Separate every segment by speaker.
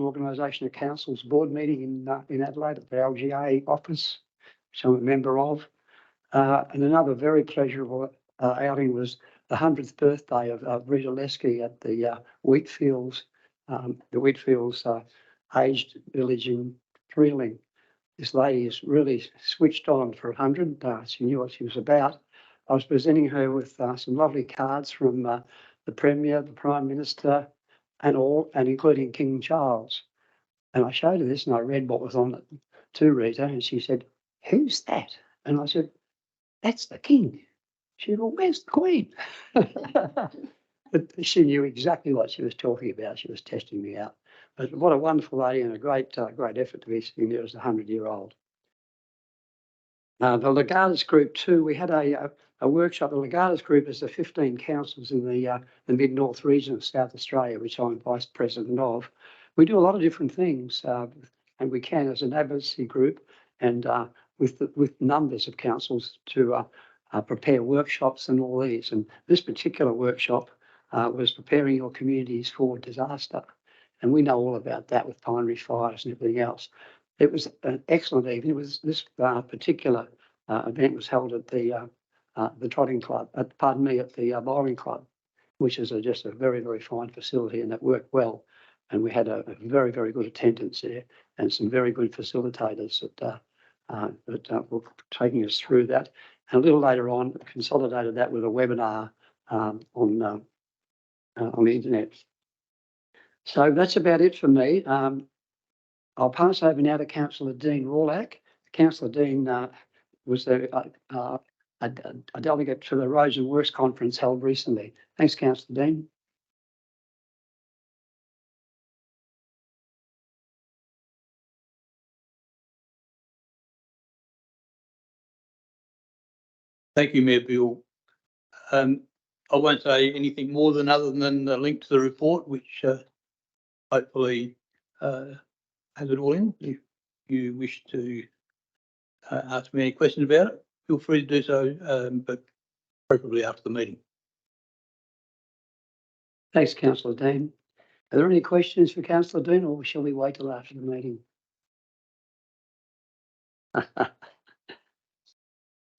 Speaker 1: Organisation of Councils board meeting in Adelaide at the LGA office, which I'm a member of. And another very pleasurable outing was the 100th birthday of Rita Lesky at the Wheatfields aged village in Freeling. This lady is really switched on for 100. She knew what she was about. I was presenting her with some lovely cards from the Premier, the Prime Minister, and including King Charles. And I showed her this and I read what was on it to Rita, and she said, "Who's that?" And I said, "That's the King." She said, "Well, where's the Queen?" But she knew exactly what she was talking about. She was testing me out. But what a wonderful lady, and a great effort to be sitting there as a 100-year-old. The Legatus Group too, we had a workshop. The Legatus Group is the 15 councils in the Mid-North region of South Australia, which I'm Vice President of. We do a lot of different things, and we can as an advocacy group and with numbers of councils to prepare workshops and all these. And this particular workshop was preparing your communities for disaster. And we know all about that with Pine Ridge fires and everything else. It was an excellent evening. It was this particular event was held at the Trotting Club, at the Bowling Club, which is just a very, very fine facility, and that worked well. And we had a very, very good attendance there and some very good facilitators that were taking us through that. And a little later on, consolidated that with a webinar on the internet. So that's about it for me. I'll pass over now to Councillor Dean Rawlack. Councillor Dean was a delegate to the Roads and Works Conference held recently. Thanks, Councillor Dean.
Speaker 2: Thank you, Mayor Bill. I won't say anything more other than the link to the report, which hopefully has it all in. If you wish to ask me any questions about it, feel free to do so, but preferably after the meeting.
Speaker 1: Thanks, Councillor Dean. Are there any questions for Councillor Dean, or shall we wait till after the meeting?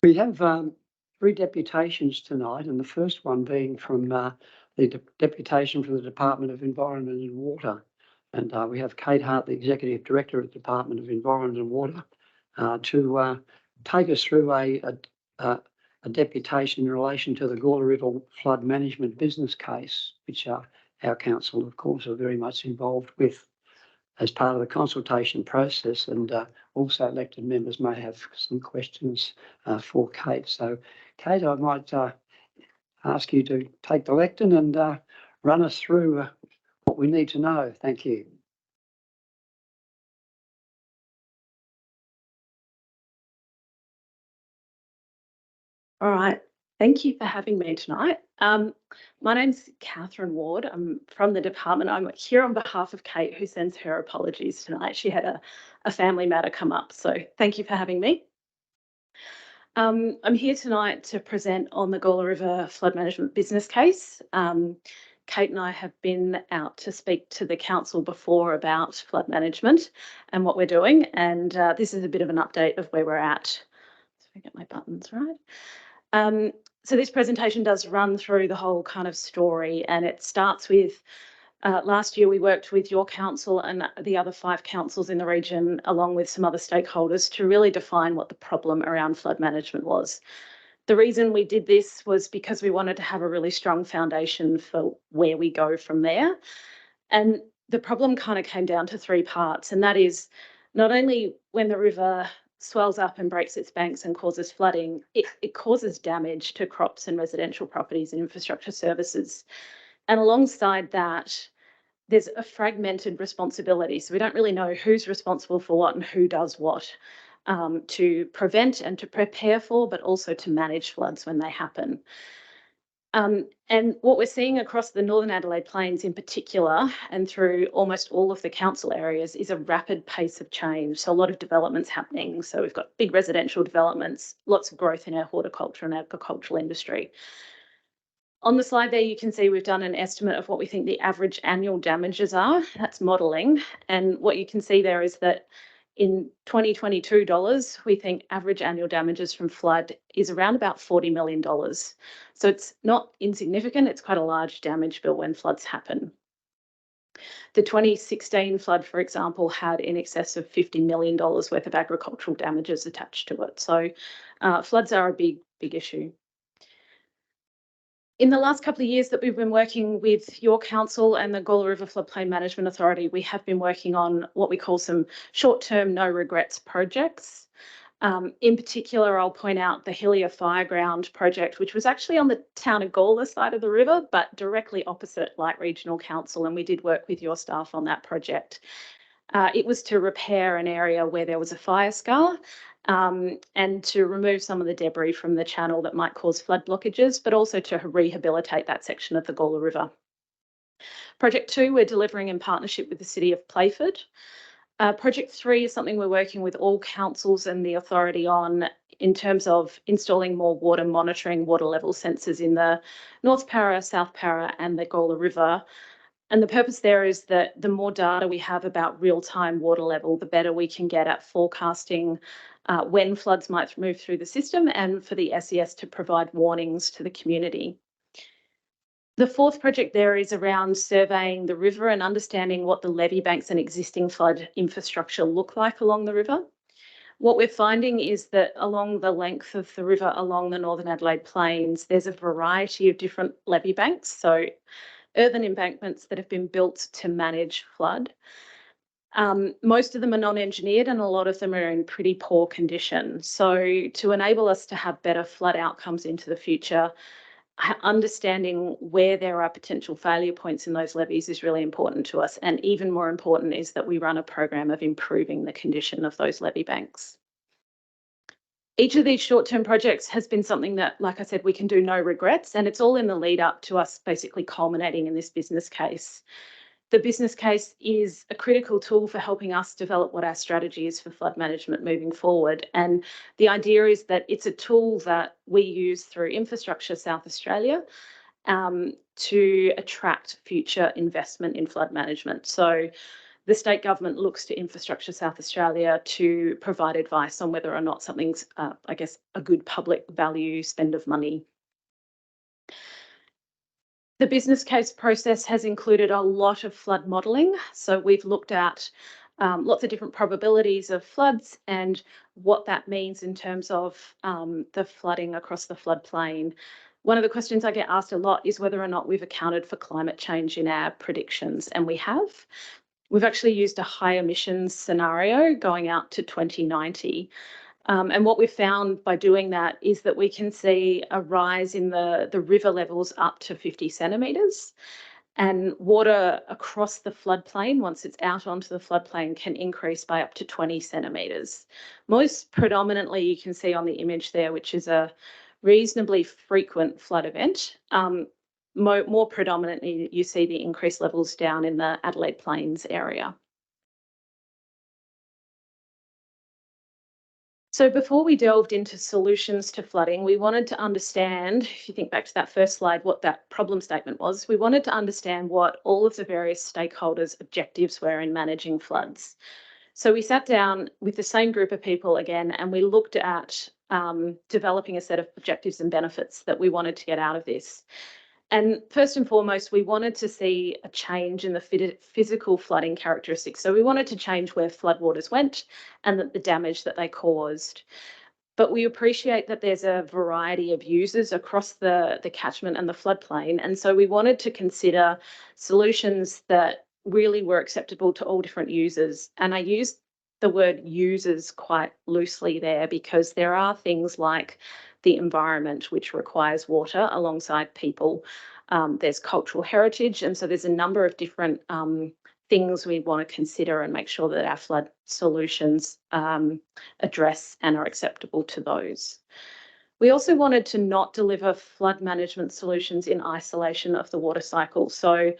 Speaker 1: We have 3 deputations tonight, and the first one being from the deputation from the Department of Environment and Water. And we have Kate Hart, the Executive Director of the Department of Environment and Water, to take us through a deputation in relation to the Gawler River flood management business case, which our council, of course, are very much involved with as part of the consultation process, and also elected members may have some questions for Kate. So, Kate, I might ask you to take the lectern and run us through what we need to know. Thank you.
Speaker 3: All right. Thank you for having me tonight. My name's Catherine Ward. I'm from the department. I'm here on behalf of Kate, who sends her apologies tonight. She had a family matter come up, so thank you for having me. I'm here tonight to present on the Gawler River flood management business case. Kate and I have been out to speak to the council before about flood management and what we're doing, and this is a bit of an update of where we're at. So I get my buttons right. So this presentation does run through the whole kind of story, and it starts with last year we worked with your council and the other 5 councils in the region, along with some other stakeholders, to really define what the problem around flood management was. The reason we did this was because we wanted to have a really strong foundation for where we go from there. And the problem kind of came down to 3 parts, and that is not only when the river swells up and breaks its banks and causes flooding, it causes damage to crops and residential properties and infrastructure services. And alongside that, there's a fragmented responsibility. So we don't really know who's responsible for what and who does what to prevent and to prepare for, but also to manage floods when they happen. And what we're seeing across the Northern Adelaide Plains in particular, and through almost all of the council areas, is a rapid pace of change. So a lot of developments happening. So we've got big residential developments, lots of growth in our horticulture and agricultural industry. On the slide there, you can see we've done an estimate of what we think the average annual damages are. That's modelling. And what you can see there is that in 2022 dollars, we think average annual damages from flood is around about $40 million. So it's not insignificant. It's quite a large damage bill when floods happen. The 2016 flood, for example, had in excess of $50 million worth of agricultural damages attached to it. So floods are a big issue. In the last couple of years that we've been working with your council and the Gawler River Floodplain Management Authority, we have been working on what we call some short-term no regrets projects. In particular, I'll point out the Hillier Fireground project, which was actually on the town of Gawler side of the river, but directly opposite Light Regional Council, and we did work with your staff on that project. It was to repair an area where there was a fire scar and to remove some of the debris from the channel that might cause flood blockages, but also to rehabilitate that section of the Gawler River. Project 2, we're delivering in partnership with the City of Playford. Project 3 is something we're working with all councils and the authority on in terms of installing more water monitoring, water level sensors in the North Parra, South Parra and the Gawler River. And the purpose there is that the more data we have about real-time water level, the better we can get at forecasting when floods might move through the system and for the SES to provide warnings to the community. The fourth project there is around surveying the river and understanding what the levee banks and existing flood infrastructure look like along the river. What we're finding is that along the length of the river, along the Northern Adelaide Plains, there's a variety of different levee banks. So earthen embankments that have been built to manage flood. Most of them are non-engineered and a lot of them are in pretty poor condition. So to enable us to have better flood outcomes into the future, understanding where there are potential failure points in those levees is really important to us. And even more important is that we run a program of improving the condition of those levee banks. Each of these short-term projects has been something that, like I said, we can do no regrets, and it's all in the lead up to us basically culminating in this business case. The business case is a critical tool for helping us develop what our strategy is for flood management moving forward. And the idea is that it's a tool that we use through Infrastructure South Australia to attract future investment in flood management. So the state government looks to Infrastructure South Australia to provide advice on whether or not something's, I guess, a good public value spend of money. The business case process has included a lot of flood modelling. So we've looked at lots of different probabilities of floods and what that means in terms of the flooding across the floodplain. One of the questions I get asked a lot is whether or not we've accounted for climate change in our predictions, and we have. We've actually used a high emissions scenario going out to 2090. And what we've found by doing that is that we can see a rise in the river levels up to 50 centimetres, and water across the floodplain, once it's out onto the floodplain, can increase by up to 20 centimetres. Most predominantly, you can see on the image there, which is a reasonably frequent flood event. More predominantly, you see the increased levels down in the Adelaide Plains area. So before we delved into solutions to flooding, we wanted to understand, if you think back to that first slide, what that problem statement was. We wanted to understand what all of the various stakeholders' objectives were in managing floods. So we sat down with the same group of people again, and we looked at developing a set of objectives and benefits that we wanted to get out of this. And first and foremost, we wanted to see a change in the physical flooding characteristics. So we wanted to change where floodwaters went and the damage that they caused. But we appreciate that there's a variety of users across the catchment and the floodplain. And so we wanted to consider solutions that really were acceptable to all different users. And I used the word users quite loosely there because there are things like the environment, which requires water alongside people. There's cultural heritage. And so there's a number of different things we want to consider and make sure that our flood solutions address and are acceptable to those. We also wanted to not deliver flood management solutions in isolation of the water cycle. So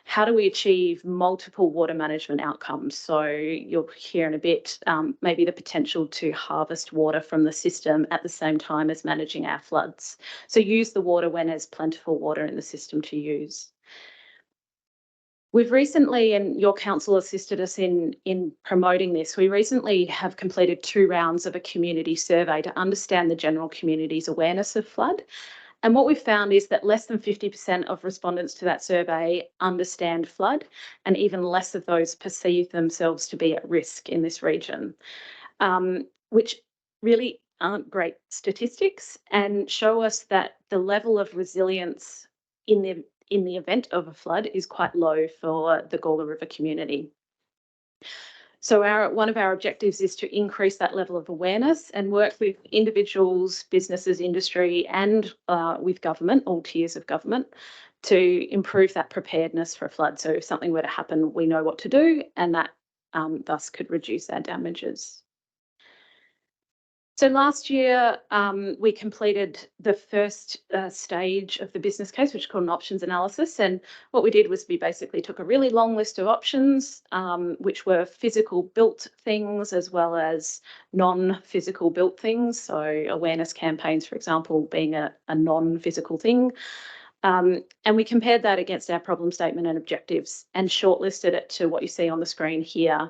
Speaker 3: how do we achieve multiple water management outcomes? So you'll hear in a bit, maybe the potential to harvest water from the system at the same time as managing our floods. So use the water when there's plentiful water in the system to use. We've recently, and your council assisted us in promoting this, we recently have completed 2 rounds of a community survey to understand the general community's awareness of flood. And what we've found is that less than 50% of respondents to that survey understand flood, and even less of those perceive themselves to be at risk in this region, which really aren't great statistics and show us that the level of resilience in the event of a flood is quite low for the Gawler River community. So one of our objectives is to increase that level of awareness and work with individuals, businesses, industry, and with government, all tiers of government, to improve that preparedness for a flood. So if something were to happen, we know what to do, and that thus could reduce our damages. So last year, we completed the first stage of the business case, which is called an options analysis. And what we did was we basically took a really long list of options, which were physical built things as well as non-physical built things. So awareness campaigns, for example, being a non-physical thing. And we compared that against our problem statement and objectives and shortlisted it to what you see on the screen here.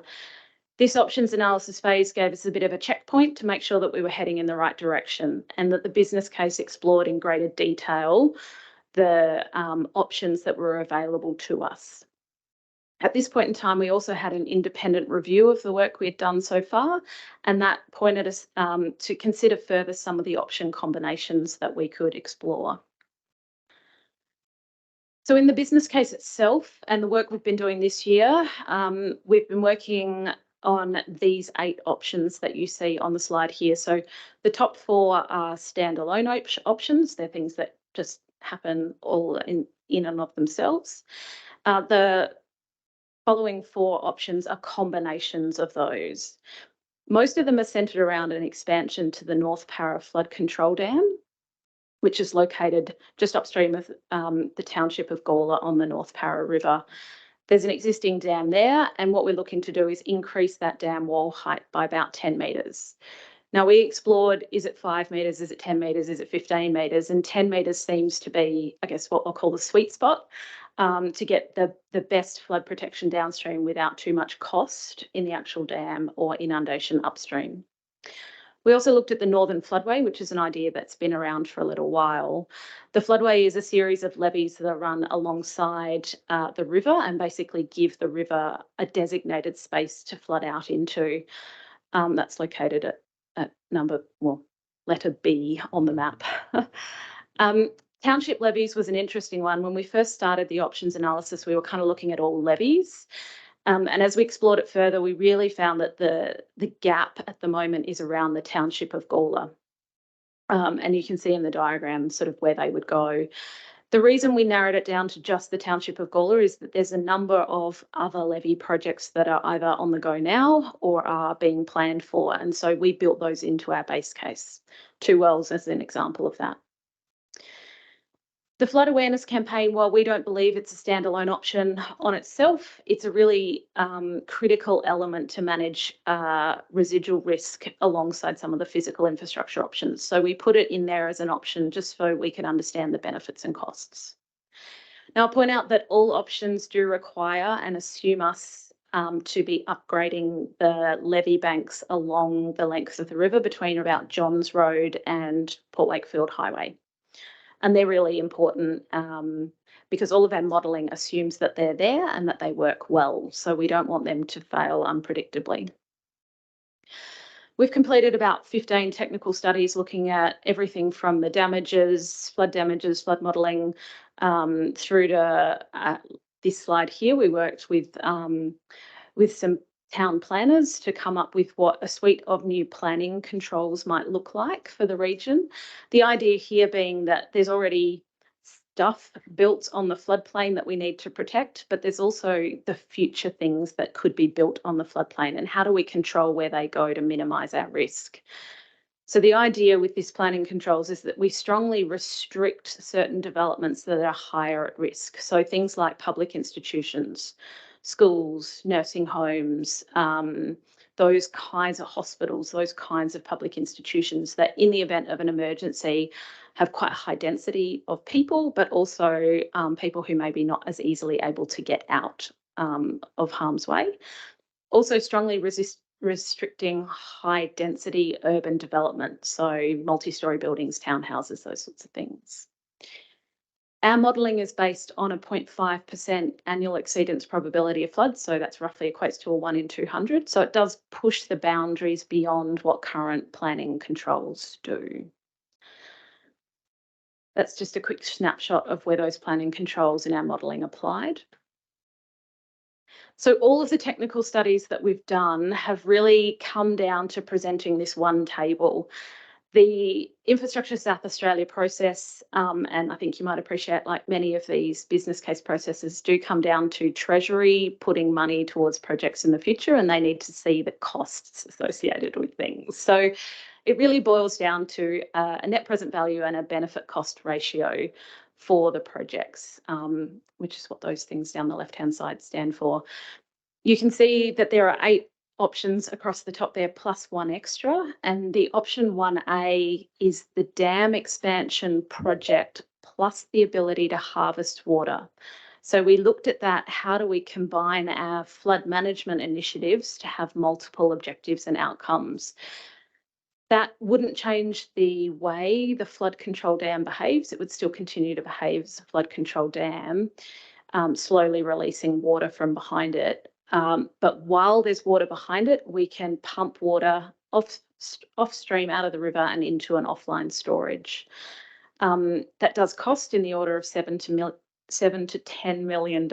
Speaker 3: This options analysis phase gave us a bit of a checkpoint to make sure that we were heading in the right direction and that the business case explored in greater detail the options that were available to us. At this point in time, we also had an independent review of the work we had done so far, and that pointed us to consider further some of the option combinations that we could explore. So in the business case itself and the work we've been doing this year, we've been working on these 8 options that you see on the slide here. So the top 4 are standalone options. They're things that just happen all in and of themselves. The following 4 options are combinations of those. Most of them are centred around an expansion to the North Para Flood Control Dam, which is located just upstream of the township of Gawler on the North Para River. There's an existing dam there, and what we're looking to do is increase that dam wall height by about 10 metres. Now, we explored, is it 5 metres, is it 10 metres, is it 15 metres? And 10 metres seems to be, I guess, what I'll call the sweet spot to get the best flood protection downstream without too much cost in the actual dam or inundation upstream. We also looked at the Northern Floodway, which is an idea that's been around for a little while. The floodway is a series of levees that run alengside the river and basically give the river a designated space to flood out into. That's located at letter B on the map. Township levies was an interesting one. When we first started the options analysis, we were kind of looking at all levies. And as we explored it further, we really found that the gap at the moment is around the township of Gawler. And you can see in the diagram sort of where they would go. The reason we narrowed it down to just the township of Gawler is that there's a number of other levy projects that are either on the go now or are being planned for. And so we built those into our base case. 2 wells as an example of that. The flood awareness campaign, while we don't believe it's a standalone option on itself, it's a really critical element to manage residual risk alongside some of the physical infrastructure options. So we put it in there as an option just so we can understand the benefits and costs. Now, I'll point out that all options do require and assume us to be upgrading the levee banks along the length of the river between about Johns Road and Port Wakefield Highway. And they're really important because all of our modelling assumes that they're there and that they work well. So we don't want them to fail unpredictably. We've completed about 15 technical studies looking at everything from the damages, flood modelling, through to this slide here. We worked with some town planners to come up with what a suite of new planning controls might look like for the region. The idea here being that there's already stuff built on the floodplain that we need to protect, but there's also the future things that could be built on the floodplain, and how do we control where they go to minimise our risk? So the idea with this planning controls is that we strongly restrict certain developments that are higher at risk. So things like public institutions, schools, nursing homes, those kinds of hospitals, those kinds of public institutions that in the event of an emergency have quite a high density of people, but also people who may be not as easily able to get out of harm's way. Also strongly restricting high density urban development, so multi-storey buildings, townhouses, those sorts of things. Our modelling is based on a 0.5% annual exceedance probability of flood, so that's roughly equates to a 1 in 200. So it does push the boundaries beyond what current planning controls do. That's just a quick snapshot of where those planning controls in our modelling applied. So all of the technical studies that we've done have really come down to presenting this one table. The Infrastructure South Australia process, and I think you might appreciate, like many of these business case processes, do come down to Treasury putting money towards projects in the future, and they need to see the costs associated with things. So it really boils down to a net present value and a benefit cost ratio for the projects, which is what those things down the left-hand side stand for. You can see that there are 8 options across the top there, plus 1 extra, and the option 1A is the dam expansion project plus the ability to harvest water. So we looked at that, how do we combine our flood management initiatives to have multiple objectives and outcomes? That wouldn't change the way the flood control dam behaves. It would still continue to behave as a flood control dam, slowly releasing water from behind it. But while there's water behind it, we can pump water off stream out of the river and into an offline storage. That does cost in the order of $7 to $10 million,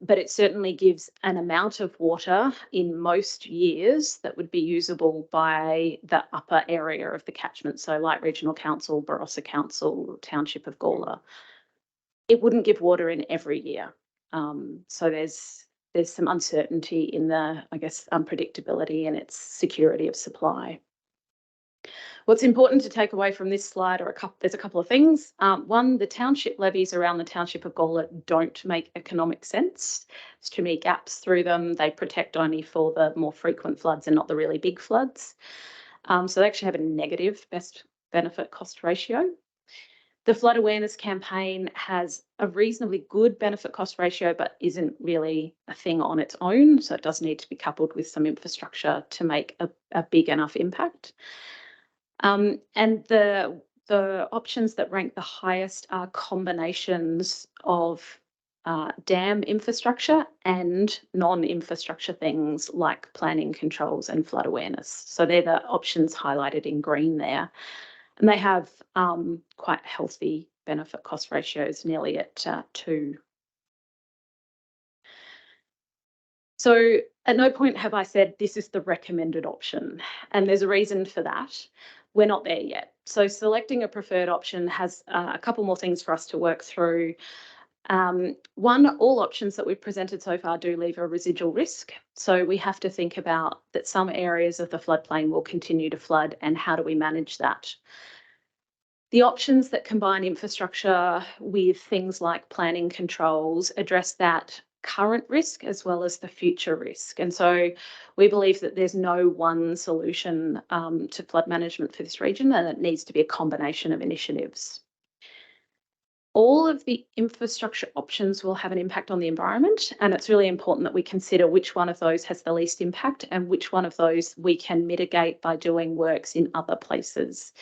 Speaker 3: but it certainly gives an amount of water in most years that would be usable by the upper area of the catchment, so like Regional Council, Barossa Council, Township of Gawler. It wouldn't give water in every year, so there's some uncertainty in the, I guess, unpredictability and its security of supply. What's important to take away from this slide are there's a couple of things. One, the township levies around the Township of Gawler don't make economic sense. There's too many gaps through them. They protect only for the more frequent floods and not the really big floods. So they actually have a negative best benefit cost ratio. The flood awareness campaign has a reasonably good benefit cost ratio, but isn't really a thing on its own. So it does need to be coupled with some infrastructure to make a big enough impact. And the options that rank the highest are combinations of dam infrastructure and non-infrastructure things like planning controls and flood awareness. So they're the options highlighted in green there. And they have quite healthy benefit cost ratios, nearly at 2. So at no point have I said this is the recommended option, and there's a reason for that. We're not there yet. So selecting a preferred option has a couple more things for us to work through. One, all options that we've presented so far do leave a residual risk. So we have to think about that some areas of the floodplain will continue to flood, and how do we manage that? The options that combine infrastructure with things like planning controls address that current risk as well as the future risk. And so we believe that there's no one solution to flood management for this region, and it needs to be a combination of initiatives. All of the infrastructure options will have an impact on the environment, and it's really important that we consider which one of those has the least impact and which one of those we can mitigate by doing works in other places.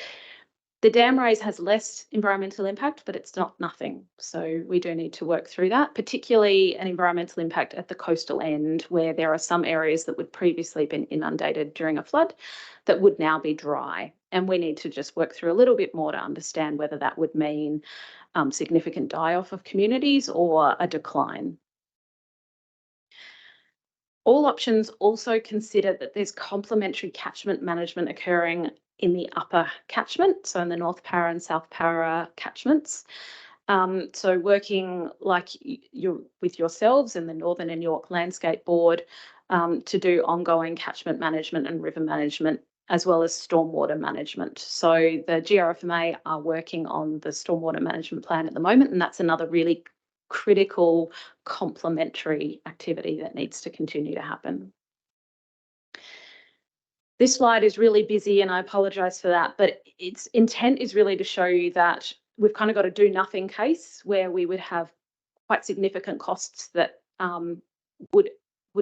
Speaker 3: The dam raise has less environmental impact, but it's not nothing. So we do need to work through that, particularly an environmental impact at the coastal end, where there are some areas that would previously been inundated during a flood that would now be dry. And we need to just work through a little bit more to understand whether that would mean significant die-off of communities or a decline. All options also consider that there's complementary catchment management occurring in the upper catchment, so in the North Para and South Para catchments. So working like with yourselves and the Northern and York Landscape Board to do ongoing catchment management and river management as well as stormwater management. So the GRFMA are working on the stormwater management plan at the moment, and that's another really critical complementary activity that needs to continue to happen. This slide is really busy and I apologise for that, but its intent is really to show you that we've kind of got a do nothing case where we would have quite significant costs that would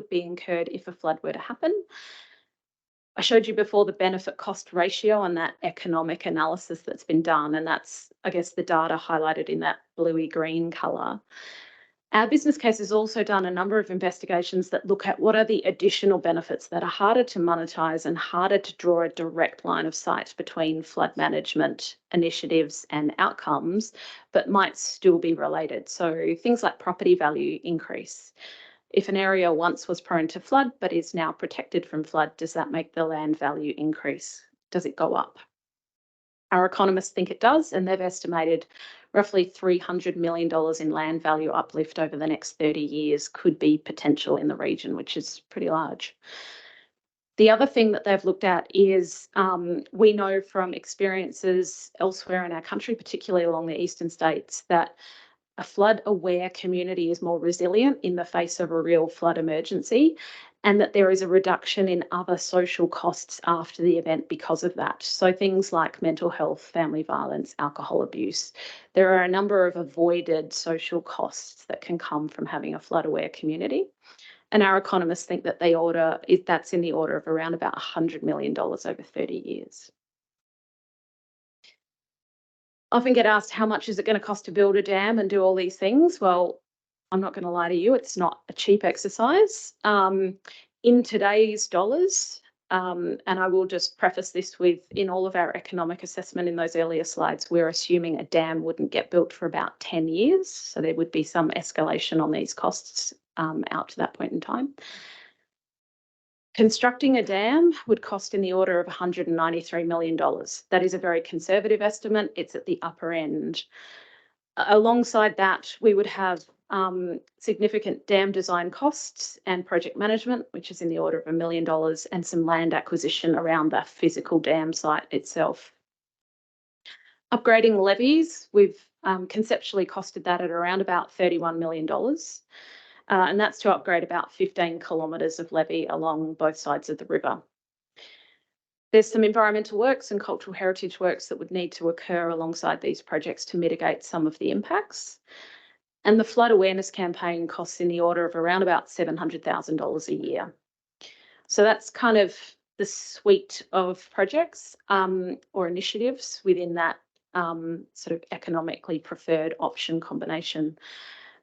Speaker 3: be incurred if a flood were to happen. I showed you before the benefit cost ratio and that economic analysis that's been done, and that's, I guess, the data highlighted in that bluey green colour. Our business case has also done a number of investigations that look at what are the additional benefits that are harder to monetise and harder to draw a direct line of sight between flood management initiatives and outcomes, but might still be related. So things like property value increase. If an area once was prone to flood but is now protected from flood, does that make the land value increase? Does it go up? Our economists think it does, and they've estimated roughly $300 million in land value uplift over the next 30 years could be potential in the region, which is pretty large. The other thing that they've looked at is we know from experiences elsewhere in our country, particularly along the eastern states, that a flood-aware community is more resilient in the face of a real flood emergency, and that there is a reduction in other social costs after the event because of that. So things like mental health, family violence, alcohol abuse. There are a number of avoided social costs that can come from having a flood-aware community. And our economists think that that's in the order of around about $100 million over 30 years. Often get asked, how much is it going to cost to build a dam and do all these things? Well, I'm not going to lie to you, it's not a cheap exercise. In today's dollars, and I will just preface this with, in all of our economic assessment in those earlier slides, we're assuming a dam wouldn't get built for about 10 years. So there would be some escalation on these costs out to that point in time. Constructing a dam would cost in the order of $193 million. That is a very conservative estimate. It's at the upper end. Alongside that, we would have significant dam design costs and project management, which is in the order of $1 million, and some land acquisition around the physical dam site itself. Upgrading levees, we've conceptually costed that at around about $31 million. And that's to upgrade about 15 kilometres of levee along both sides of the river. There's some environmental works and cultural heritage works that would need to occur alongside these projects to mitigate some of the impacts. And the flood awareness campaign costs in the order of around about $700,000 a year. So that's kind of the suite of projects or initiatives within that sort of economically preferred option combination.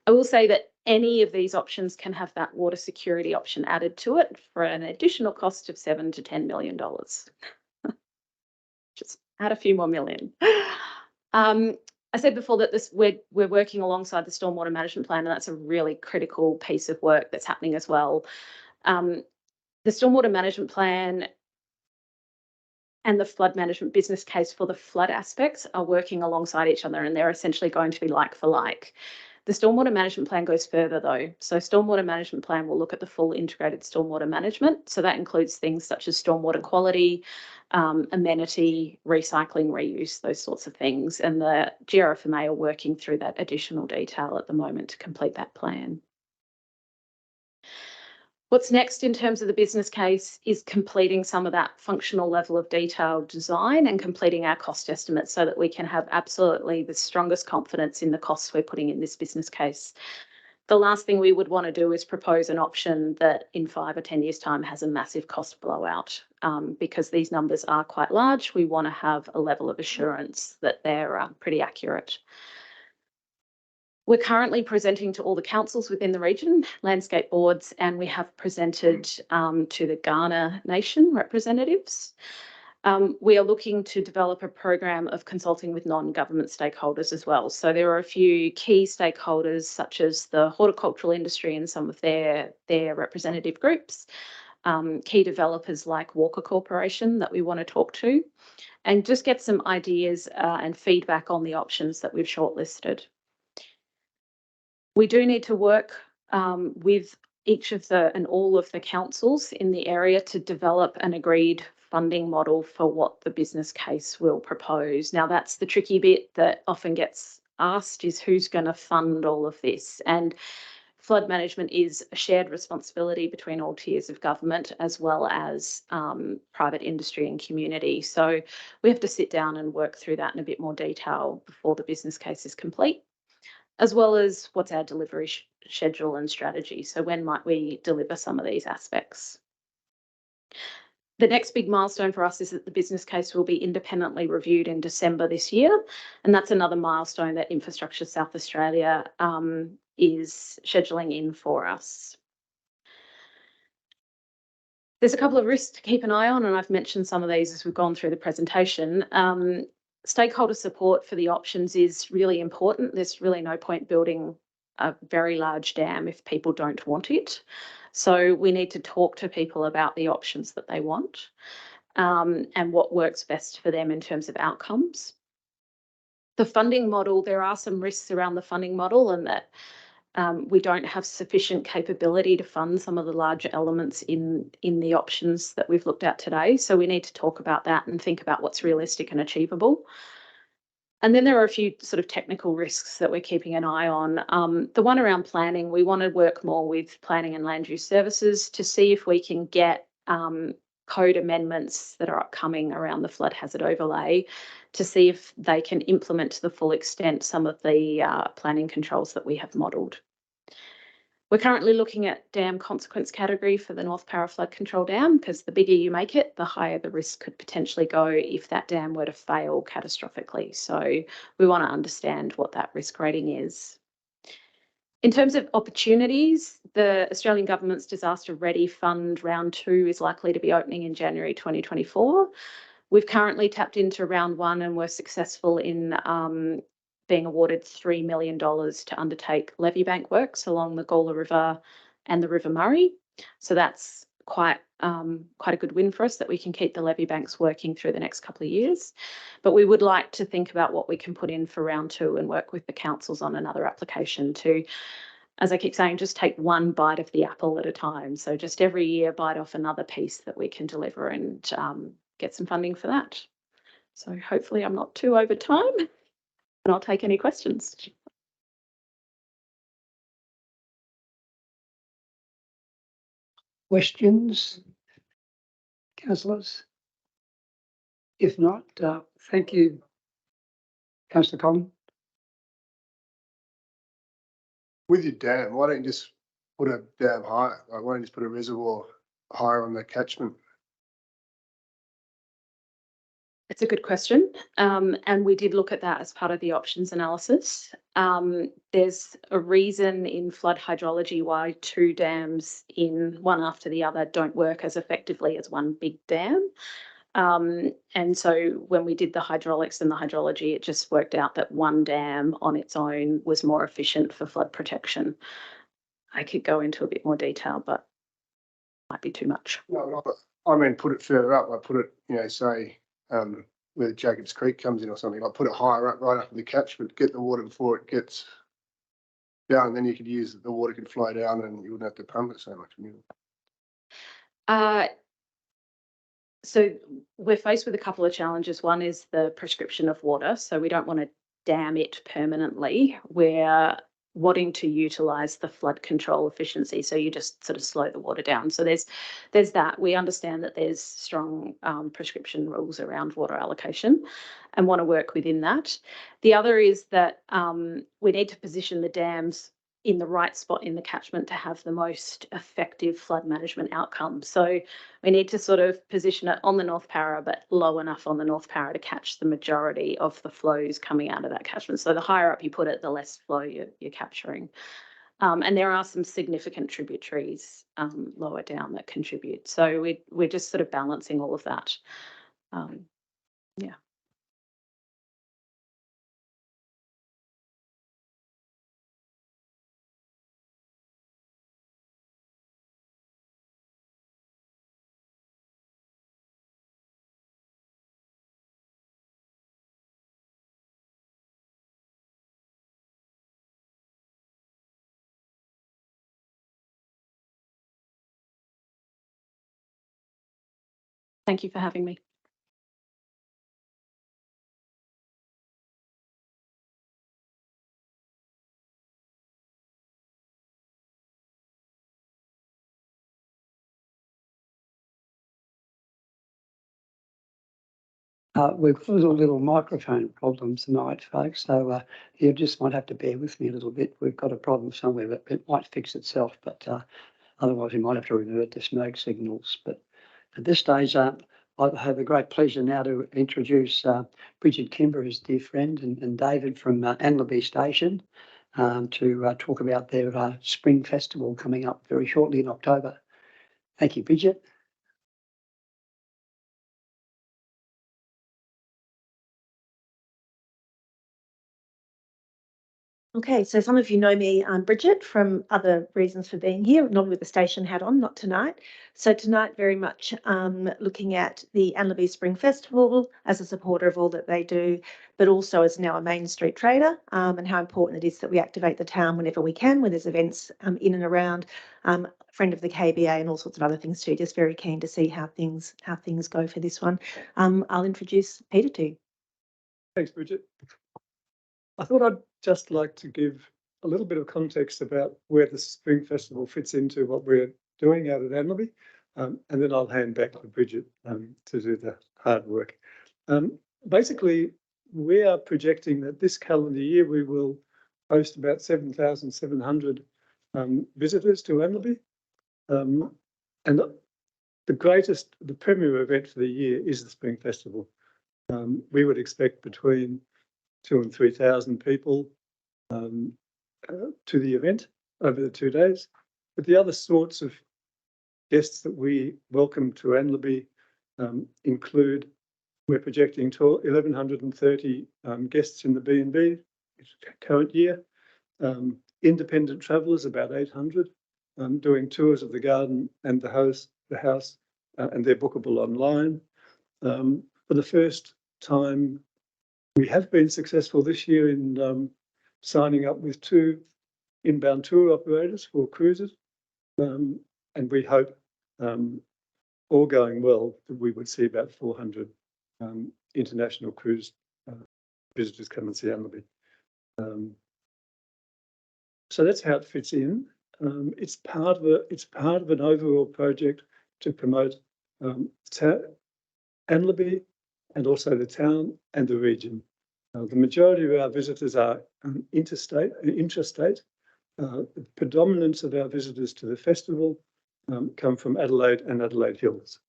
Speaker 3: I will say that any of these options can have that water security option added to it for an additional cost of $7 to $10 million. Just add a few more million. I said before that we're working alongside the stormwater management plan, and that's a really critical piece of work that's happening as well. The stormwater management plan and the flood management business case for the flood aspects are working alongside each other, and they're essentially going to be like for like. The stormwater management plan goes further though. So stormwater management plan will look at the full integrated stormwater management. So that includes things such as stormwater quality, amenity, recycling, reuse, those sorts of things. And the GRFMA are working through that additional detail at the moment to complete that plan. What's next in terms of the business case is completing some of that functional level of detailed design and completing our cost estimates so that we can have absolutely the strongest confidence in the costs we're putting in this business case. The last thing we would want to do is propose an option that in 5 or 10 years' time has a massive cost blowout. Because these numbers are quite large, we want to have a level of assurance that they're pretty accurate. We're currently presenting to all the councils within the region, landscape boards, and we have presented to the Kaurna Nation representatives. We are looking to develop a program of consulting with non-government stakeholders as well. So there are a few key stakeholders such as the horticultural industry and some of their representative groups, key developers like Walker Corporation that we want to talk to, and just get some ideas and feedback on the options that we've shortlisted. We do need to work with each of and all of the councils in the area to develop an agreed funding model for what the business case will propose. Now, that's the tricky bit that often gets asked, is who's going to fund all of this? And flood management is a shared responsibility between all tiers of government, as well as private industry and community. So we have to sit down and work through that in a bit more detail before the business case is complete, as well as what's our delivery schedule and strategy. So when might we deliver some of these aspects? The next big milestone for us is that the business case will be independently reviewed in December this year. And that's another milestone that Infrastructure South Australia is scheduling in for us. There's a couple of risks to keep an eye on, and I've mentioned some of these as we've gone through the presentation. Stakeholder support for the options is really important. There's really no point building a very large dam if people don't want it. So we need to talk to people about the options that they want and what works best for them in terms of outcomes. The funding model, there are some risks around the funding model, and that we don't have sufficient capability to fund some of the larger elements in the options that we've looked at today. So we need to talk about that and think about what's realistic and achievable. And then there are a few sort of technical risks that we're keeping an eye on. The one around planning, we want to work more with planning and land use services to see if we can get code amendments that are upcoming around the flood hazard overlay, to see if they can implement to the full extent some of the planning controls that we have modelled. We're currently looking at dam consequence category for the North Para Flood Control Dam, because the bigger you make it, the higher the risk could potentially go if that dam were to fail catastrophically. So we want to understand what that risk rating is. In terms of opportunities, the Australian Government's Disaster Ready Fund Round 2 is likely to be opening in January 2024. We've currently tapped into Round 1 and were successful in being awarded $3 million to undertake levee bank works along the Gawler River and the River Murray. So that's quite a good win for us, that we can keep the levee banks working through the next couple of years. But we would like to think about what we can put in for Round 2 and work with the councils on another application to, as I keep saying, just take one bite of the apple at a time. So just every year bite off another piece that we can deliver and get some funding for that. So hopefully I'm not too over time, and I'll take any questions.
Speaker 1: Questions, councillors? If not, thank you, Councillor Collin.
Speaker 4: With your dam, why don't you just put a dam higher? Like, why don't you just put a reservoir higher on the catchment?
Speaker 3: It's a good question. And we did look at that as part of the options analysis. There's a reason in flood hydrology why two dams in one after the other don't work as effectively as one big dam. And so when we did the hydraulics and the hydrology, it just worked out that one dam on its own was more efficient for flood protection. I could go into a bit more detail, but it might be too much.
Speaker 4: No, I mean, put it further up. Like, put it, say, where Jacobs Creek comes in or something. Like, put it higher up, right up in the catchment. Get the water before it gets down. Then you could use the water could flow down, and you wouldn't have to pump it so much.
Speaker 3: So we're faced with a couple of challenges. One is the prescription of water. So we don't want to dam it permanently. We're wanting to utilise the flood control efficiency. So you just sort of slow the water down. So there's that. We understand that there's strong prescription rules around water allocation and want to work within that. The other is that we need to position the dams in the right spot in the catchment to have the most effective flood management outcomes. So we need to sort of position it on the North Para, but low enough on the North Para to catch the majority of the flows coming out of that catchment. So the higher up you put it, the less flow you're capturing. And there are some significant tributaries lower down that contribute. So we're just sort of balancing all of that. Yeah. Thank you for having me.
Speaker 1: We've got a little microphone problem tonight, folks, so you just might have to bear with me a little bit. We've got a problem somewhere, but it might fix itself, but otherwise we might have to revert to smoke signals. But at this stage, I have a great pleasure now to introduce Bridget Kimber, his dear friend, and David from Anlaby Station to talk about their Spring Festival coming up very shortly in October. Thank you, Bridget.
Speaker 5: Okay, so some of you know me, I'm Bridget, from other reasons for being here, not with the station hat on, not tonight. So tonight, very much looking at the Anlaby Spring Festival as a supporter of all that they do, but also as now a Main Street trader, and how important it is that we activate the town whenever we can, when there's events in and around. Friend of the KBA and all sorts of other things too. Just very keen to see how things go for this one. I'll introduce Peter to you.
Speaker 6: Thanks, Bridget. I thought I'd just like to give a little bit of context about where the Spring Festival fits into what we're doing out at Anlaby, and then I'll hand back to Bridget to do the hard work. Basically, we are projecting that this calendar year we will host about 7,700 visitors to Anlaby, and the premier event for the year is the Spring Festival. We would expect between 2,000 and 3,000 people to the event over the 2 days. But the other sorts of guests that we welcome to Anlaby include, we're projecting 1,130 guests in the B&B current year, independent travellers about 800, doing tours of the garden and the house, and they're bookable online. For the first time, we have been successful this year in signing up with 2 inbound tour operators for cruises, and we hope, all going well, that we would see about 400 international cruise visitors come and see Anlaby. So that's how it fits in. It's part of an overall project to promote Anlaby and also the town and the region. The majority of our visitors are intrastate. The predominance of our visitors to the festival come from Adelaide and Adelaide Hills.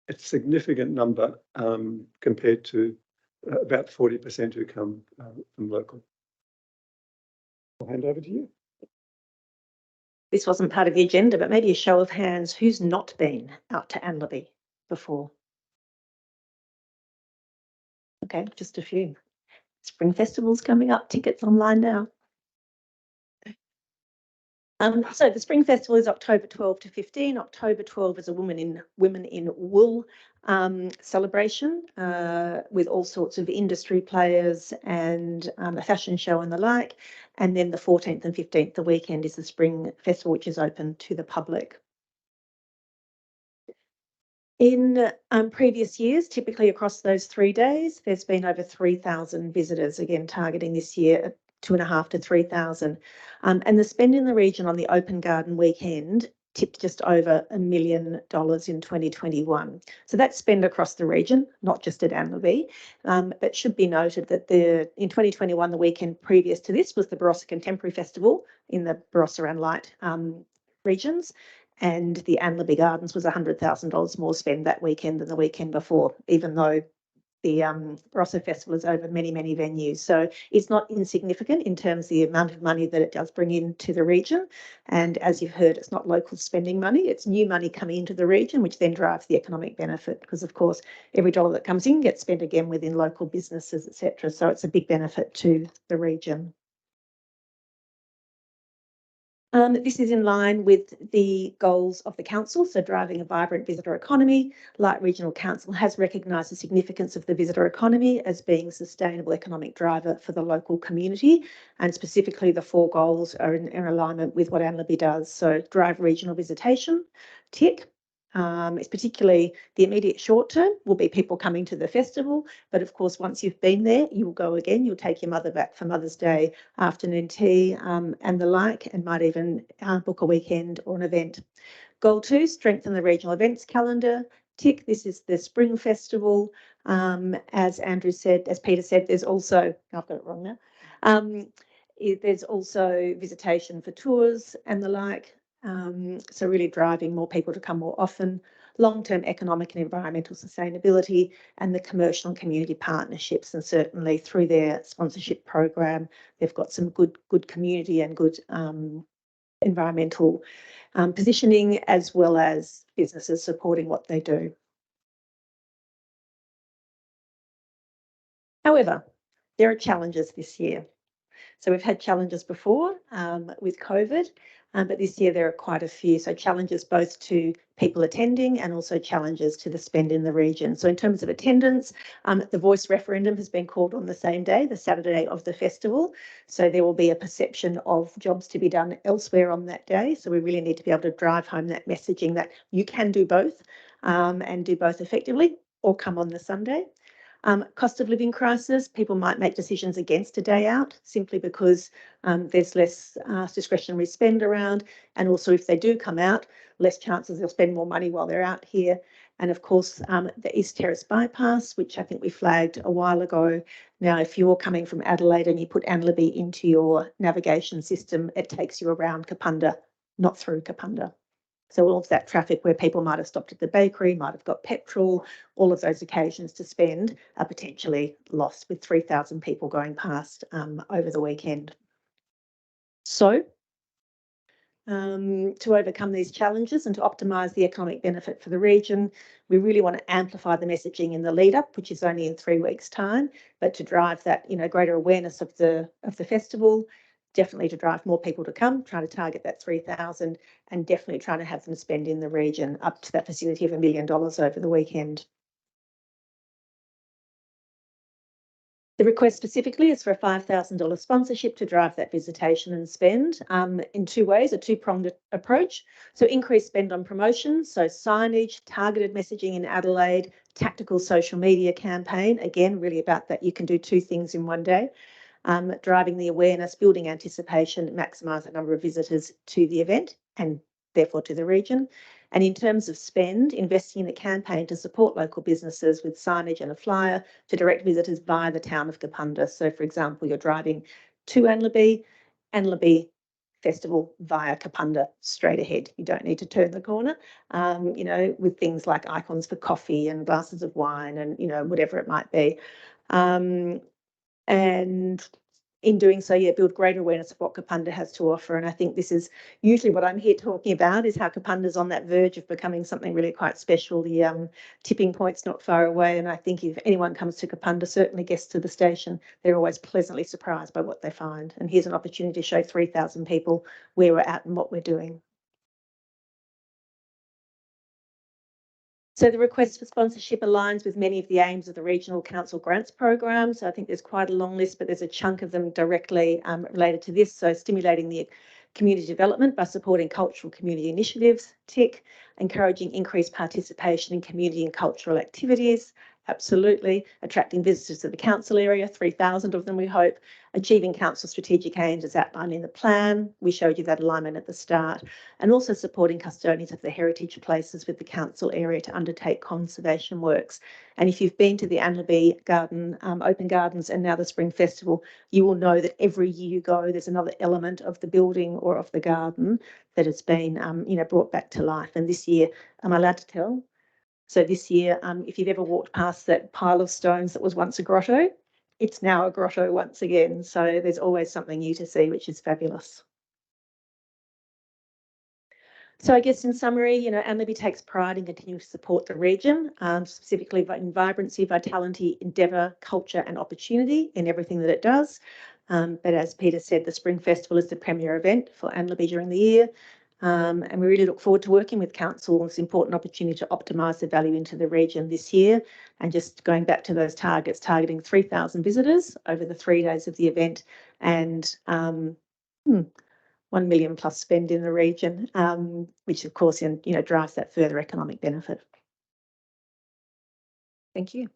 Speaker 6: It's a significant number compared to about 40% who come from local. I'll hand over to you.
Speaker 5: This wasn't part of the agenda, but maybe a show of hands, who's not been out to Anlaby before? Okay, just a few. Spring Festival's coming up, tickets online now. So the Spring Festival is October 12 to 15. October 12 is a Women in Wool celebration with all sorts of industry players and a fashion show and the like. And then the 14th and 15th, the weekend, is the Spring Festival, which is open to the public. In previous years, typically across those 3 days, there's been over 3,000 visitors, again targeting this year at 2,500 to 3,000. And the spend in the region on the Open Garden weekend tipped just over $1 million in 2021. So that's spend across the region, not just at Anlaby. But should be noted that in 2021, the weekend previous to this was the Barossa Contemporary Festival in the Barossa and Light regions. And the Anlaby Gardens was $100,000 more spend that weekend than the weekend before, even though the Barossa Festival is over many, many venues. So it's not insignificant in terms of the amount of money that it does bring into the region. And as you've heard, it's not local spending money, it's new money coming into the region, which then drives the economic benefit, because of course, every dollar that comes in gets spent again within local businesses, etc. So it's a big benefit to the region. This is in line with the goals of the council, so driving a vibrant visitor economy. Light Regional Council has recognised the significance of the visitor economy as being a sustainable economic driver for the local community, and specifically the 4 goals are in alignment with what Anlaby does. So drive regional visitation, tick. It's particularly the immediate short term will be people coming to the festival. But of course, once you've been there, you'll go again. You'll take your mother back for Mother's Day afternoon tea and the like, and might even book a weekend or an event. Goal 2, strengthen the regional events calendar. Tick, this is the Spring Festival. As Andrew said, as Peter said, there's also, I've got it wrong now. There's also visitation for tours and the like. So really driving more people to come more often, long-term economic and environmental sustainability, and the commercial and community partnerships. And certainly through their sponsorship program, they've got some good community and good environmental positioning, as well as businesses supporting what they do. However, there are challenges this year. So we've had challenges before with COVID, but this year there are quite a few. So challenges both to people attending and also challenges to the spend in the region. So in terms of attendance, the Voice referendum has been called on the same day, the Saturday of the festival. So there will be a perception of jobs to be done elsewhere on that day. So we really need to be able to drive home that messaging that you can do both and do both effectively, or come on the Sunday. Cost of living crisis, people might make decisions against a day out simply because there's less discretionary spend around. And also if they do come out, less chances they'll spend more money while they're out here. And of course, the East Terrace bypass, which I think we flagged a while ago. Now, if you're coming from Adelaide and you put Anlaby into your navigation system, it takes you around Kapunda, not through Kapunda. So all of that traffic where people might have stopped at the bakery, might have got petrol, all of those occasions to spend are potentially lost, with 3,000 people going past over the weekend. So to overcome these challenges and to optimise the economic benefit for the region, we really want to amplify the messaging in the lead up, which is only in 3 weeks' time, but to drive that, greater awareness of the festival. Definitely to drive more people to come, trying to target that 3,000, and definitely trying to have them spend in the region up to that facility of $1 million over the weekend. The request specifically is for a $5,000 sponsorship to drive that visitation and spend in 2 ways, a 2-pronged approach. So increased spend on promotion, so signage, targeted messaging in Adelaide, tactical social media campaign, again, really about that you can do 2 things in one day. Driving the awareness, building anticipation, maximise the number of visitors to the event and therefore to the region. And in terms of spend, investing in a campaign to support local businesses with signage and a flyer to direct visitors via the town of Kapunda. So, for example, you're driving to Anlaby Festival via Kapunda straight ahead. You don't need to turn the corner, with things like icons for coffee and glasses of wine and, whatever it might be. And in doing so, build greater awareness of what Kapunda has to offer. And I think this is usually what I'm here talking about, is how Kapunda's on that verge of becoming something really quite special. The tipping point's not far away. And I think if anyone comes to Kapunda, certainly guests to the station, they're always pleasantly surprised by what they find. And here's an opportunity to show 3,000 people where we're at and what we're doing. So the request for sponsorship aligns with many of the aims of the Regional Council Grants Program. So I think there's quite a long list, but there's a chunk of them directly related to this. So stimulating the community development by supporting cultural community initiatives, tick, encouraging increased participation in community and cultural activities, absolutely, attracting visitors to the council area, 3,000 of them we hope, achieving council strategic aims as outlined in the plan. We showed you that alignment at the start, and also supporting custodians of the heritage places with the council area to undertake conservation works. And if you've been to the Anlaby Garden, Open Gardens, and now the Spring Festival, you will know that every year you go, there's another element of the building or of the garden that has been, brought back to life. And this year, am I allowed to tell? So this year, if you've ever walked past that pile of stones that was once a grotto, it's now a grotto once again. So there's always something new to see, which is fabulous. So I guess in summary, Anlaby takes pride in continuing to support the region, specifically in vibrancy, vitality, endeavour, culture and opportunity in everything that it does. But as Peter said, the Spring Festival is the premier event for Anlaby during the year. And we really look forward to working with Council on this important opportunity to optimise the value into the region this year. And just going back to those targets, targeting 3,000 visitors over the 3 days of the event, and 1 million plus spend in the region, which of course, drives that further economic benefit. Thank you.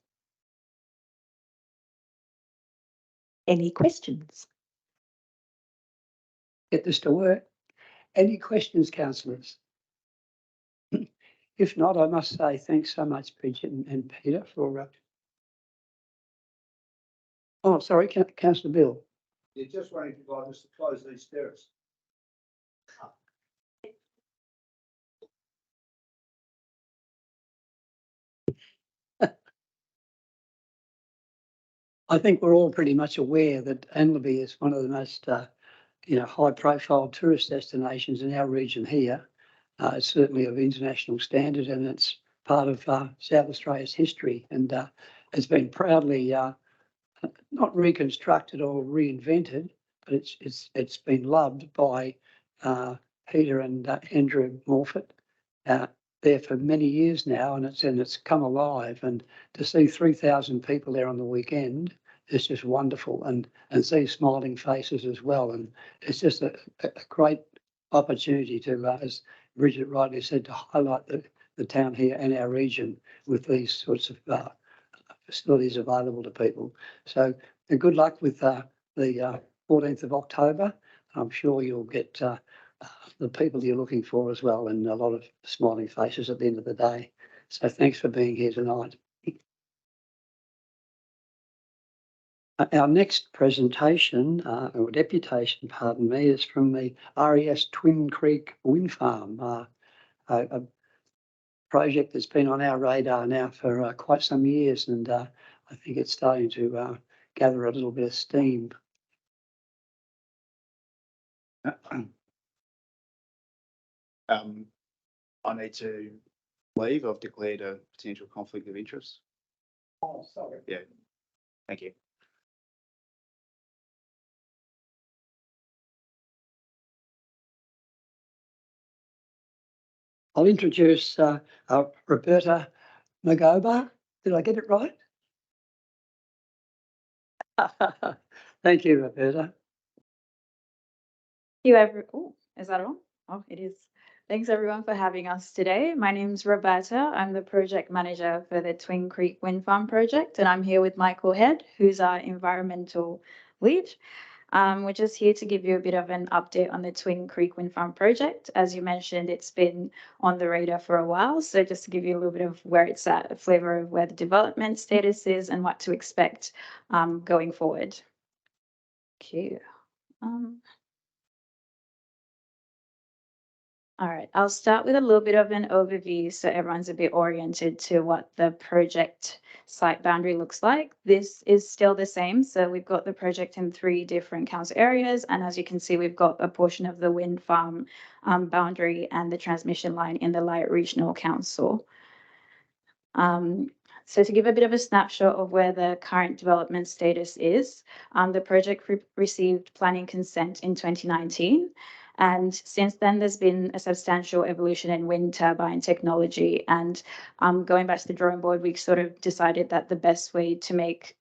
Speaker 5: Any questions?
Speaker 1: Get this to work. Any questions, councillors? If not, I must say thanks so much, Bridget and Peter, for. Oh, sorry, Councillor Bill.
Speaker 7: You're just waiting for us to close these stairs.
Speaker 1: I think we're all pretty much aware that Anlaby is one of the most, high-profile tourist destinations in our region here. It's certainly of international standard, and it's part of South Australia's history, and it's been proudly not reconstructed or reinvented, but it's been loved by Peter and Andrew Morfitt there for many years now, and it's come alive. And to see 3,000 people there on the weekend is just wonderful, and see smiling faces as well. And it's just a great opportunity to, as Bridget rightly said, to highlight the town here and our region with these sorts of facilities available to people. So good luck with the 14th of October. I'm sure you'll get the people you're looking for as well, and a lot of smiling faces at the end of the day. So thanks for being here tonight. Our next presentation, or deputation, pardon me, is from the RES Twin Creek Wind Farm, a project that's been on our radar now for quite some years, and I think it's starting to gather a little bit of steam.
Speaker 8: I need to leave. I've declared a potential conflict of interest.
Speaker 1: Oh, sorry.
Speaker 8: Yeah, thank you.
Speaker 1: I'll introduce Roberta Magoba. Did I get it right? Thank you, Roberta.
Speaker 9: Is that on? Oh, it is. Thanks everyone for having us today. My name's Roberta. I'm the project manager for the Twin Creek Wind Farm project, and I'm here with Michael Head, who's our environmental lead. We're just here to give you a bit of an update on the Twin Creek Wind Farm project. As you mentioned, it's been on the radar for a while. So just to give you a little bit of where it's at, a flavour of where the development status is and what to expect going forward. Cute. All right, I'll start with a little bit of an overview so everyone's a bit oriented to what the project site boundary looks like. This is still the same. So we've got the project in 3 different council areas. And as you can see, we've got a portion of the wind farm boundary and the transmission line in the Lyett Regional Council. So to give a bit of a snapshot of where the current development status is, the project received planning consent in 2019. And since then, there's been a substantial evolution in wind turbine technology. And going back to the drawing board, we sort of decided that the best way to make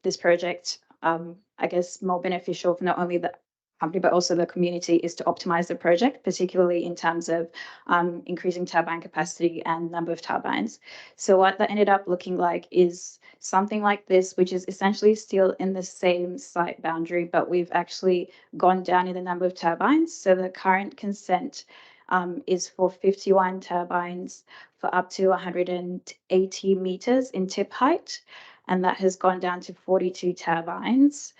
Speaker 9: this project, I guess, more beneficial for not only the company, but also the community, is to optimize the project, particularly in terms of increasing turbine capacity and number of turbines. So what that ended up looking like is something like this, which is essentially still in the same site boundary, but we've actually gone down in the number of turbines. So the current consent is for 51 turbines for up to 180 meters in tip height. And that has gone down to 42 turbines.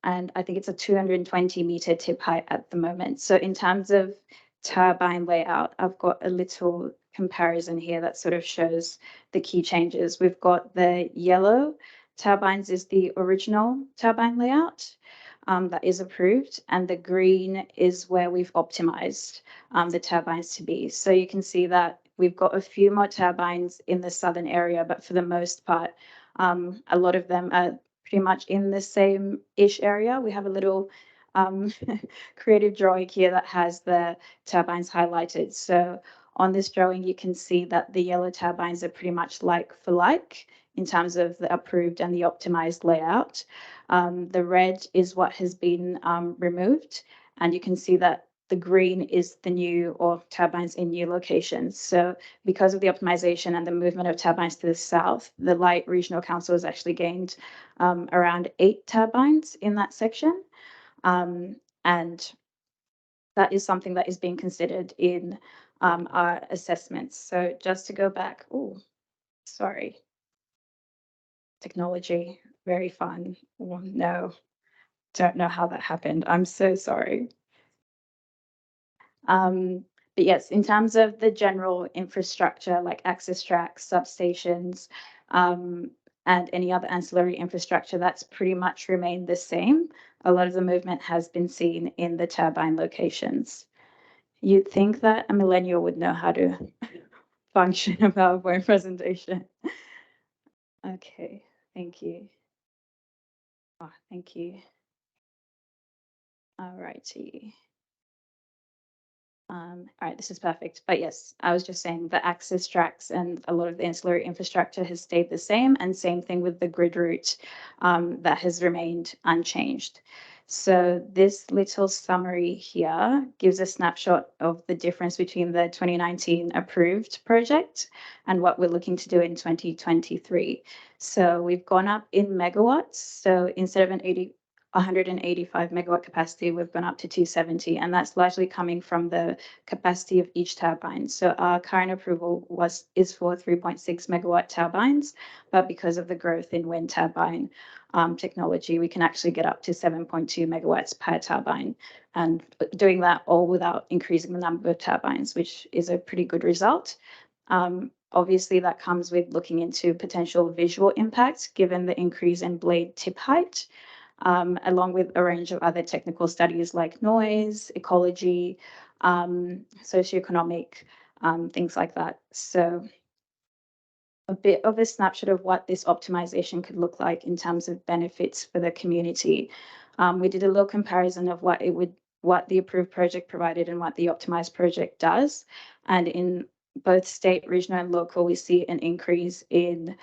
Speaker 9: And I think it's a 220 meter tip height at the moment. So in terms of turbine layout, I've got a little comparison here that sort of shows the key changes. We've got the yellow turbines is the original turbine layout that is approved, and the green is where we've optimized the turbines to be. So you can see that we've got a few more turbines in the southern area, but for the most part, a lot of them are pretty much in the same-ish area. We have a little creative drawing here that has the turbines highlighted. So on this drawing, you can see that the yellow turbines are pretty much like for like in terms of the approved and the optimized layout. The red is what has been removed, and you can see that the green is the new or turbines in new locations. So because of the optimization and the movement of turbines to the south, the Light Regional Council has actually gained around 8 turbines in that section. And that is something that is being considered in our assessments. So just to go back, sorry. Technology, very fun. Oh, no, don't know how that happened. I'm so sorry. But yes, in terms of the general infrastructure like access tracks, substations, and any other ancillary infrastructure, that's pretty much remained the same. A lot of the movement has been seen in the turbine locations. You'd think that a millennial would know how to function a PowerPoint presentation. Okay, thank you. Oh, thank you. All righty. All right, this is perfect. But yes, I was just saying the access tracks and a lot of the ancillary infrastructure has stayed the same, and same thing with the grid route that has remained unchanged. So this little summary here gives a snapshot of the difference between the 2019 approved project and what we're looking to do in 2023. So we've gone up in megawatts. So instead of 185 megawatt capacity, we've gone up to 270, and that's largely coming from the capacity of each turbine. So our current approval is for 3.6 megawatt turbines, but because of the growth in wind turbine technology, we can actually get up to 7.2 megawatts per turbine, and doing that all without increasing the number of turbines, which is a pretty good result. Obviously, that comes with looking into potential visual impacts given the increase in blade tip height. Along with a range of other technical studies like noise, ecology, socioeconomic, things like that. So a bit of a snapshot of what this optimization could look like in terms of benefits for the community. We did a little comparison of what the approved project provided and what the optimized project does. And in both state, regional, and local, we see an increase in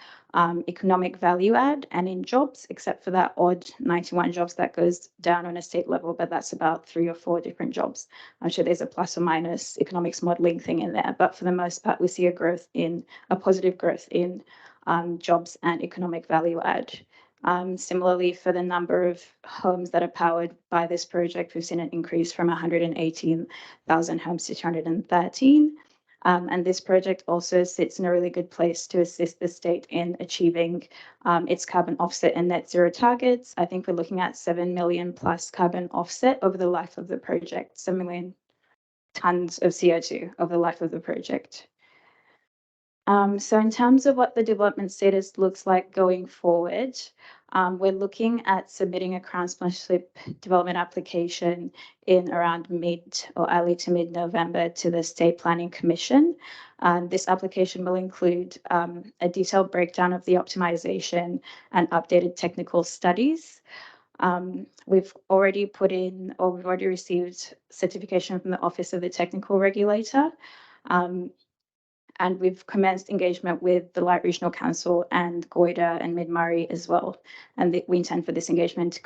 Speaker 9: economic value add and in jobs, except for that odd 91 jobs that goes down on a state level, but that's about 3 or 4 different jobs. I'm sure there's a plus or minus economics modeling thing in there, but for the most part, we see a positive growth in jobs and economic value add. Similarly, for the number of homes that are powered by this project, we've seen an increase from 118,000 homes to 213. And this project also sits in a really good place to assist the state in achieving its carbon offset and net zero targets. I think we're looking at 7 million plus carbon offset over the life of the project, 7 million tons of CO2 over the life of the project. So in terms of what the development status looks like going forward, we're looking at submitting a Crown Sponsorship Development application in around mid or early to mid-November to the State Planning Commission. This application will include a detailed breakdown of the optimization and updated technical studies. We've already received certification from the Office of the Technical Regulator. And we've commenced engagement with the Light Regional Council and Goyder and Mid-Murray as well. And we intend for this engagement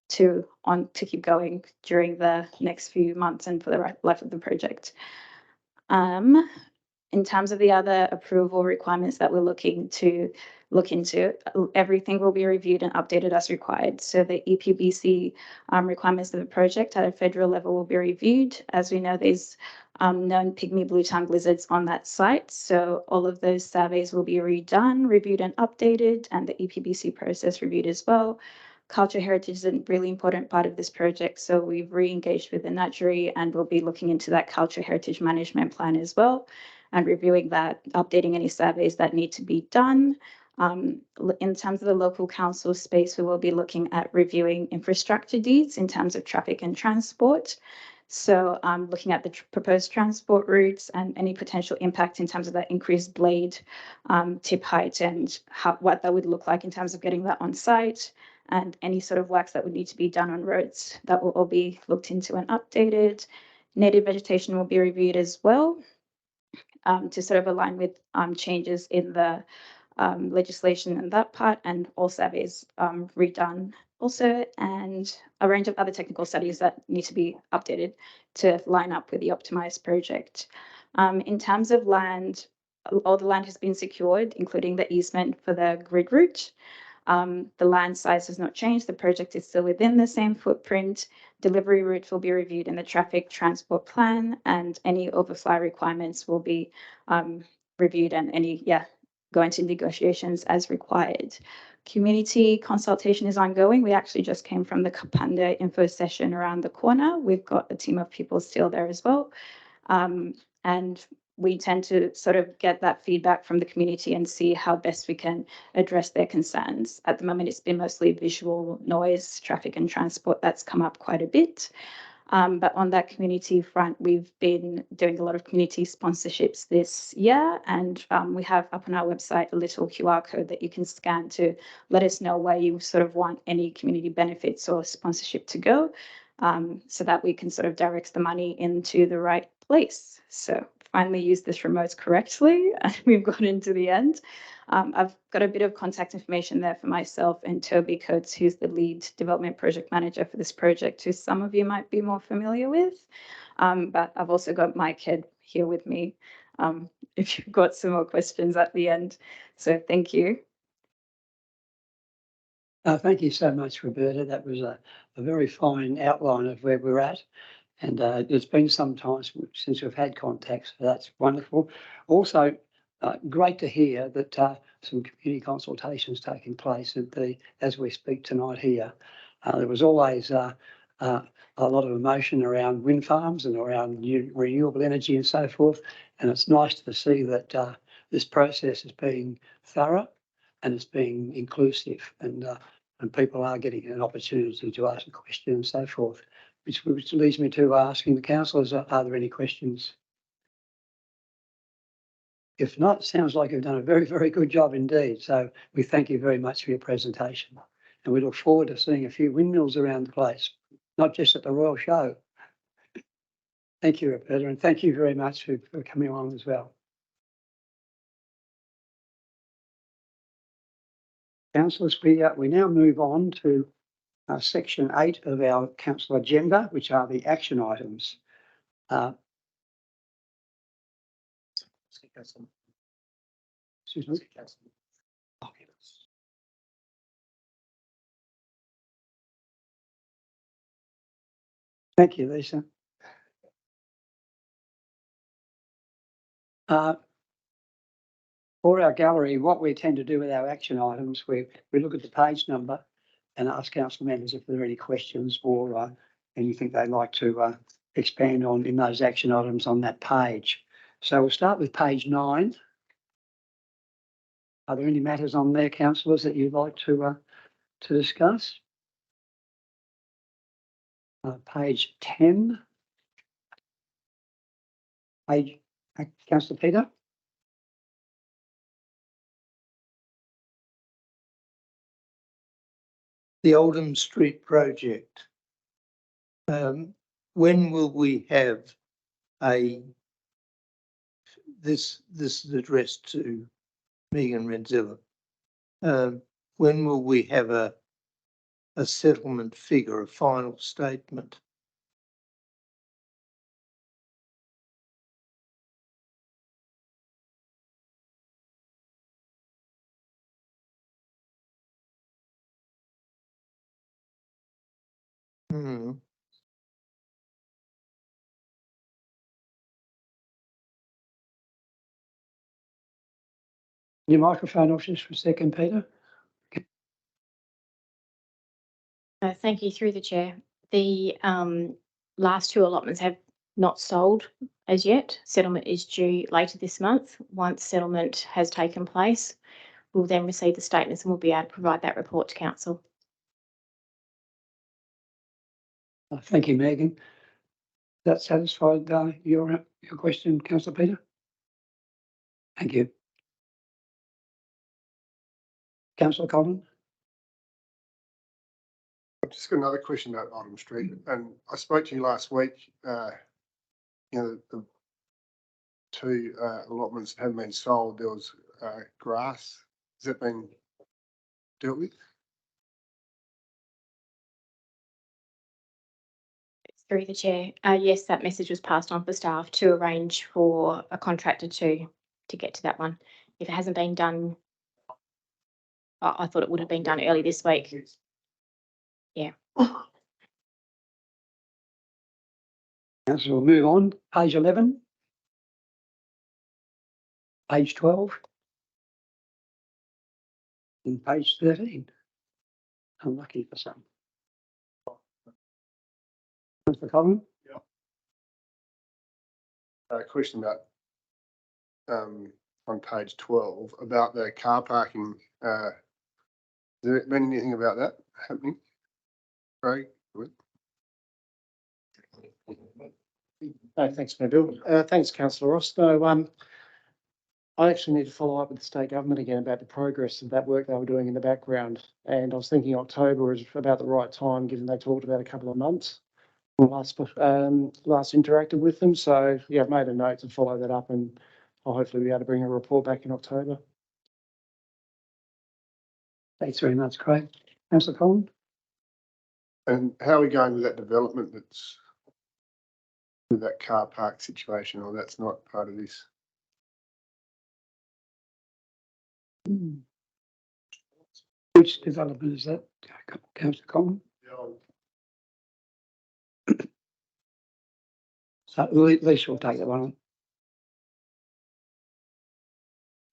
Speaker 9: to keep going during the next few months and for the life of the project. In terms of the other approval requirements that we're looking to look into, everything will be reviewed and updated as required. So the EPBC requirements of the project at a federal level will be reviewed. As we know, there's known pygmy blue-tongued lizards on that site. So all of those surveys will be redone, reviewed and updated, and the EPBC process reviewed as well. Cultural heritage is a really important part of this project. So we've re-engaged with the Nudgery and we'll be looking into that cultural heritage management plan as well and reviewing that, updating any surveys that need to be done. In terms of the local council space, we will be looking at reviewing infrastructure deeds in terms of traffic and transport. So looking at the proposed transport routes and any potential impact in terms of that increased blade tip height and what that would look like in terms of getting that on site, and any sort of works that would need to be done on roads that will all be looked into and updated. Native vegetation will be reviewed as well to sort of align with changes in the legislation and that part, and all surveys redone also, and a range of other technical studies that need to be updated to line up with the optimized project. In terms of land, all the land has been secured, including the easement for the grid route. The land size has not changed. The project is still within the same footprint. Delivery route will be reviewed in the traffic transport plan, and any overfly requirements will be reviewed and go into negotiations as required. Community consultation is ongoing. We actually just came from the Kapunda info session around the corner. We've got a team of people still there as well. And we tend to sort of get that feedback from the community and see how best we can address their concerns. At the moment, it's been mostly visual noise, traffic and transport that's come up quite a bit. But on that community front, we've been doing a lot of community sponsorships this year, and we have up on our website a little QR code that you can scan to let us know where you sort of want any community benefits or sponsorship to go, so that we can sort of direct the money into the right place. So finally use this remote correctly, and we've gotten to the end. I've got a bit of contact information there for myself and Toby Coates, who's the lead development project manager for this project, who some of you might be more familiar with. But I've also got Mike Head here with me if you've got some more questions at the end. So thank you.
Speaker 1: Thank you so much, Roberta. That was a very fine outline of where we're at. And it's been some time since we've had contacts, so that's wonderful. Also, great to hear that some community consultations taking place as we speak tonight here. There was always a lot of emotion around wind farms and around renewable energy and so forth. And it's nice to see that this process is being thorough and it's being inclusive, and people are getting an opportunity to ask a question and so forth. Which leads me to asking the councillors, are there any questions? If not, sounds like you've done a very, very good job indeed. So we thank you very much for your presentation. And we look forward to seeing a few windmills around the place, not just at the Royal Show. Thank you, Roberta, and thank you very much for coming along as well. Councillors, we now move on to section 8 of our council agenda, which are the action items. Excuse me. Thank you, Lisa. For our gallery, what we tend to do with our action items, we look at the page number and ask council members if there are any questions or anything they'd like to expand on in those action items on that page. So we'll start with page 9. Are there any matters on there, councillors, that you'd like to discuss? Page 10. Councillor Peter.
Speaker 2: The Oldham Street project. When will we have this is addressed to Megan Renzilla. When will we have a settlement figure, a final statement?
Speaker 1: Your microphone off just for a second, Peter.
Speaker 10: Thank you, through the chair. The last 2 allotments have not sold as yet. Settlement is due later this month. Once settlement has taken place, we'll then receive the statements and we'll be able to provide that report to council.
Speaker 1: Thank you, Megan. That satisfied your question, Councillor Peter? Thank you. Councillor Collin?
Speaker 4: I've just got another question about Oldham Street, and I spoke to you last week. You know, the 2 allotments that haven't been sold. There was grass. Has that been dealt with?
Speaker 10: Through the chair, yes, that message was passed on for staff to arrange for a contractor to get to that one. If it hasn't been done, I thought it would have been done early this week. Yeah.
Speaker 1: Councillor, we'll move on. Page 11. Page 12. And page 13. Unlucky for some. Mr. Collins?
Speaker 4: Question about, on page 12, about the car parking, has there been anything about that happening? Craig?
Speaker 11: Thanks, Mayor Bill. Thanks, Councillor Ross. No, I actually need to follow up with the state government again about the progress of that work they were doing in the background. And I was thinking October is about the right time, given they talked about a couple of months when last interacted with them. So yeah, I've made a note to follow that up, and I'll hopefully be able to bring a report back in October.
Speaker 1: Thanks very much, Craig. Councillor Collins?
Speaker 4: And how are we going with that development that's with that car park situation, or that's not part of this?
Speaker 1: Which development is that, Councillor Collins? So Lisa will take that one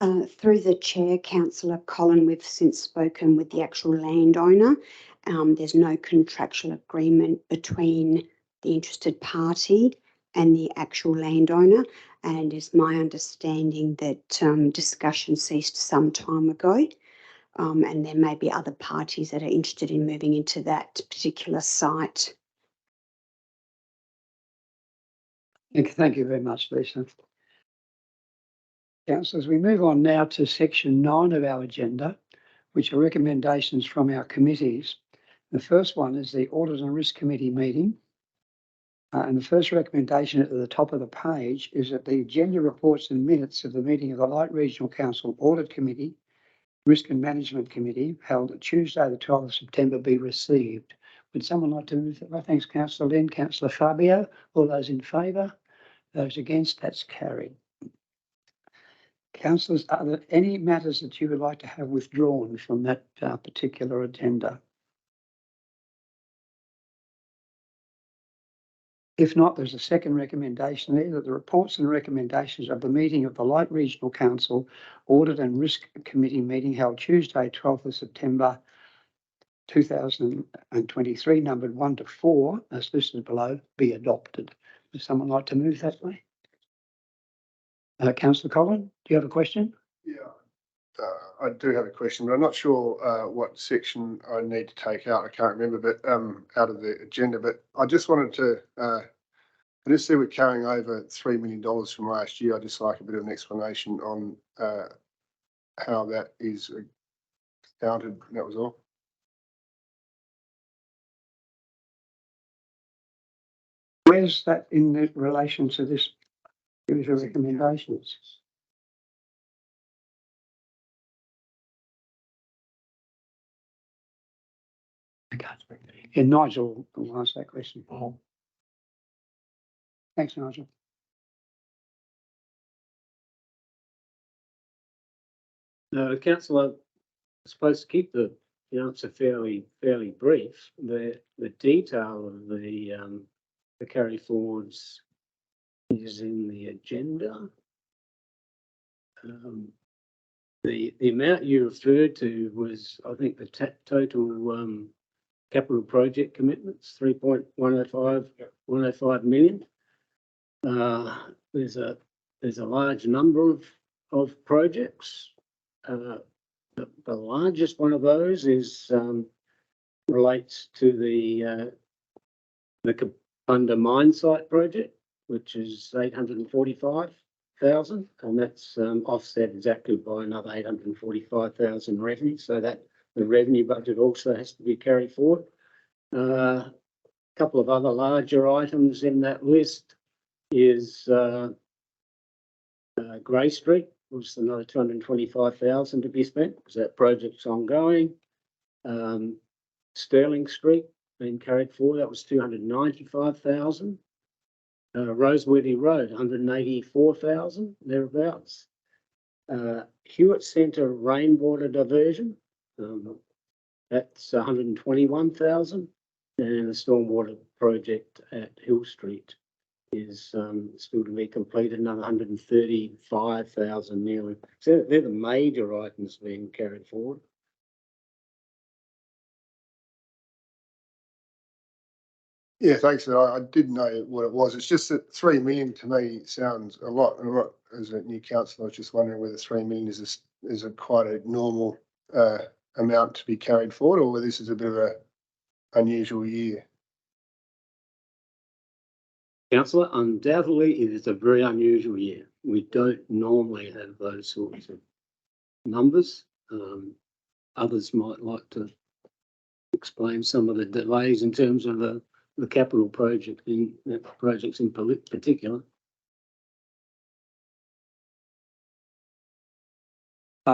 Speaker 1: on.
Speaker 12: Through the chair, Councillor Collin, we've since spoken with the actual landowner. There's no contractual agreement between the interested party and the actual landowner, and it's my understanding that discussion ceased some time ago, and there may be other parties that are interested in moving into that particular site.
Speaker 1: Thank you very much, Lisa. Councillors, we move on now to section 9 of our agenda, which are recommendations from our committees. The first one is the Audit and Risk Committee meeting. And the first recommendation at the top of the page is that the agenda reports and minutes of the meeting of the Light Regional Council Audit Committee, Risk and Management Committee, held Tuesday the 12th of September, be received. Would someone like to move that? Well, thanks, Councillor Lynn. Councillor Fabio, all those in favour? Those against? That's carried. Councillors, are there any matters that you would like to have withdrawn from that particular agenda? If not, there's a second recommendation there, that the reports and recommendations of the meeting of the Light Regional Council Audit and Risk Committee meeting held Tuesday, 12th of September 2023, numbered 1 to 4, as listed below, be adopted. Would someone like to move that way? Councillor Collins, do you have a question?
Speaker 4: Yeah, I do have a question, but I'm not sure what section I need to take out. I can't remember, but out of the agenda. But I just wanted to, I just see we're carrying over $3 million from last year. I'd just like a bit of an explanation on how that is counted. That was all.
Speaker 1: Where's that in relation to this series of recommendations? Okay. Yeah, Nigel will ask that question. Thanks, Nigel.
Speaker 13: Councillor, I'm supposed to keep the answer fairly brief. The detail of the carry forwards is in the agenda. The amount you referred to was, I think, the total capital project commitments, 3.105 million. There's a large number of projects. The largest one of those is relates to the Kapunda mine site project, which is 845,000, and that's offset exactly by another 845,000 revenue. So that the revenue budget also has to be carried forward. A couple of other larger items in that list is Grey Street, was another 225,000 to be spent because that project's ongoing. Sterling Street, been carried forward. That was 295,000. Roseworthy Road, 184,000 thereabouts. Hewitt Centre rainwater diversion, that's 121,000, and the stormwater project at Hill Street is still to be completed, another 135,000 nearly. So they're the major items being carried forward.
Speaker 4: Yeah, thanks. I did know what it was. It's just that 3 million to me sounds a lot. And I'm not, as a new councillor, I was just wondering whether 3 million is a quite a normal amount to be carried forward, or whether this is a bit of a unusual year.
Speaker 13: Councillor, undoubtedly it is a very unusual year. We don't normally have those sorts of numbers. Others might like to explain some of the delays in terms of the capital projects in particular.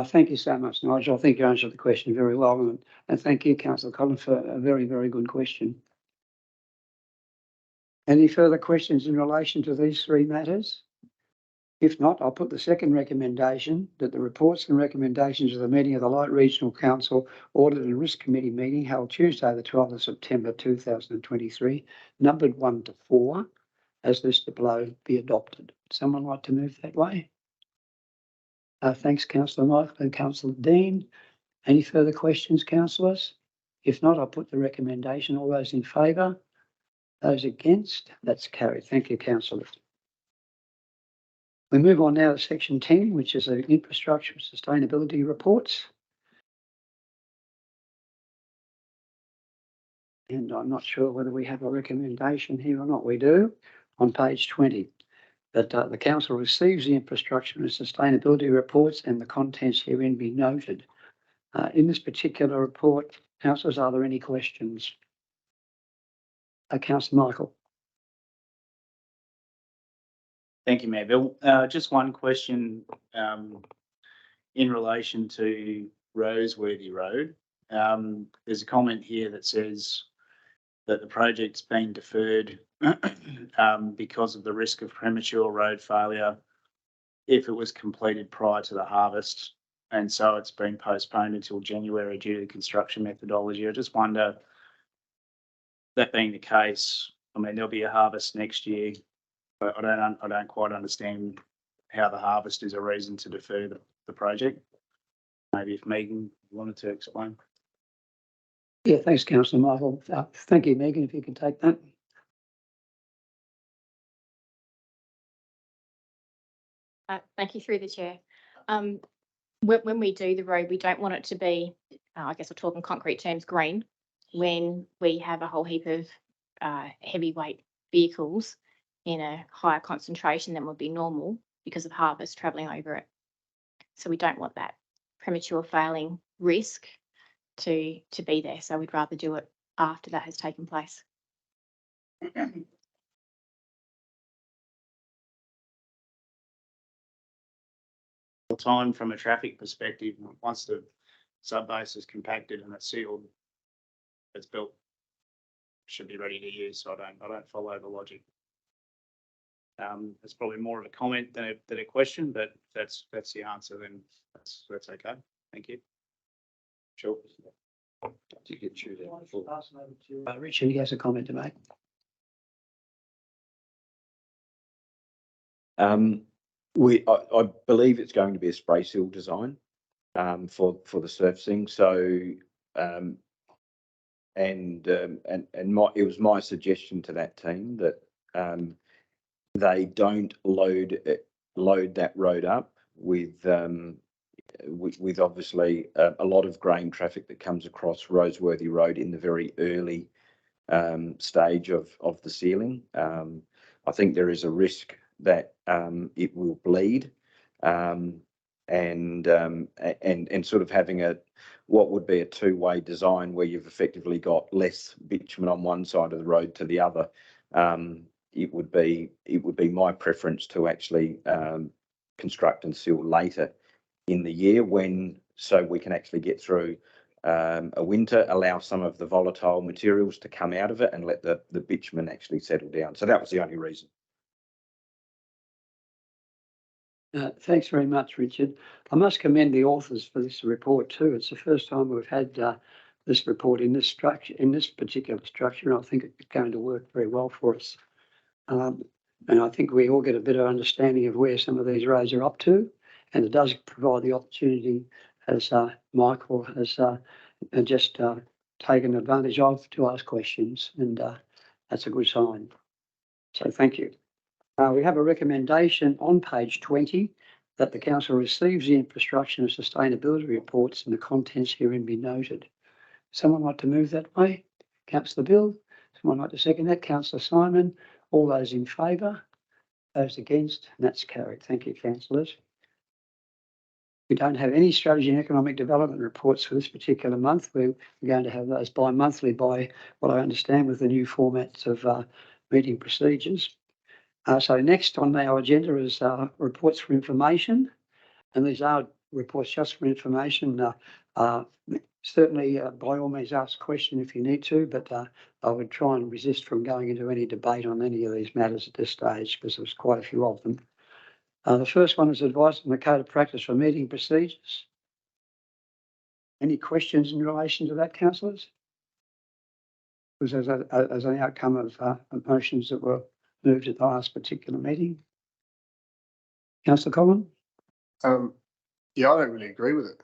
Speaker 1: Thank you so much, Nigel. I think you answered the question very well, and thank you, Councillor Collins, for a very, very good question. Any further questions in relation to these three matters? If not, I'll put the second recommendation, that the reports and recommendations of the meeting of the Light Regional Council Audit and Risk Committee meeting held Tuesday the 12th of September 2023, numbered 1 to 4, as listed below, be adopted. Someone like to move that way? Thanks, Councillor Michael and Councillor Dean. Any further questions, councillors? If not, I'll put the recommendation. All those in favour? Those against? That's carried. Thank you, councillors. We move on now to section 10, which is the infrastructure and sustainability reports. And I'm not sure whether we have a recommendation here or not. We do on page 20. That the council receives the infrastructure and sustainability reports and the contents herein be noted. In this particular report, councillors, are there any questions? Councillor Michael.
Speaker 8: Thank you, Mayor Bill. Just one question in relation to Roseworthy Road. There's a comment here that says that the project's been deferred because of the risk of premature road failure if it was completed prior to the harvest, and so it's been postponed until January due to the construction methodology. I just wonder, that being the case, I mean, there'll be a harvest next year, but I don't quite understand how the harvest is a reason to defer the project. Maybe if Megan wanted to explain.
Speaker 1: Yeah, thanks, Councillor Michael. Thank you, Megan, if you can take that.
Speaker 10: Thank you, through the chair. When we do the road, we don't want it to be, I guess we're talking concrete terms, green, when we have a whole heap of heavyweight vehicles in a higher concentration than would be normal because of harvest travelling over it. So we don't want that premature failing risk to be there. So we'd rather do it after that has taken place.
Speaker 8: Time from a traffic perspective, once the subbase is compacted and it's sealed, it's built, should be ready to use. So I don't follow the logic. It's probably more of a comment than a question, but that's the answer. Then that's okay. Thank you. Sure.
Speaker 1: To get through that. Richard, he has a comment to make.
Speaker 14: I believe it's going to be a spray seal design for the surfacing. So it was my suggestion to that team that they don't load that road up with obviously a lot of grain traffic that comes across Roseworthy Road in the very early stage of the sealing. I think there is a risk that it will bleed, and sort of having what would be a two-way design where you've effectively got less bitumen on one side of the road to the other. It would be my preference to actually construct and seal later in the year so we can actually get through a winter, allow some of the volatile materials to come out of it and let the bitumen actually settle down. So that was the only reason.
Speaker 1: Thanks very much, Richard. I must commend the authors for this report too. It's the first time we've had this report in this structure, in this particular structure, and I think it's going to work very well for us. And I think we all get a better understanding of where some of these roads are up to, and it does provide the opportunity, as Michael has just taken advantage of, to ask questions, and that's a good sign. So thank you. We have a recommendation on page 20 that the council receives the infrastructure and sustainability reports and the contents herein be noted. Someone like to move that way? Councillor Bill? Someone like to second that? Councillor Simon? All those in favour? Those against? And that's carried. Thank you, councillors. We don't have any strategy and economic development reports for this particular month. We're going to have those bi-monthly by what I understand with the new formats of meeting procedures. So next on our agenda is reports for information, and these are reports just for information. Certainly, by all means, ask a question if you need to, but I would try and resist from going into any debate on any of these matters at this stage because there's quite a few of them. The first one is advice on the code of practice for meeting procedures. Any questions in relation to that, councillors? Was as an outcome of motions that were moved at the last particular meeting. Councillor Collin?
Speaker 4: Yeah, I don't really agree with it.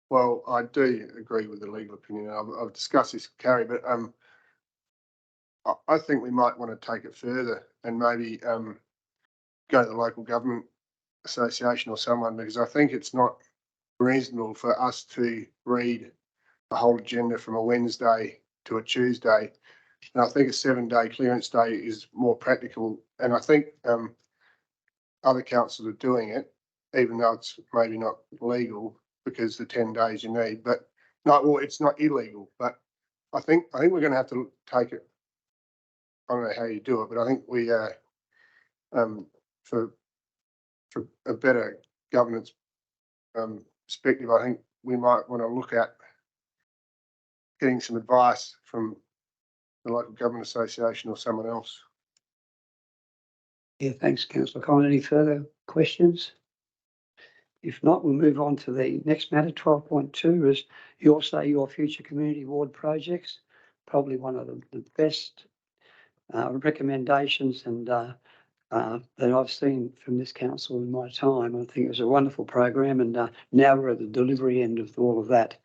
Speaker 4: Well, I do agree with the legal opinion. I've discussed this with Carrie, but I think we might want to take it further and maybe go to the local government association or someone, because I think it's not reasonable for us to read a whole agenda from a Wednesday to a Tuesday. And I think a 7-day clearance day is more practical. And I think other councils are doing it, even though it's maybe not legal because the 10 days you need. But no, well, it's not illegal. But I think we're going to have to take it. I don't know how you do it, but I think we for a better governance perspective, I think we might want to look at getting some advice from the local government association or someone else.
Speaker 1: Yeah, thanks, Councillor Collin. Any further questions? If not, we'll move on to the next matter, 12.2, is Your Say Your Future Community Ward projects. Probably one of the best recommendations and that I've seen from this council in my time. I think it was a wonderful program, and now we're at the delivery end of all of that.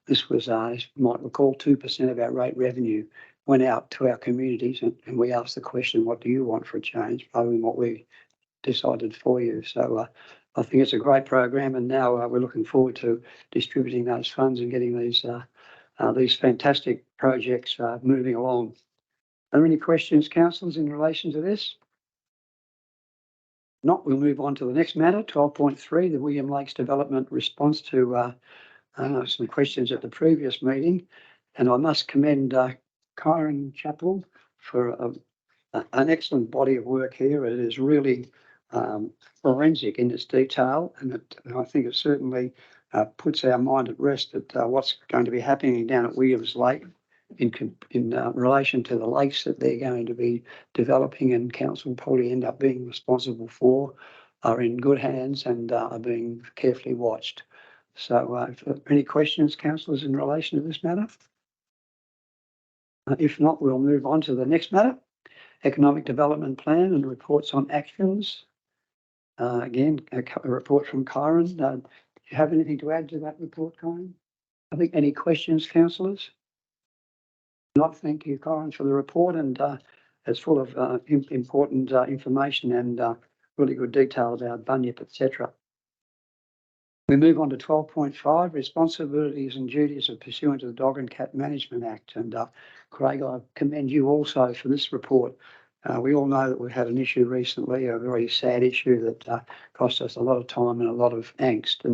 Speaker 1: This was, as you might recall, 2% of our rate revenue went out to our communities, and we asked the question, what do you want for a change, rather than what we decided for you. So I think it's a great program, and now we're looking forward to distributing those funds and getting these fantastic projects moving along. Are there any questions, councillors, in relation to this? Not, we'll move on to the next matter, 12.3, the William Lakes Development response to some questions at the previous meeting. And I must commend Kyron Chappell for an excellent body of work here. It is really forensic in its detail, and I think it certainly puts our mind at rest at what's going to be happening down at Williams Lake in relation to the lakes that they're going to be developing, and council will probably end up being responsible for, are in good hands and are being carefully watched. So any questions, councillors, in relation to this matter? If not, we'll move on to the next matter, Economic Development Plan and reports on actions. Again, a report from Kyron. Do you have anything to add to that report, Kyron? I think any questions, councillors? Not, thank you, Kyron, for the report, and it's full of important information and really good detail about Bunyip, etc. We move on to 12.5, responsibilities and duties of pursuant to the Dog and Cat Management Act. And Craig, I commend you also for this report. We all know that we've had an issue recently, a very sad issue that cost us a lot of time and a lot of angst.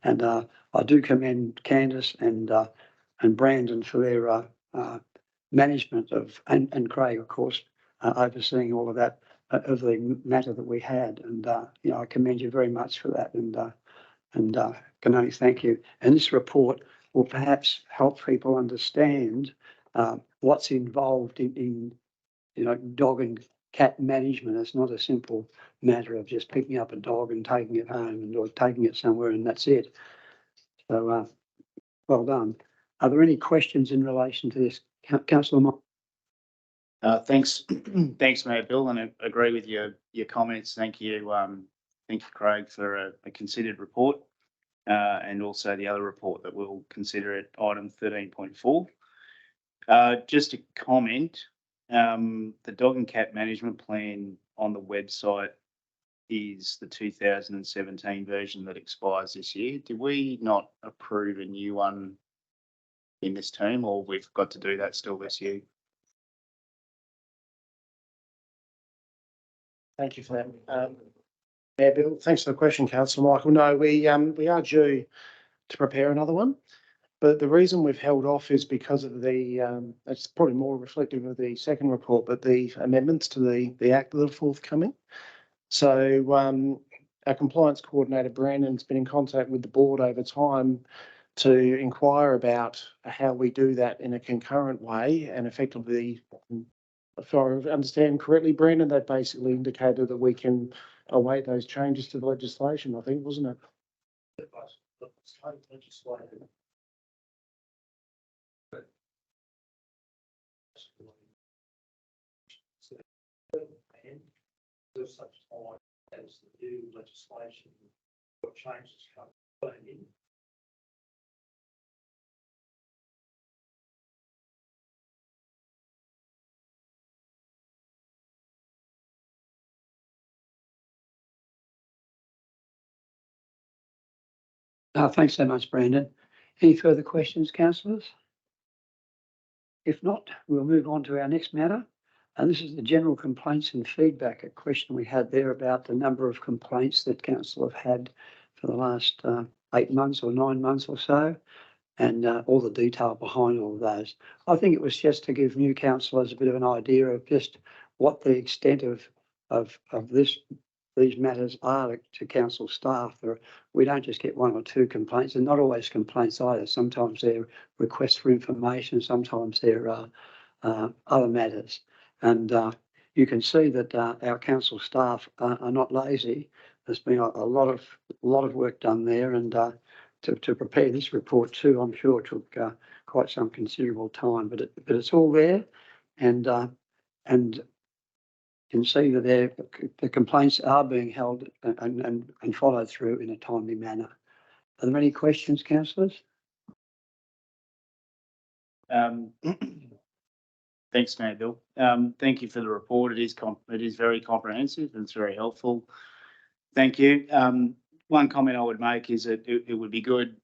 Speaker 1: And I do commend Candice and Brandon for their management of, and Craig, of course, overseeing all of that, of the matter that we had. And, you know, I commend you very much for that. And and can only thank you. And this report will perhaps help people understand what's involved in dog and cat management. It's not a simple matter of just picking up a dog and taking it home or taking it somewhere and that's it. So well done. Are there any questions in relation to this, Councillor Moore?
Speaker 8: Thanks, thanks, Mayor Bill, and I agree with your comments. Thank you, Craig, for a considered report, and also the other report that we'll consider at item 13.4. Just a comment, the dog and cat management plan on the website is the 2017 version that expires this year. Did we not approve a new one in this term, or we've got to do that still this year?
Speaker 11: Thank you for that. Mayor Bill, thanks for the question, Councillor Michael. No, we are due to prepare another one, but the reason we've held off is because of the, it's probably more reflective of the second report, but the amendments to the Act that are forthcoming. So our compliance coordinator, Brandon's been in contact with the board over time to inquire about how we do that in a concurrent way, and effectively, if I understand correctly, Brandon, that basically indicated that we can await those changes to the legislation, I think, wasn't it?
Speaker 7: There's such time as the new legislation or changes come in.
Speaker 1: Thanks so much, Brandon. Any further questions, councillors? If not, we'll move on to our next matter. And this is the general complaints and feedback, a question we had there about the number of complaints that council have had for the last 8 months or 9 months or so, and all the detail behind all of those. I think it was just to give new councillors a bit of an idea of just what the extent of these matters are to council staff. We don't just get 1 or 2 complaints, and not always complaints either. Sometimes they're requests for information, sometimes they're other matters. And you can see that our council staff are not lazy. There's been a lot of work done there, and to prepare this report too, I'm sure took quite some considerable time. But it's all there, and you can see that the complaints are being held and followed through in a timely manner. Are there any questions, councillors?
Speaker 8: Thanks, Mayor Bill. Thank you for the report. It is very comprehensive and it's very helpful. Thank you. One comment I would make is that it would be good,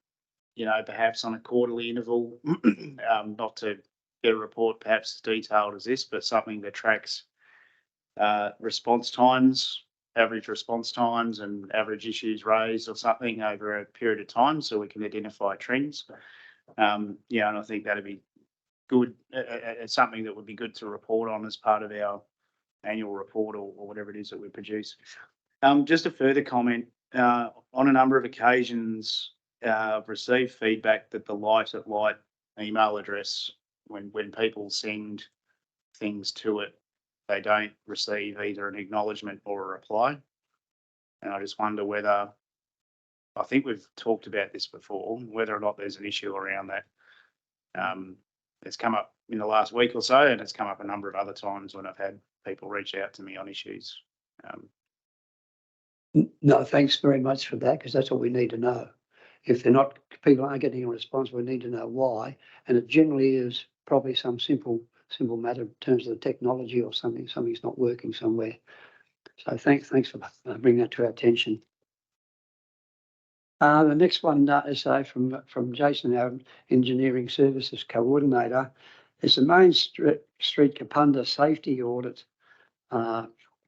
Speaker 8: perhaps on a quarterly interval, not to get a report perhaps as detailed as this, but something that tracks response times, average response times and average issues raised or something over a period of time so we can identify trends. And I think that'd be good. It's something that would be good to report on as part of our annual report or whatever it is that we produce. Just a further comment, on a number of occasions, I've received feedback that the Light at Light email address, when people send things to it, they don't receive either an acknowledgement or a reply. And I just wonder whether, I think we've talked about this before, whether or not there's an issue around that. It's come up in the last week or so, and it's come up a number of other times when I've had people reach out to me on issues.
Speaker 1: No, thanks very much for that, because that's all we need to know. If people aren't getting a response, we need to know why. And it generally is probably some simple matter in terms of the technology or something's not working somewhere. So thanks for bringing that to our attention. The next one is from Jason, our Engineering Services Coordinator. It's the Main Street Kapunda safety audit.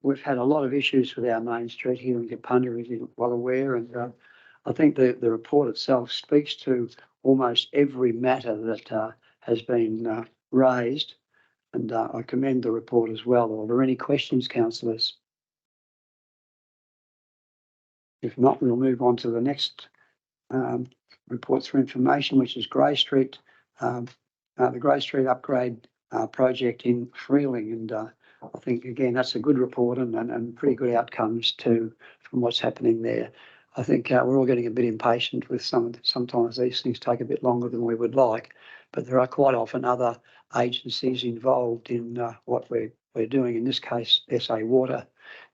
Speaker 1: We've had a lot of issues with our Main Street here in Kapunda, as you're well aware, and I think the report itself speaks to almost every matter that has been raised, and I commend the report as well. Are there any questions, councillors? If not, we'll move on to the next reports for information, which is Grey Street, the Grey Street upgrade project in Freeling. And I think, again, that's a good report and pretty good outcomes too from what's happening there. I think we're all getting a bit impatient with sometimes these things take a bit longer than we would like, but there are quite often other agencies involved in what we're doing. In this case, SA Water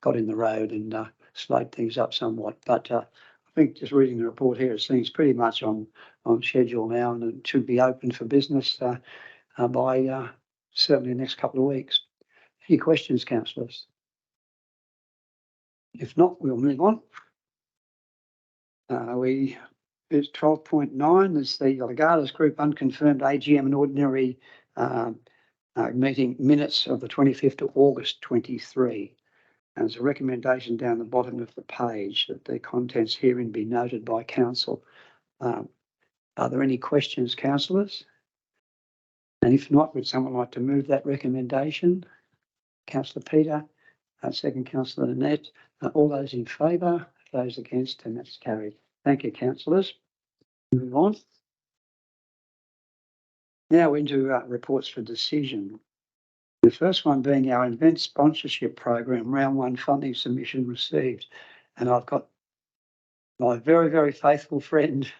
Speaker 1: got in the road and slowed things up somewhat. But I think just reading the report here, it seems pretty much on schedule now, and it should be open for business by certainly the next couple of weeks. Any questions, councillors? If not, we'll move on. It's 12.9. There's the Legatus Group unconfirmed AGM and ordinary meeting minutes of the 25th of August 23. And there's a recommendation down the bottom of the page that the contents herein be noted by council. Are there any questions, councillors? And if not, would someone like to move that recommendation? Councillor Peter, second Councillor Annette. All those in favour, those against, and that's carried. Thank you, councillors. Move on. Now into reports for decision. The first one being our event sponsorship program, round 1 funding submission received. And I've got my very, very faithful friend,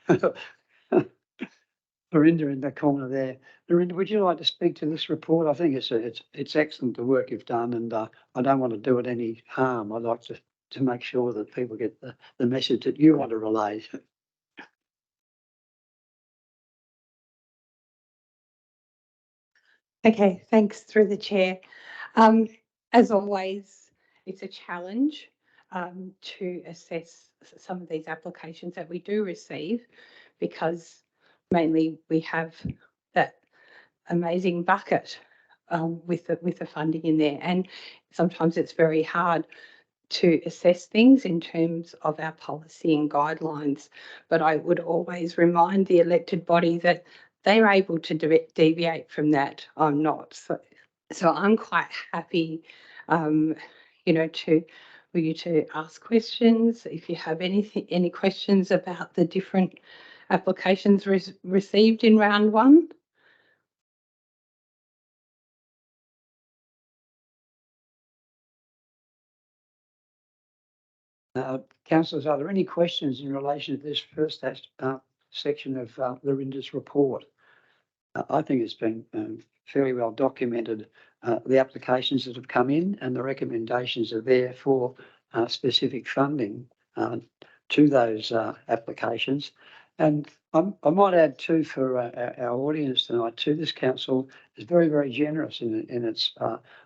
Speaker 1: Lorinda, in the corner there. Lorinda, would you like to speak to this report? I think it's excellent the work you've done, and I don't want to do it any harm. I'd like to make sure that people get the message that you want to relay.
Speaker 15: Okay, thanks through the chair. As always, it's a challenge to assess some of these applications that we do receive, because mainly we have that amazing bucket with the funding in there, and sometimes it's very hard to assess things in terms of our policy and guidelines. But I would always remind the elected body that they're able to deviate from that. I'm not. So I'm quite happy, for you to ask questions. If you have any questions about the different applications received in round 1.
Speaker 1: Councillors, are there any questions in relation to this first section of Lorinda's report? I think it's been fairly well documented, the applications that have come in, and the recommendations are there for specific funding to those applications. And I might add too, for our audience tonight too, this council is very, very generous in its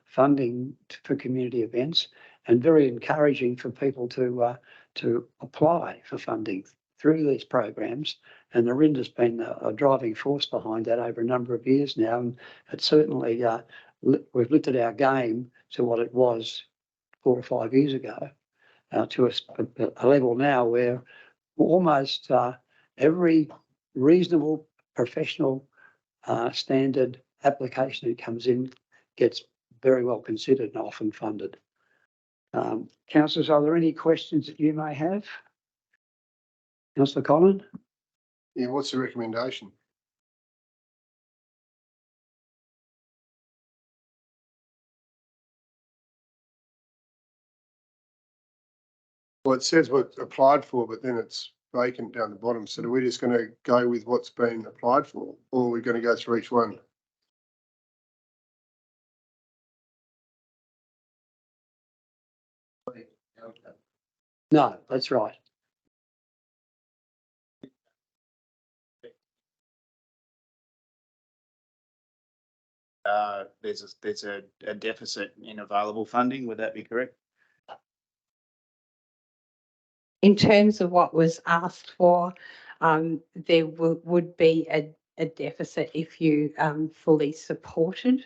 Speaker 1: funding for community events, and very encouraging for people to apply for funding through these programs. And Lorinda's been a driving force behind that over a number of years now. And it's certainly, we've lifted our game to what it was 4 or 5 years ago, to a level now where almost every reasonable professional standard application that comes in gets very well considered and often funded. Councillors, are there any questions that you may have? Councillor Collin?
Speaker 4: Yeah, what's the recommendation? Well, it says what applied for, but then it's vacant down the bottom. So are we just going to go with what's been applied for, or are we going to go through each one?
Speaker 1: No, that's right.
Speaker 8: There's a deficit in available funding. Would that be correct?
Speaker 15: In terms of what was asked for, there would be a deficit if you fully supported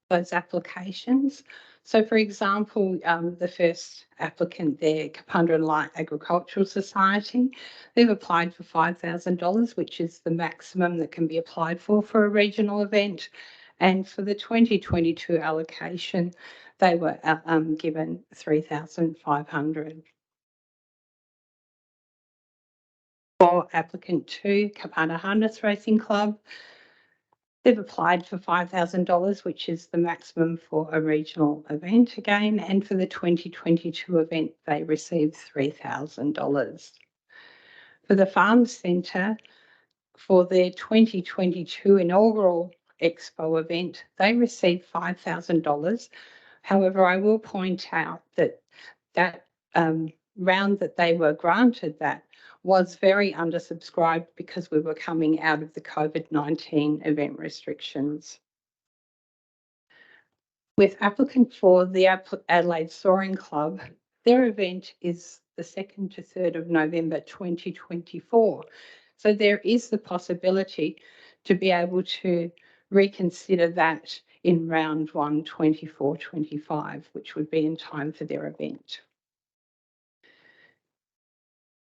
Speaker 15: those applications. So, for example, the first applicant there, Kapunda Light Agricultural Society, they've applied for $5,000, which is the maximum that can be applied for a regional event. And for the 2022 allocation, they were given $3,500. For applicant 2, Cabana Harness Racing Club, they've applied for $5,000, which is the maximum for a regional event again, and for the 2022 event, they received $3,000. For the Farm Centre, for their 2022 inaugural Expo event, they received $5,000. However, I will point out that that round that they were granted that was very undersubscribed because we were coming out of the COVID-19 event restrictions. With applicant for the Adelaide Soaring Club, their event is the 2nd to 3rd of November 2024. So there is the possibility to be able to reconsider that in round 1, 24-25, which would be in time for their event.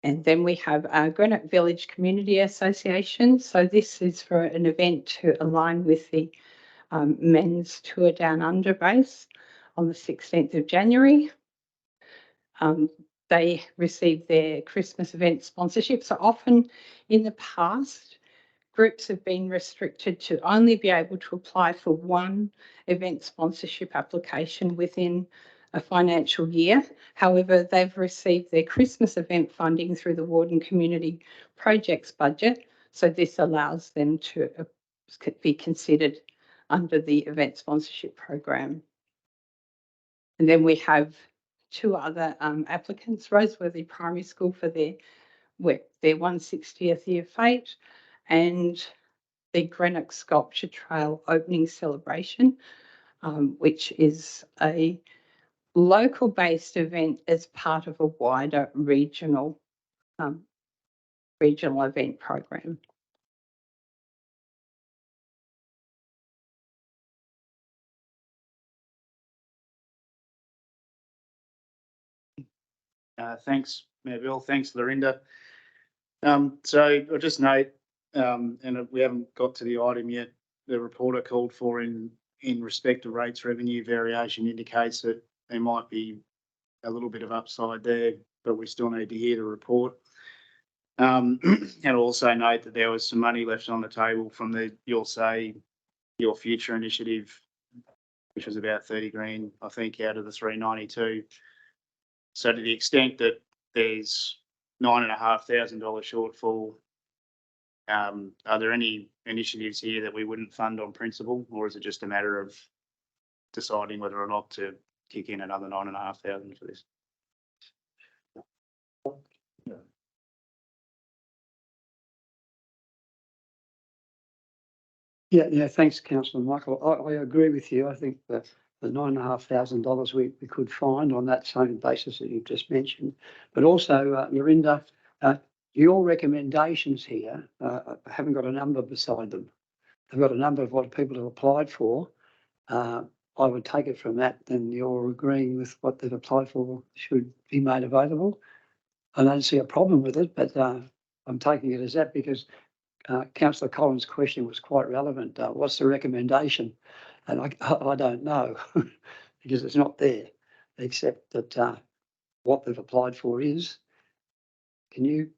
Speaker 15: And then we have Greenock Village Community Association. So this is for an event to align with the men's tour down under base on the 16th of January. They receive their Christmas event sponsorship. So often in the past, groups have been restricted to only be able to apply for one event sponsorship application within a financial year. However, they've received their Christmas event funding through the Warden Community Projects budget. So this allows them to be considered under the event sponsorship program. And then we have 2 other applicants, Roseworthy Primary School for their 160th year fete, and the Greenock Sculpture Trail opening celebration, which is a local based event as part of a wider regional event program.
Speaker 8: Thanks, Mayor Bill. Thanks, Lorinda. So I'll just note, and we haven't got to the item yet, the reporter called for in respect to rates revenue variation indicates that there might be a little bit of upside there, but we still need to hear the report. And also note that there was some money left on the table from the You'll Say Your Future initiative, which was about 30 grand, I think, out of the 392. So to the extent that there's $9,500 shortfall, are there any initiatives here that we wouldn't fund on principle, or is it just a matter of deciding whether or not to kick in another $9,500 for this?
Speaker 1: Yeah, thanks, Councillor Michael. I agree with you. I think that the $9,500 we could find on that same basis that you've just mentioned. But also, Lorinda, your recommendations here haven't got a number beside them. They've got a number of what people have applied for. I would take it from that, then you're agreeing with what they've applied for should be made available. I don't see a problem with it, but I'm taking it as that because Councillor Collins' question was quite relevant. What's the recommendation? And I don't know because it's not there, except that what they've applied for is. Can you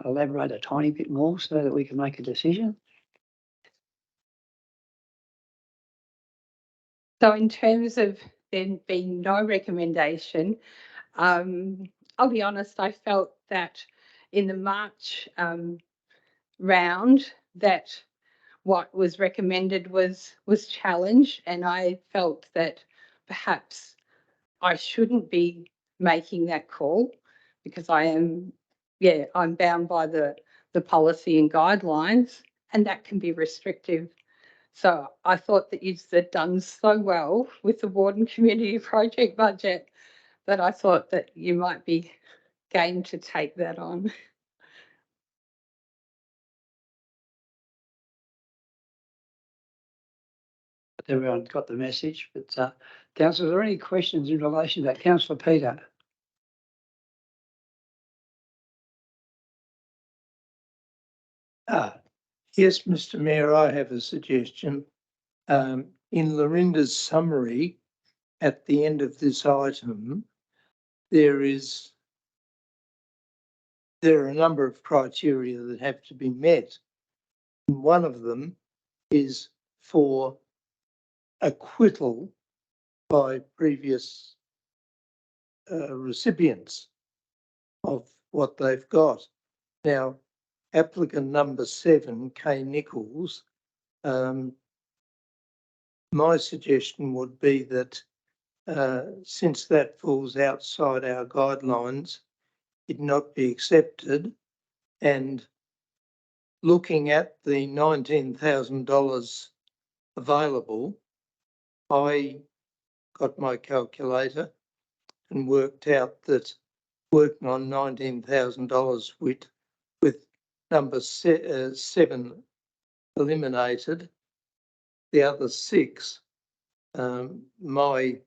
Speaker 1: elaborate a tiny bit more so that we can make a decision?
Speaker 15: So in terms of there being no recommendation, I'll be honest, I felt that in the March round that what was recommended was challenged, and I felt that perhaps I shouldn't be making that call because I'm bound by the policy and guidelines, and that can be restrictive. So I thought that you'd done so well with the Warden Community Project budget that I thought that you might be game to take that on.
Speaker 1: Everyone got the message, but Councillor, are there any questions in relation to that? Councillor Peter.
Speaker 16: Yes, Mr. Mayor, I have a suggestion. In Lorinda's summary at the end of this item, there is there are a number of criteria that have to be met. And one of them is for acquittal by previous recipients of what they've got. Now, applicant number 7, Kay Nichols, my suggestion would be that since that falls outside our guidelines, it not be accepted, and looking at the $19,000 available, I got my calculator and worked out that working on $19,000 with number 7 eliminated, the other 6, my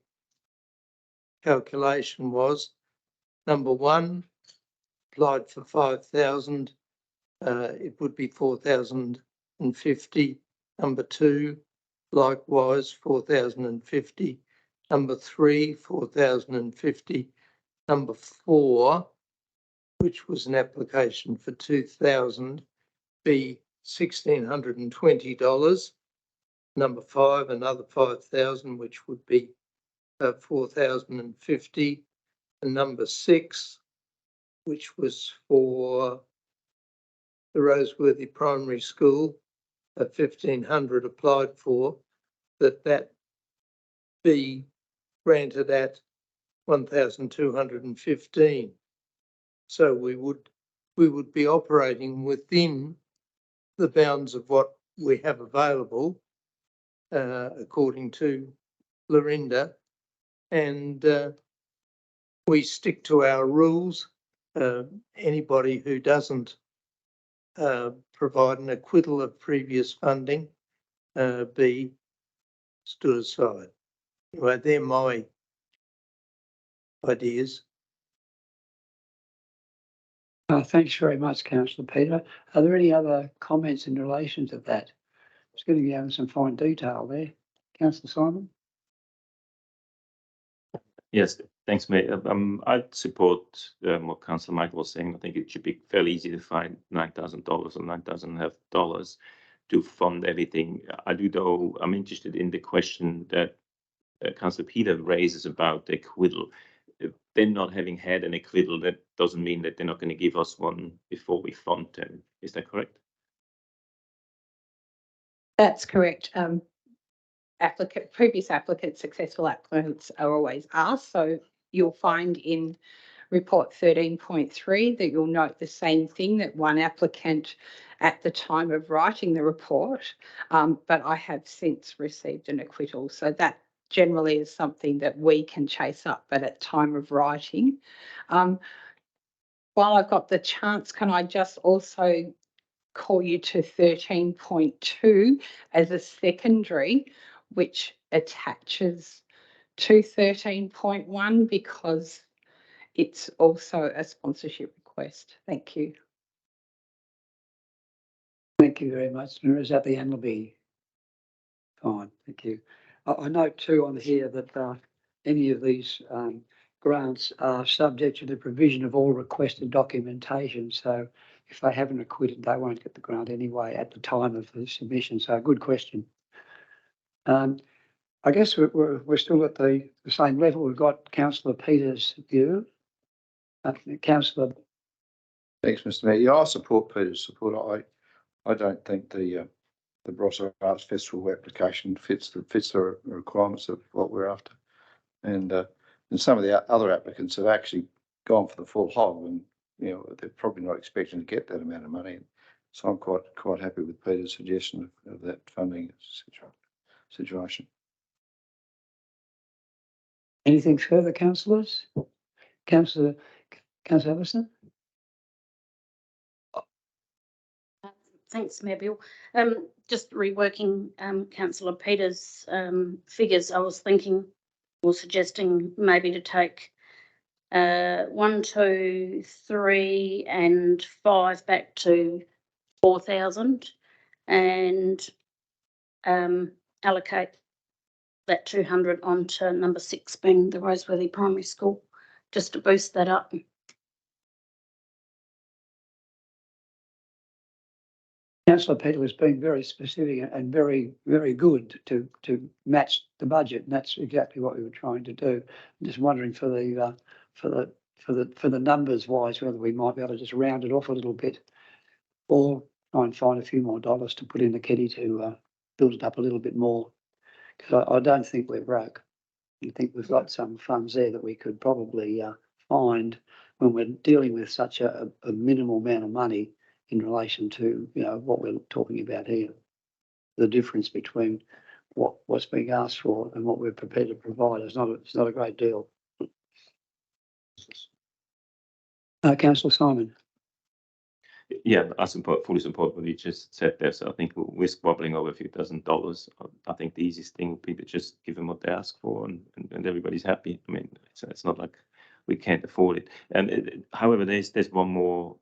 Speaker 16: calculation was number 1 applied for 5,000, it would be 4,050. Number 2, likewise 4,050. Number 3, 4,050. Number 4, which was an application for 2,000, be $1,620. Number 5, another 5,000, which would be 4,050. And number 6, which was for the Roseworthy Primary School, 1,500 applied for, that be granted at 1,215. So we would be operating within the bounds of what we have available, according to Lorinda, and we stick to our rules. Anybody who doesn't provide an acquittal of previous funding be stood aside. Anyway, they're my ideas.
Speaker 1: Thanks very much, Councillor Peter. Are there any other comments in relation to that? It's going to be having some fine detail there. Councillor Simon?
Speaker 17: Yes, thanks, Mate. I'd support what Councillor Michael was saying. I think it should be fairly easy to find $9,000 or $9,500 to fund everything. I do, though, I'm interested in the question that Councillor Peter raises about the acquittal. If they're not having had an acquittal, that doesn't mean that they're not going to give us one before we fund them. Is that correct?
Speaker 15: That's correct. Previous applicants, successful applicants are always asked. So you'll find in report 13.3 that you'll note the same thing, that one applicant at the time of writing the report, but I have since received an acquittal. So that generally is something that we can chase up, but at time of writing. While I've got the chance, can I just also call you to 13.2 as a secondary, which attaches to 13.1 because it's also a sponsorship request. Thank you.
Speaker 1: Thank you very much. Is that the Anlaby? Fine, thank you. I note too on here that any of these grants are subject to the provision of all requested documentation. So if they haven't acquitted, they won't get the grant anyway at the time of the submission. So good question. I guess we're still at the same level. We've got Councillor Peter's view. Councillor.
Speaker 18: Thanks, Mr. Mayor. Yeah, I support Peter's support. I don't think the Barossa Arts Festival application fits the requirements of what we're after, and some of the other applicants have actually gone for the full hog, and they're probably not expecting to get that amount of money. So I'm quite happy with Peter's suggestion of that funding situation.
Speaker 1: Anything further, councillors? Councillor Ellison?
Speaker 19: Thanks, Mayor Bill. Just reworking Councillor Peter's figures, I was thinking or suggesting maybe to take 1, 2, 3 and 5 back to 4,000 and allocate that 200 onto number 6 being the Roseworthy Primary School, just to boost that up.
Speaker 1: Councillor Peter was being very specific and very, very good to match the budget, and that's exactly what we were trying to do. I'm just wondering for the numbers wise, whether we might be able to just round it off a little bit, or try and find a few more dollars to put in the kitty to build it up a little bit more. Because I don't think we're broke. I think we've got some funds there that we could probably find when we're dealing with such a minimal amount of money in relation to, you know, what we're talking about here. The difference between what's being asked for and what we're prepared to provide is not a great deal. Councillor Simon.
Speaker 17: Yeah, I fully support what you just said there. So I think we're squabbling over a few $1,000s. I think the easiest thing would be to just give them what they ask for, and everybody's happy. I mean, it's not like we can't afford it. And however, there's one more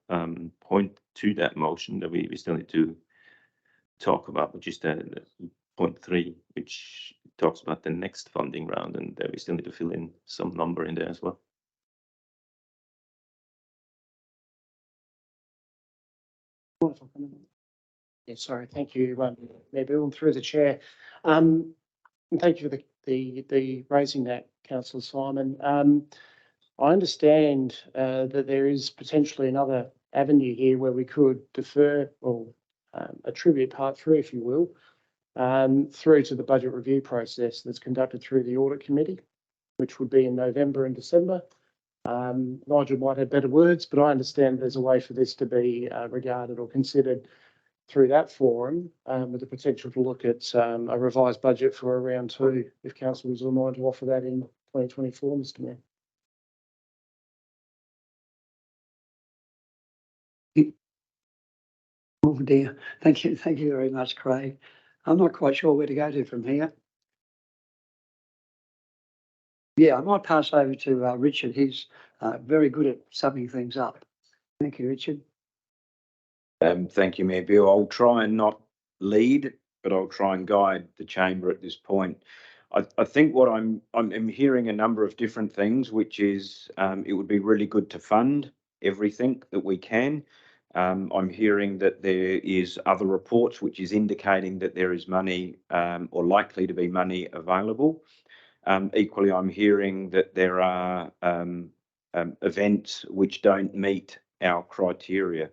Speaker 17: point to that motion that we still need to talk about, which is the point 3, which talks about the next funding round, and we still need to fill in some number in there as well.
Speaker 11: Yeah, sorry, thank you, Mayor Bill, and through the chair. And thank you for the raising that, Councillor Simon. I understand that there is potentially another avenue here where we could defer or attribute part 3, if you will, through to the budget review process that's conducted through the audit committee, which would be in November and December. Nigel might have better words, but I understand there's a way for this to be regarded or considered through that forum, with the potential to look at a revised budget for round 2, if council was in mind to offer that in 2024, Mr Mayor.
Speaker 1: Oh dear, thank you very much, Craig. I'm not quite sure where to go to from here. Yeah, I might pass over to Richard. He's very good at summing things up. Thank you, Richard.
Speaker 14: Thank you, Mayor Bill. I'll try and not lead, but I'll try and guide the chamber at this point. I think what I'm hearing a number of different things, which is it would be really good to fund everything that we can. I'm hearing that there is other reports which is indicating that there is money or likely to be money available. Equally, I'm hearing that there are events which don't meet our criteria.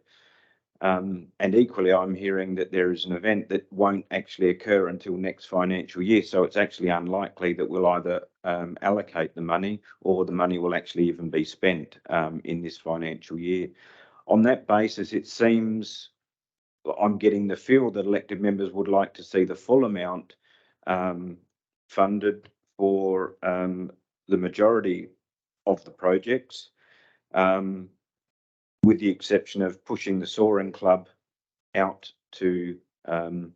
Speaker 14: And equally, I'm hearing that there is an event that won't actually occur until next financial year. So it's actually unlikely that we'll either allocate the money or the money will actually even be spent in this financial year. On that basis, it seems I'm getting the feel that elected members would like to see the full amount funded for the majority of the projects, with the exception of pushing the Soaring Club out to the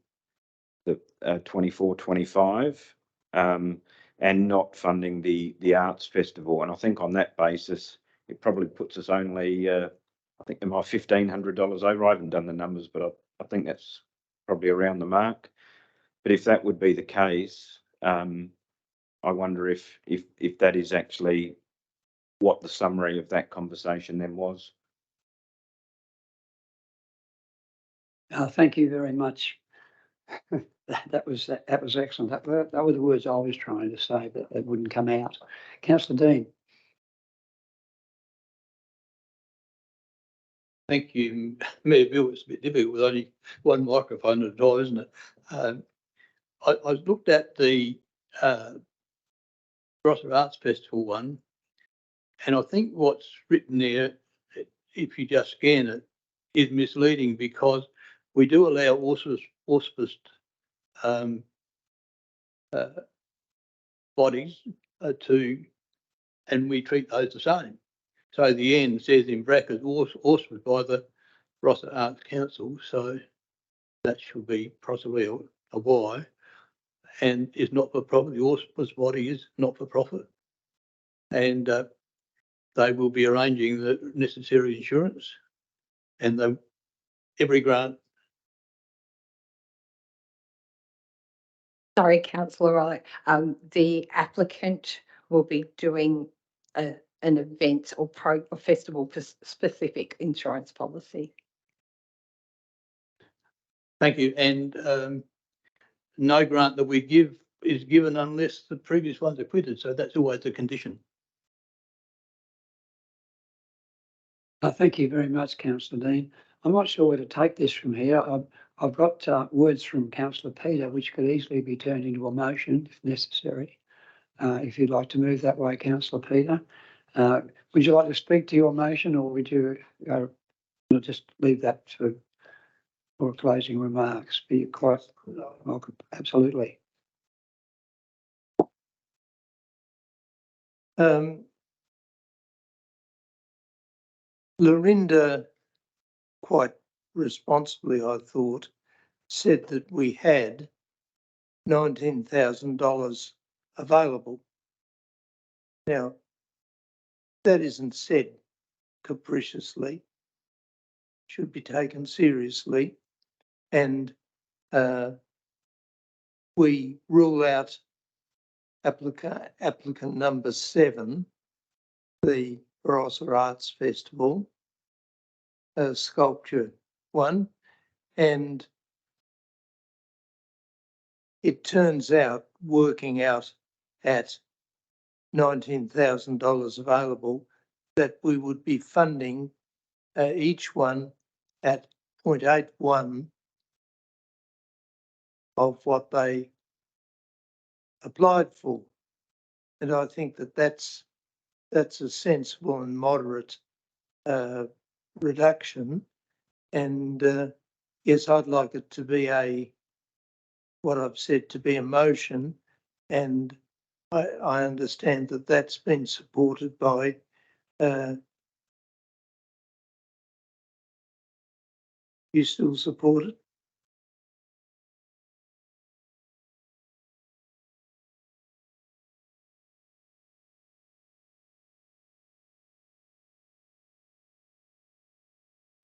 Speaker 14: 24-25 and not funding the Arts Festival. And I think on that basis, it probably puts us only, I think, am I $1,500 over? I haven't done the numbers, but I think that's probably around the mark. But if that would be the case, I wonder if that is actually what the summary of that conversation then was.
Speaker 1: Thank you very much. That was excellent. That were the words I was trying to say, but it wouldn't come out. Councillor Dean.
Speaker 2: Thank you, Mayor Bill. It's a bit difficult with only one microphone at a time, isn't it? I looked at the Barossa Arts Festival one, and I think what's written there, if you just scan it, is misleading, because we do allow auspiced bodies and we treat those the same. So the end says in brackets, auspiced by the Barossa Arts Council, so that should be possibly a Y, and is not for profit. The auspiced body is not for profit, and they will be arranging the necessary insurance, and every grant.
Speaker 20: Sorry, councillor Wright. The applicant will be doing an event or festival specific insurance policy.
Speaker 2: Thank you. And no grant that we give is given unless the previous ones are quitted. So that's always a condition.
Speaker 1: Thank you very much, Councillor Dean. I'm not sure where to take this from here. I've got words from Councillor Peter, which could easily be turned into a motion if necessary. If you'd like to move that way, Councillor Peter. Would you like to speak to your motion, or would you just leave that for closing remarks? Be quite welcome. Absolutely.
Speaker 16: Lorinda, quite responsibly, I thought, said that we had $19,000 available. Now, that isn't said capriciously, should be taken seriously, and we rule out applicant number 7, the Barossa Arts Festival, sculpture one, and it turns out, working out at $19,000 available, that we would be funding each one at 0.81 of what they applied for. And I think that that's a sensible and moderate reduction. And yes, I'd like it to be what I've said, to be a motion, and I understand that that's been supported by you still support it?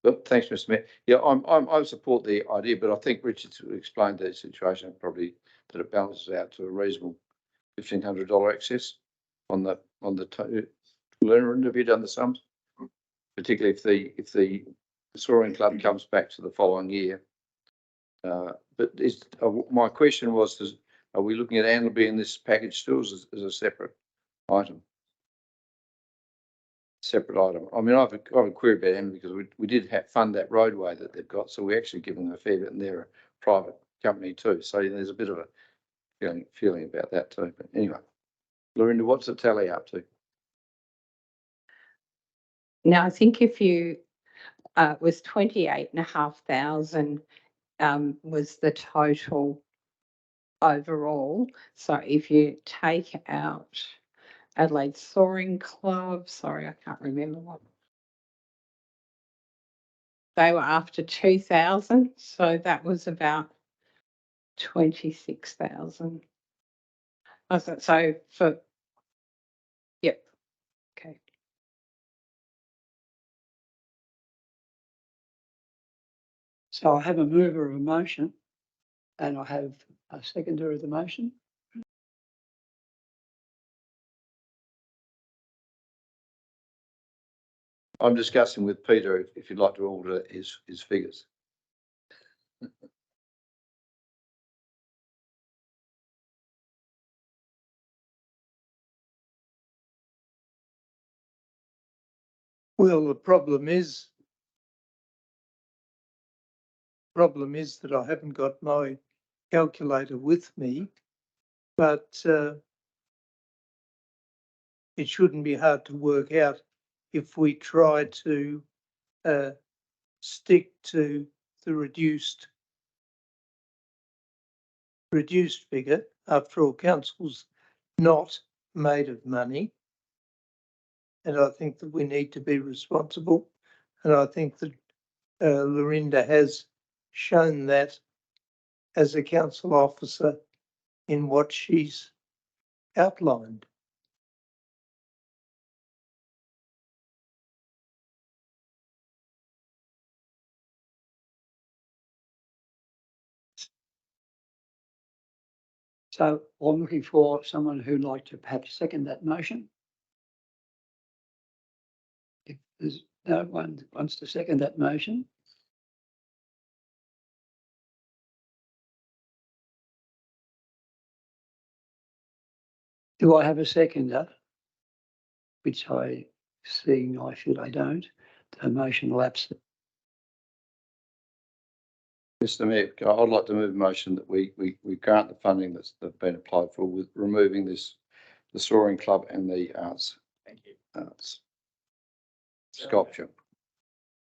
Speaker 18: Well, thanks, Mr. Mayor. Yeah, I support the idea, but I think Richard's explained the situation probably that it balances out to a reasonable $1,500 excess on the Lorinda, have you done the sums? Particularly if the Soaring Club comes back to the following year. But my question was, are we looking at Anlaby in this package still as a separate item? I mean, I have a query about them because we did fund that roadway that they've got, so we're actually giving them a fair bit, and they're a private company too. So there's a bit of a feeling about that too. But anyway, Lorinda, what's the tally up to?
Speaker 20: Now, I think if you, it was 28,500 was the total overall. So if you take out Adelaide Soaring Club, sorry, I can't remember what. They were after 2,000, so that was about 26,000. So for, yep, okay.
Speaker 1: So I have a mover of a motion, and I have a seconder of the motion.
Speaker 18: I'm discussing with Peter if you'd like to order his figures.
Speaker 16: Well, the problem is that I haven't got my calculator with me, but it shouldn't be hard to work out if we try to stick to the reduced figure. After all, council's not made of money, and I think that we need to be responsible, and I think that Lorinda has shown that as a council officer in what she's outlined.
Speaker 1: So I'm looking for someone who'd like to perhaps second that motion. If there's no one wants to second that motion, Do I have a seconder? Which I feel I don't. The motion lapses.
Speaker 18: Mr Mayor, I'd like to move a motion that we grant the funding that's been applied for with removing the Soaring Club and the arts.
Speaker 8: Thank you.
Speaker 18: Arts sculpture.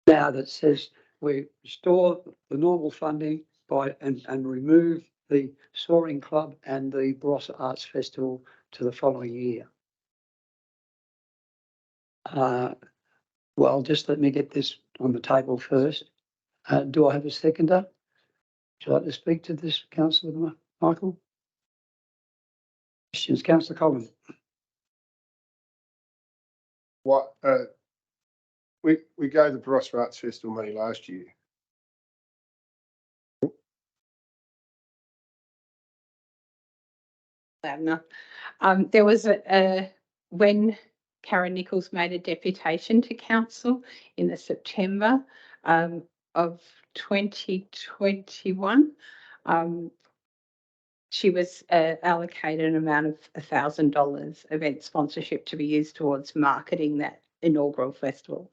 Speaker 1: Now that says we restore the normal funding and remove the Soaring Club and the Barossa Arts Festival to the following year. Well, just let me get this on the table first. Do I have a seconder? Would you like to speak to this, Councillor Michael? Questions, Councillor Collins?
Speaker 4: What, we gave the Barossa Arts Festival money last year.
Speaker 20: There was when Karen Nichols made a deputation to council in the September of 2021. She was allocated an amount of $1,000 event sponsorship to be used towards marketing that inaugural festival.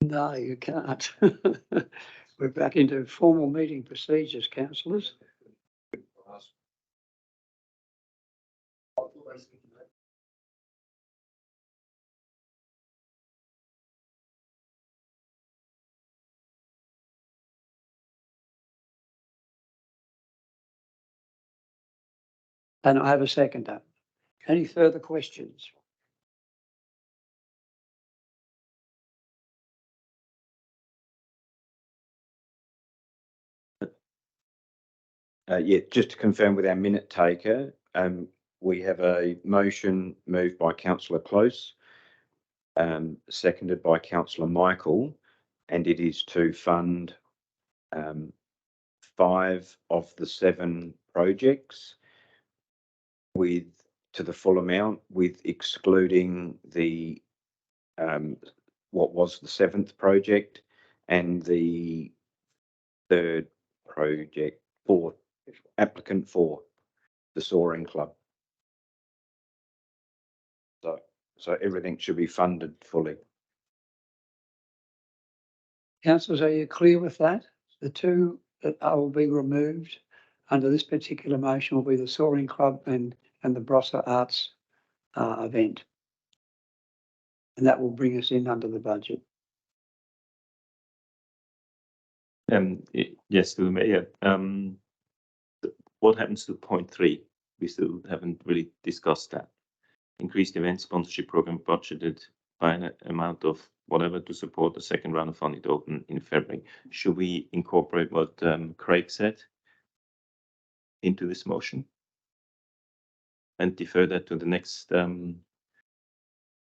Speaker 1: No, you can't. We're back into formal meeting procedures, councillors. And I have a seconder. Any further questions?
Speaker 14: Yeah, just to confirm with our minute taker, we have a motion moved by councillor Close, seconded by councillor Michael, and it is to fund 5 of the 7 projects to the full amount, with excluding the what was the 7th project and the 3rd project, 4th applicant for the Soaring Club. So everything should be funded fully.
Speaker 1: Councillors, are you clear with that? The 2 that will be removed under this particular motion will be the Soaring Club and the Barossa Arts event. And that will bring us in under the budget.
Speaker 17: Yes, to the Mayor. What happens to point 3? We still haven't really discussed that. Increased event sponsorship program budgeted by an amount of whatever to support the second round of funding to open in February. Should we incorporate what Craig said into this motion and defer that to the next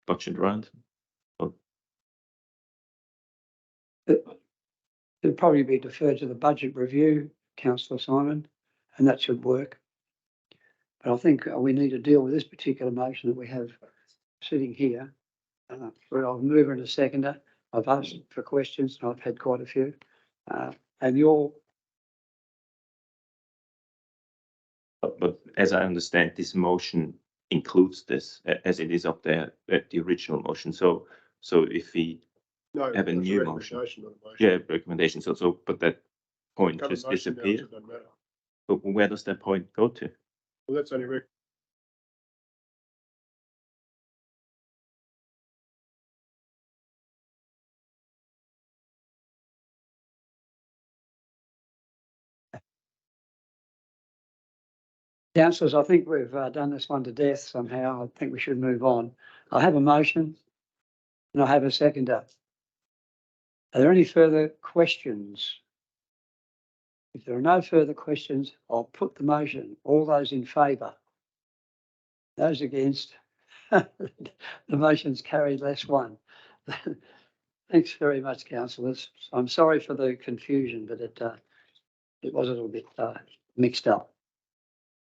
Speaker 17: budget round?
Speaker 1: It'll probably be deferred to the budget review, Councillor Simon, and that should work. But I think we need to deal with this particular motion that we have sitting here. Where I'll move in a seconder. I've asked for questions and I've had quite a few. And you're.
Speaker 17: But as I understand, this motion includes this as it is up there at the original motion. So if we have a new motion, yeah, recommendation. So but that point just disappeared. But where does that point go to?
Speaker 4: Well, that's only
Speaker 1: Councillors, I think we've done this one to death somehow. I think we should move on. I have a motion and I have a seconder. Are there any further questions? If there are no further questions, I'll put the motion. All those in favour? Those against? The motion's carried less 1. Thanks very much, councillors. I'm sorry for the confusion, but it was a little bit mixed up.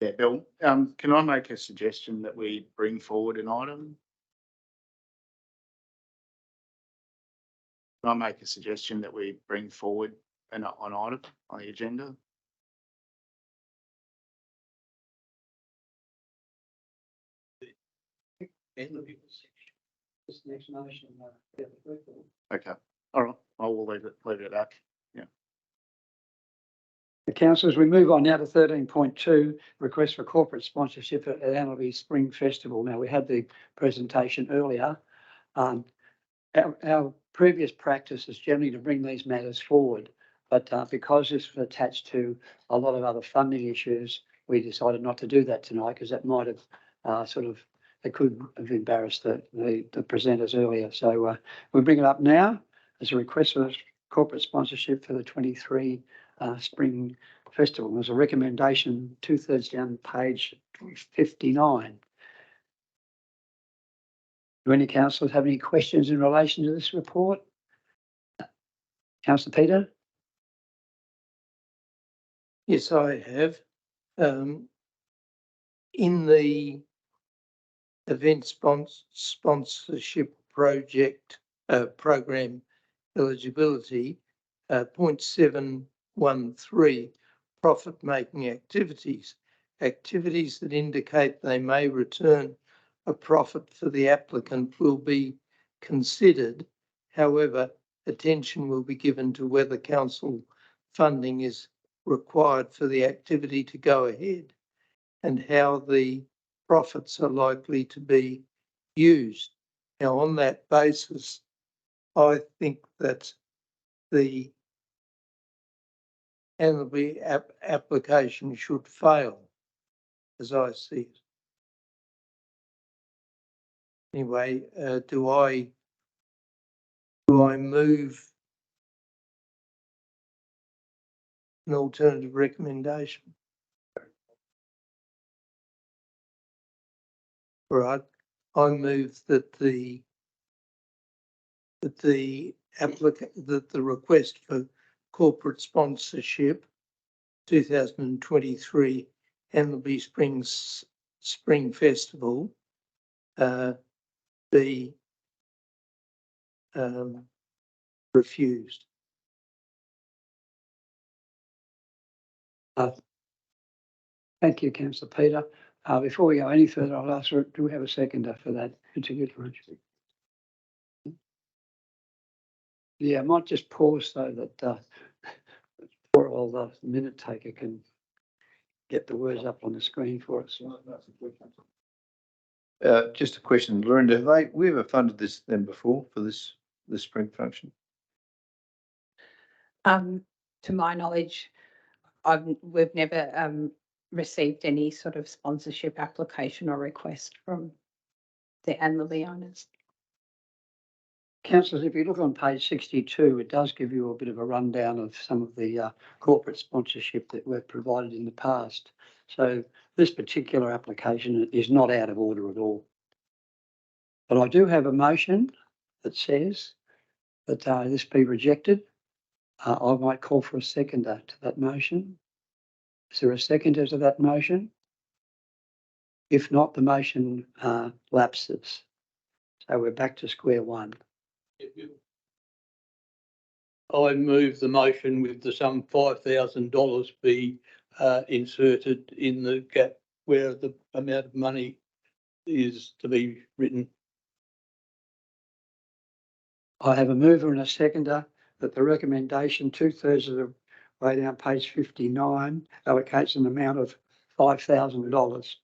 Speaker 8: Yeah, Bill, can I make a suggestion that we bring forward an item? Can I make a suggestion that we bring forward an item on the agenda?
Speaker 1: This next motion.
Speaker 8: Okay, all right, I will leave it at that. Yeah.
Speaker 1: The councillors, we move on now to 13.2, request for corporate sponsorship at Annalby Spring Festival. Now, we had the presentation earlier. Our previous practice is generally to bring these matters forward, but because this was attached to a lot of other funding issues, we decided not to do that tonight because that might have it could have embarrassed the presenters earlier. So we bring it up now as a request for corporate sponsorship for the 23 Spring Festival. There's a recommendation 2/3 down page 59. Do any councillors have any questions in relation to this report? Councillor Peter?
Speaker 16: Yes, I have. In the event sponsorship project program eligibility, 0.713, profit-making activities, activities that indicate they may return a profit for the applicant will be considered. However, attention will be given to whether council funding is required for the activity to go ahead and how the profits are likely to be used. Now, on that basis, I think that the Annalby application should fail, as I see it. Anyway, do I move an alternative recommendation? Right, I move that the request for corporate sponsorship 2023 Annalby Spring Festival be refused.
Speaker 1: Thank you, Councillor Peter. Before we go any further, I'll ask, do we have a seconder for that particular motion? Yeah, I might just pause so that poor old minute taker can get the words up on the screen for us.
Speaker 18: Just a question, Lorinda, have we ever funded this then before for this spring function?
Speaker 20: To my knowledge, we've never received any sort of sponsorship application or request from the Annalby owners.
Speaker 1: Councillors, if you look on page 62, it does give you a bit of a rundown of some of the corporate sponsorship that we've provided in the past. So this particular application is not out of order at all. But I do have a motion that says that this be rejected. I might call for a seconder to that motion. Is there a seconder to that motion? If not, the motion lapses. So we're back to square one.
Speaker 2: I move the motion with the sum $5,000 be inserted in the gap where the amount of money is to be written.
Speaker 1: I have a mover and a seconder that the recommendation 2/3 of the way down page 59 allocates an amount of $5,000.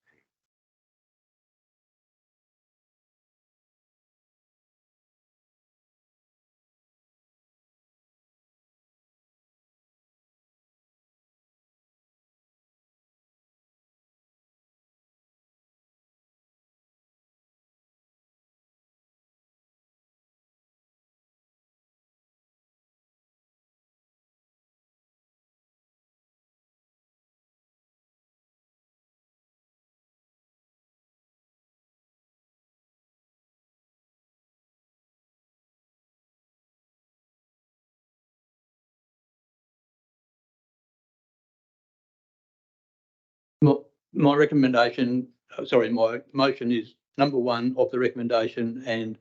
Speaker 2: my recommendation, my motion is number 1 of the recommendation and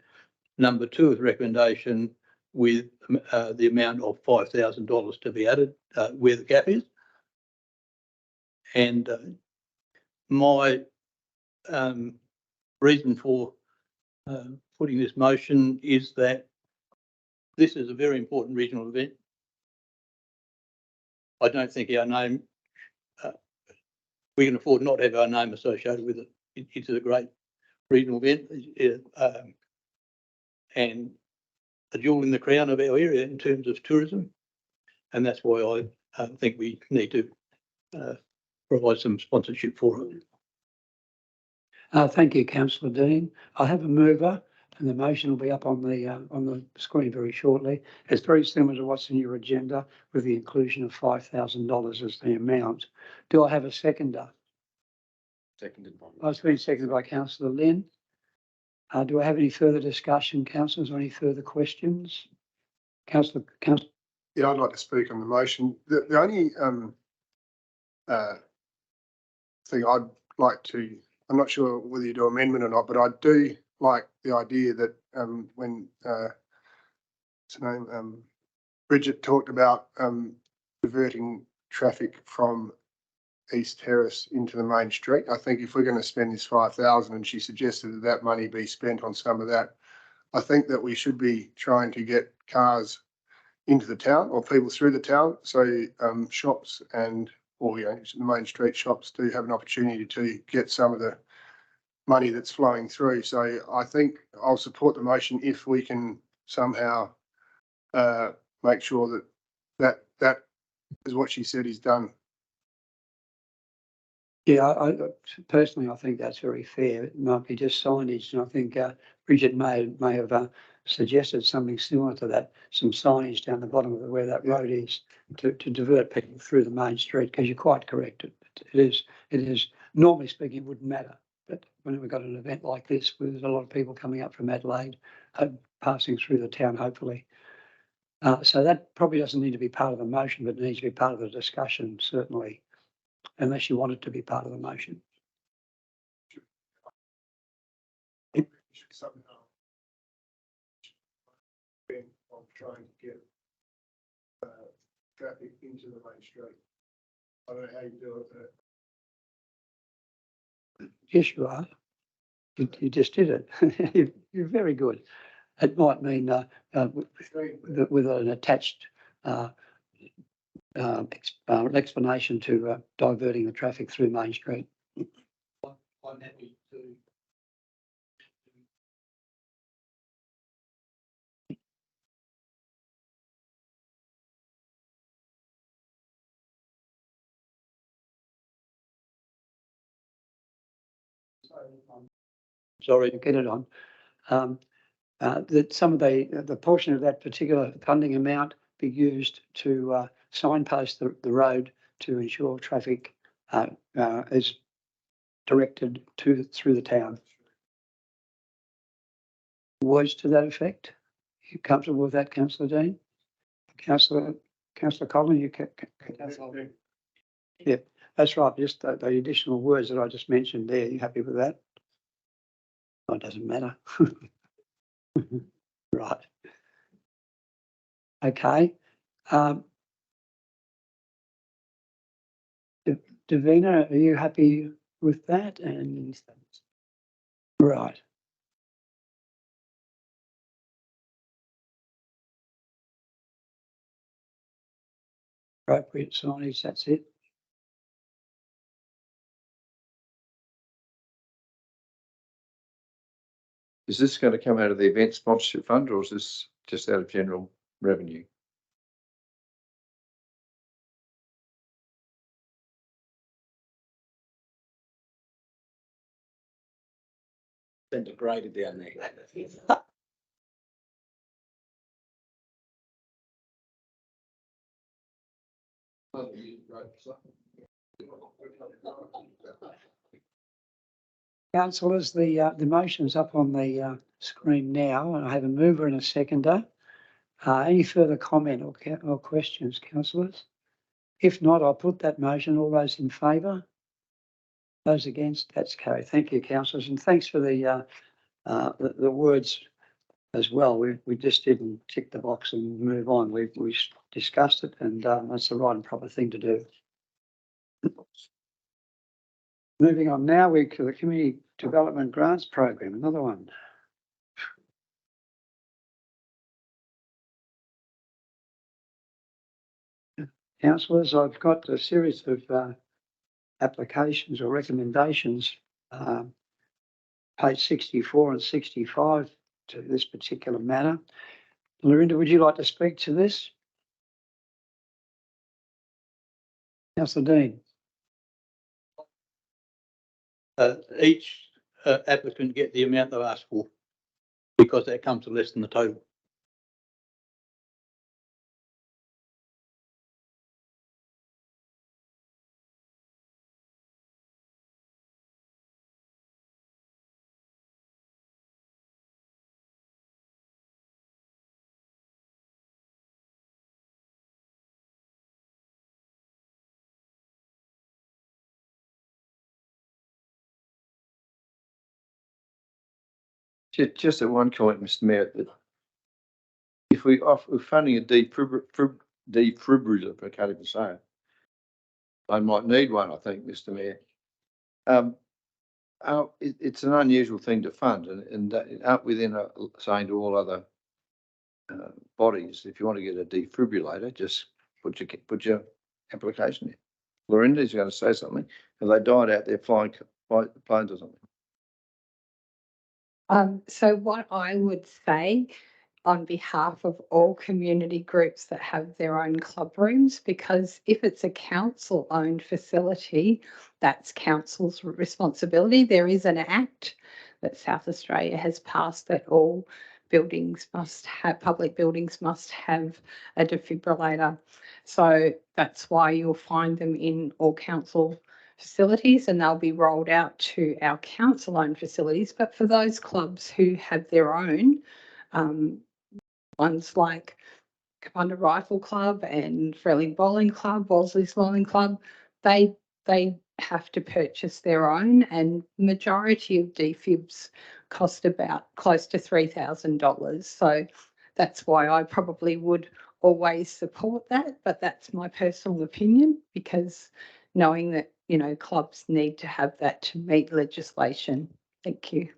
Speaker 2: number 2 of the recommendation with the amount of $5,000 to be added where the gap is. And my reason for putting this motion is that this is a very important regional event. I don't think our name, we can afford not to have our name associated with it. It's a great regional event and a jewel in the crown of our area in terms of tourism. And that's why I think we need to provide some sponsorship for it.
Speaker 1: Thank you, Councillor Dean. I have a mover and the motion will be up on the screen very shortly. It's very similar to what's in your agenda with the inclusion of $5,000 as the amount. Do I have a seconder?
Speaker 14: Seconded.
Speaker 1: It's been seconded by Councillor Lynn. Do I have any further discussion, councillors, or any further questions? Councillor.
Speaker 4: Yeah, I'd like to speak on the motion. The only thing I'd like to, I'm not sure whether you do amendment or not, but I do like the idea that when what's her name, Bridget talked about diverting traffic from East Terrace into the main street. I think if we're going to spend this 5,000, and she suggested that that money be spent on some of that, I think that we should be trying to get cars into the town or people through the town. So shops and, or, you know, the main street shops do have an opportunity to get some of the money that's flowing through. So I think I'll support the motion if we can somehow make sure that is what she said is done.
Speaker 1: Yeah, I personally, I think that's very fair. It might be just signage, and I think Bridget may have suggested something similar to that, some signage down the bottom of where that road is to divert people through the main street, because you're quite correct. It is, normally speaking, it wouldn't matter. But when we've got an event like this, where there's a lot of people coming up from Adelaide, passing through the town, hopefully. So that probably doesn't need to be part of the motion, but it needs to be part of the discussion, certainly, unless you want it to be part of the motion.
Speaker 4: Of trying to get traffic into the main street. I don't know how you do it, but
Speaker 1: Yes, you are. You just did it. You're very good. It might mean with an attached explanation to diverting the traffic through Main Street.
Speaker 2: I'm happy to.
Speaker 1: Sorry to get it on. That some of the portion of that particular funding amount be used to signpost the road to ensure traffic is directed through the town. Words to that effect? You comfortable with that, Councillor Dean? Councillor Collin, you can. Yeah, that's right. Just the additional words that I just mentioned there. You happy with that? Oh, it doesn't matter. Right. Okay. Davina, are you happy with that? And right. Appropriate signage, that's it.
Speaker 18: Is this going to come out of the event sponsorship fund, or is this just out of general revenue?
Speaker 14: Been degraded down there.
Speaker 1: Councillors, the motion's up on the screen now, and I have a mover and a seconder. Any further comment or questions, councillors? If not, I'll put that motion. All those in favour? Those against, that's carried. Thank you, councillors, and thanks for the words as well. We just didn't tick the box and move on. We discussed it, and that's the right and proper thing to do. Moving on now, we to the Community Development Grants Program, another one. Councillors, I've got a series of applications or recommendations, page 64 and 65 to this particular matter. Lorinda, would you like to speak to this? Councillor Dean.
Speaker 2: Each applicant get the amount they've asked for, because that comes to less than the total.
Speaker 18: Just at one comment, Mr. Mayor, that if we're funding a defibrillator, I can't even say it. I might need one, I think, Mr. Mayor. It's an unusual thing to fund, and out within saying to all other bodies, if you want to get a defibrillator, just put your application in. Lorinda, is you going to say something? Have they died out there flying planes or something?
Speaker 20: So what I would say on behalf of all community groups that have their own club rooms, because if it's a council owned facility, that's council's responsibility. There is an act that South Australia has passed that all buildings must have, public buildings must have a defibrillator. So that's why you'll find them in all council facilities, and they'll be rolled out to our council owned facilities. But for those clubs who have their own, ones like Commander Rifle Club and Freeling Bowling Club, Wolseley's Bowling Club, they have to purchase their own, and majority of defibs cost about close to $3,000. So that's why I probably would always support that, but that's my personal opinion, because knowing that, you know, clubs need to have that to meet legislation. Thank you.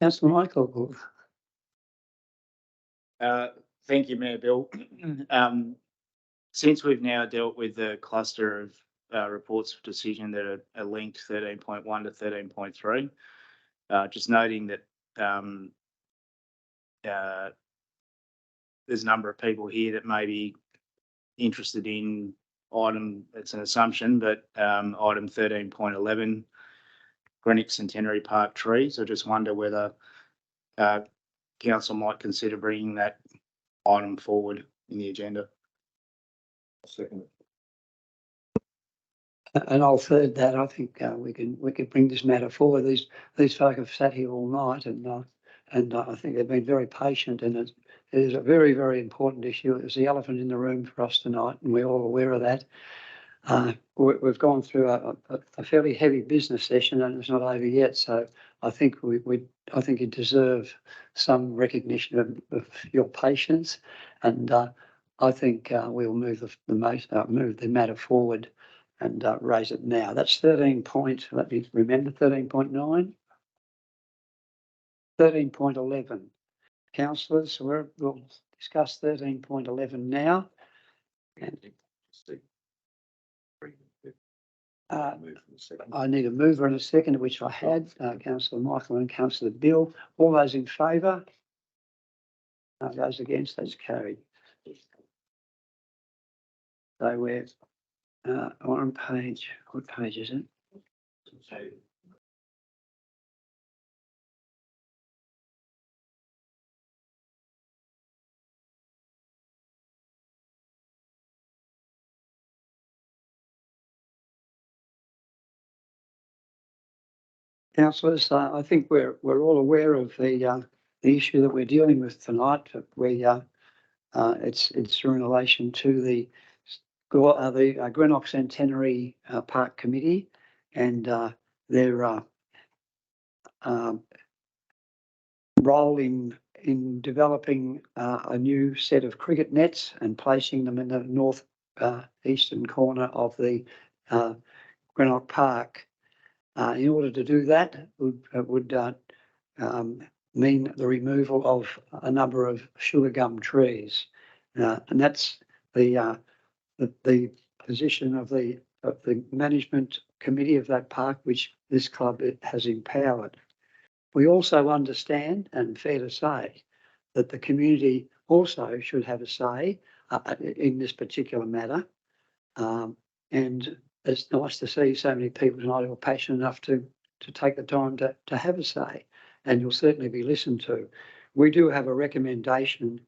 Speaker 1: Councillor Michael.
Speaker 8: Thank you, Mayor Bill. Since we've now dealt with the cluster of reports of decision that are linked 13.1 to 13.3, just noting that there's a number of people here that may be interested in item, it's an assumption, but item 13.11, Greenwich Centenary Park trees. I just wonder whether council might consider bringing that item forward in the agenda.
Speaker 18: Second.
Speaker 1: And I'll third that. I think we can bring this matter forward. These folk have sat here all night, and I think they've been very patient, and it is a very, very important issue. It's the elephant in the room for us tonight, and we're all aware of that. We've gone through a fairly heavy business session, and it's not over yet. So I think I think you deserve some recognition of your patience, and I think we'll move the matter forward and raise it now. That's 13 point. Let me remember 13.9, 13.11. Councillors, we'll discuss 13.11 now. And I need a mover and a second, which I had, Councillor Michael and Councillor Bill. All those in favour? Those against, that's carried. So we're on page, what page is it? Councillors, I think we're all aware of the issue that we're dealing with tonight. It's in relation to the Greenock Centenary Park Committee and their role in developing a new set of cricket nets and placing them in the north eastern corner of the Greenock Park. In order to do that, would mean the removal of a number of sugar gum trees, and that's the position of the management committee of that park, which this club has empowered. We also understand, and fair to say, that the community also should have a say in this particular matter. And it's nice to see so many people tonight who are passionate enough to take the time to have a say, and you'll certainly be listened to. We do have a recommendation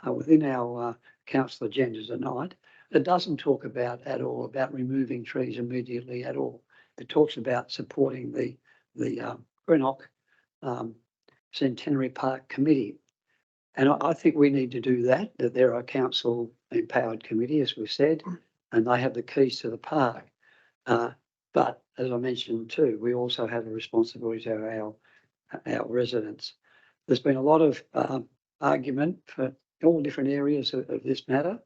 Speaker 1: within our council agenda tonight that doesn't talk about at all about removing trees immediately at all. It talks about supporting the Greenock Centenary Park Committee. And I think we need to do that they're a council empowered committee, as we've said, and they have the keys to the park. But as I mentioned too, we also have a responsibility to our residents. There's been a lot of argument for all different areas of this matter,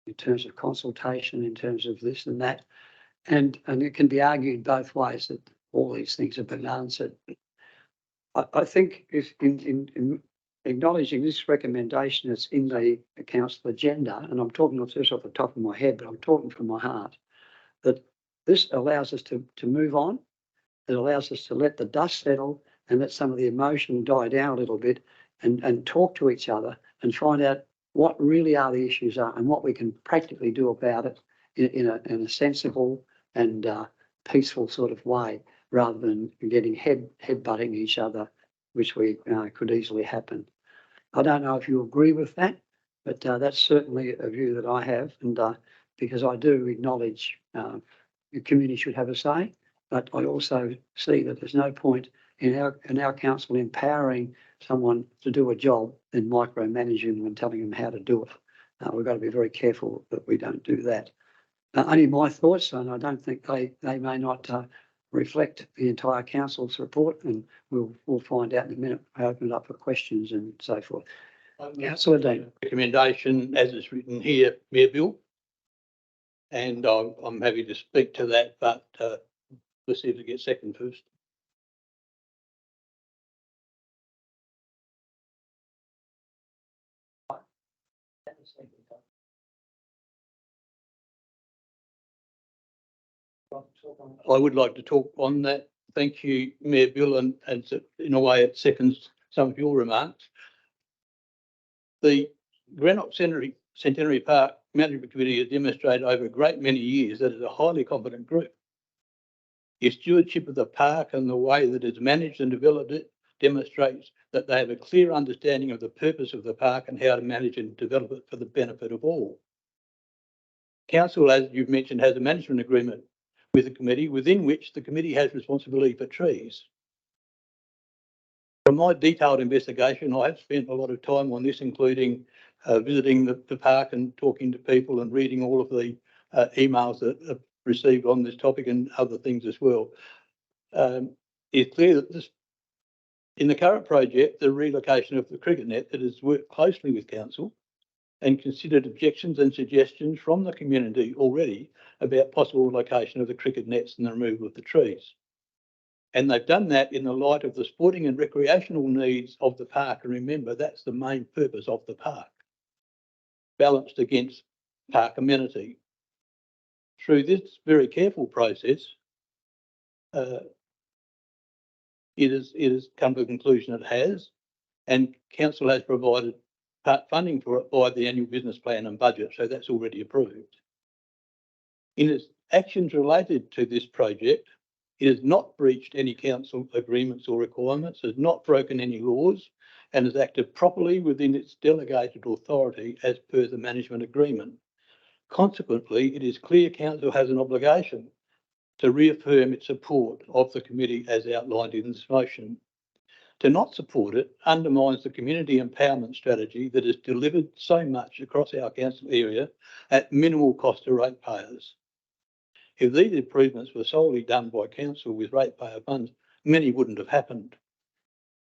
Speaker 1: in terms of consultation, in terms of this and that, and it can be argued both ways that all these things have been answered. I think if in acknowledging this recommendation that's in the council agenda, and I'm talking not just off the top of my head, but I'm talking from my heart, that this allows us to move on. It allows us to let the dust settle and let some of the emotion die down a little bit and talk to each other and find out what really are the issues are and what we can practically do about it in a sensible and peaceful sort of way, rather than getting headbutting each other, which could easily happen. I don't know if you agree with that, but that's certainly a view that I have, and because I do acknowledge the community should have a say, but I also see that there's no point in our council empowering someone to do a job and micromanaging them and telling them how to do it. We've got to be very careful that we don't do that. Only my thoughts, and I don't think they may not reflect the entire council's report, and we'll find out in a minute. I open it up for questions and so forth. Councillor Dean.
Speaker 2: Recommendation as it's written here, Mayor Bill, and I'm happy to speak to that, but let's see if we get second first. I would like to talk on that. Thank you, Mayor Bill, and in a way it seconds some of your remarks. The Greenock Centenary Park Management Committee has demonstrated over a great many years that it's a highly competent group. Its stewardship of the park and the way that it's managed and developed it demonstrates that they have a clear understanding of the purpose of the park and how to manage and develop it for the benefit of all. Council, as you've mentioned, has a management agreement with the committee, within which the committee has responsibility for trees. From my detailed investigation, I have spent a lot of time on this, including visiting the park and talking to people and reading all of the emails that I've received on this topic and other things as well. It's clear that in the current project, the relocation of the cricket net, that has worked closely with council and considered objections and suggestions from the community already about possible location of the cricket nets and the removal of the trees. And they've done that in the light of the sporting and recreational needs of the park. And remember, that's the main purpose of the park, balanced against park amenity. Through this very careful process, it has come to the conclusion it has, and council has provided part funding for it by the annual business plan and budget, so that's already approved. In its actions related to this project, it has not breached any council agreements or requirements, has not broken any laws, and has acted properly within its delegated authority as per the management agreement. Consequently, it is clear council has an obligation to reaffirm its support of the committee as outlined in this motion. To not support it undermines the community empowerment strategy that has delivered so much across our council area at minimal cost to ratepayers. If these improvements were solely done by council with ratepayer funds, many wouldn't have happened.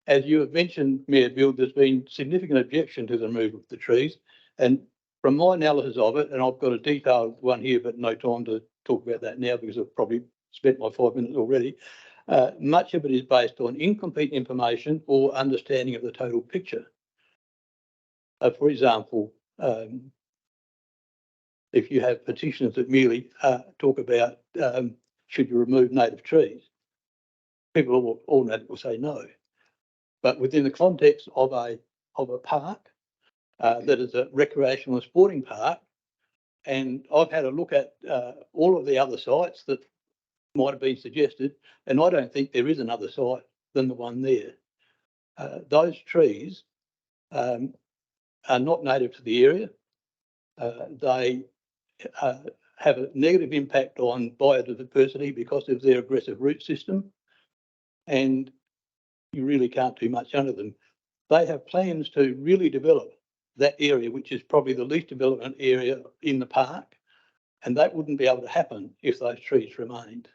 Speaker 2: As you have mentioned, Mayor Bill, there's been significant objection to the removal of the trees, and from my analysis of it, and I've got a detailed one here, but no time to talk about that now because I've probably spent my 5 minutes already. Much of it is based on incomplete information or understanding of the total picture. For example, if you have petitions that merely talk about should you remove native trees, people all will say no. But within the context of a park that is a recreational and sporting park, and I've had a look at all of the other sites that might have been suggested, and I don't think there is another site than the one there. Those trees are not native to the area. They have a negative impact on biodiversity because of their aggressive root system, and you really can't do much under them. They have plans to really develop that area, which is probably the least development area in the park, and that wouldn't be able to happen if those trees remained.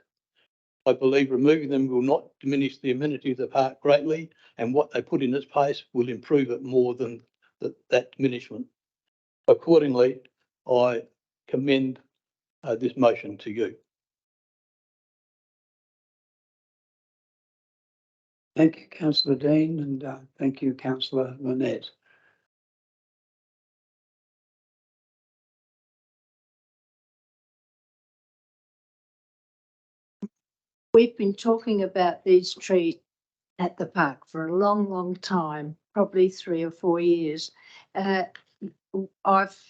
Speaker 2: I believe removing them will not diminish the amenity of the park greatly, and what they put in its place will improve it more than that diminishment. Accordingly, I commend this motion to you.
Speaker 1: Thank you, Councillor Dean, and thank you, Councillor Lynette.
Speaker 21: We've been talking about these trees at the park for a long, long time, probably 3 or 4 years. I've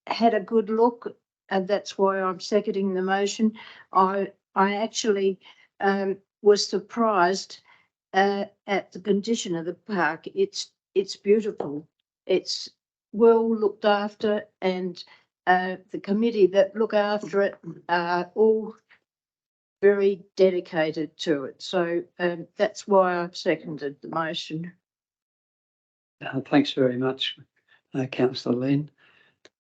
Speaker 21: had a good look, and that's why I'm seconding the motion. I actually was surprised at the condition of the park. It's beautiful. It's well looked after, and the committee that look after it are all very dedicated to it. So that's why I've seconded the motion.
Speaker 1: Thanks very much, Councillor Lynn.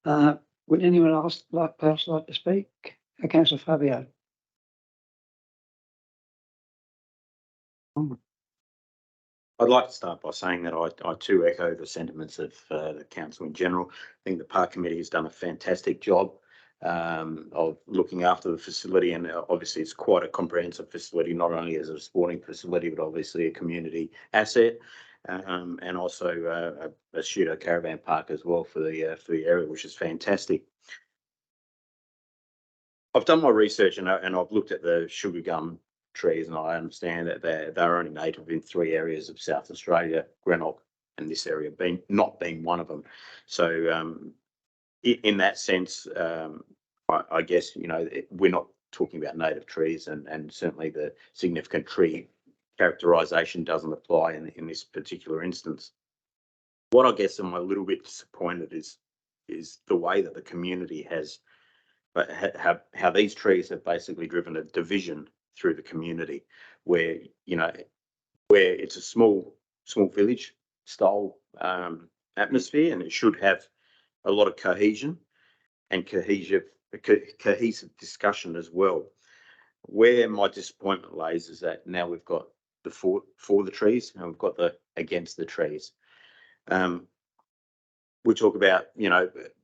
Speaker 1: Would anyone else like to speak? Councillor Fabio.
Speaker 17: I'd like to start by saying that I too echo the sentiments of the council in general. I think the park committee has done a fantastic job of looking after the facility, and obviously it's quite a comprehensive facility, not only as a sporting facility, but obviously a community asset, and also a shooter caravan park as well for the area, which is fantastic. I've done my research and I've looked at the sugar gum trees, and I understand that they're only native in 3 areas of South Australia, Greenock and this area not being one of them. So in that sense, I guess, we're not talking about native trees, and certainly the significant tree characterisation doesn't apply in this particular instance. What I guess I'm a little bit disappointed is the way that the community has, how these trees have basically driven a division through the community, where where it's a small village style atmosphere, and it should have a lot of cohesion and cohesive discussion as well. Where my disappointment lays is that now we've got the for the trees and we've got the against the trees. We talk about,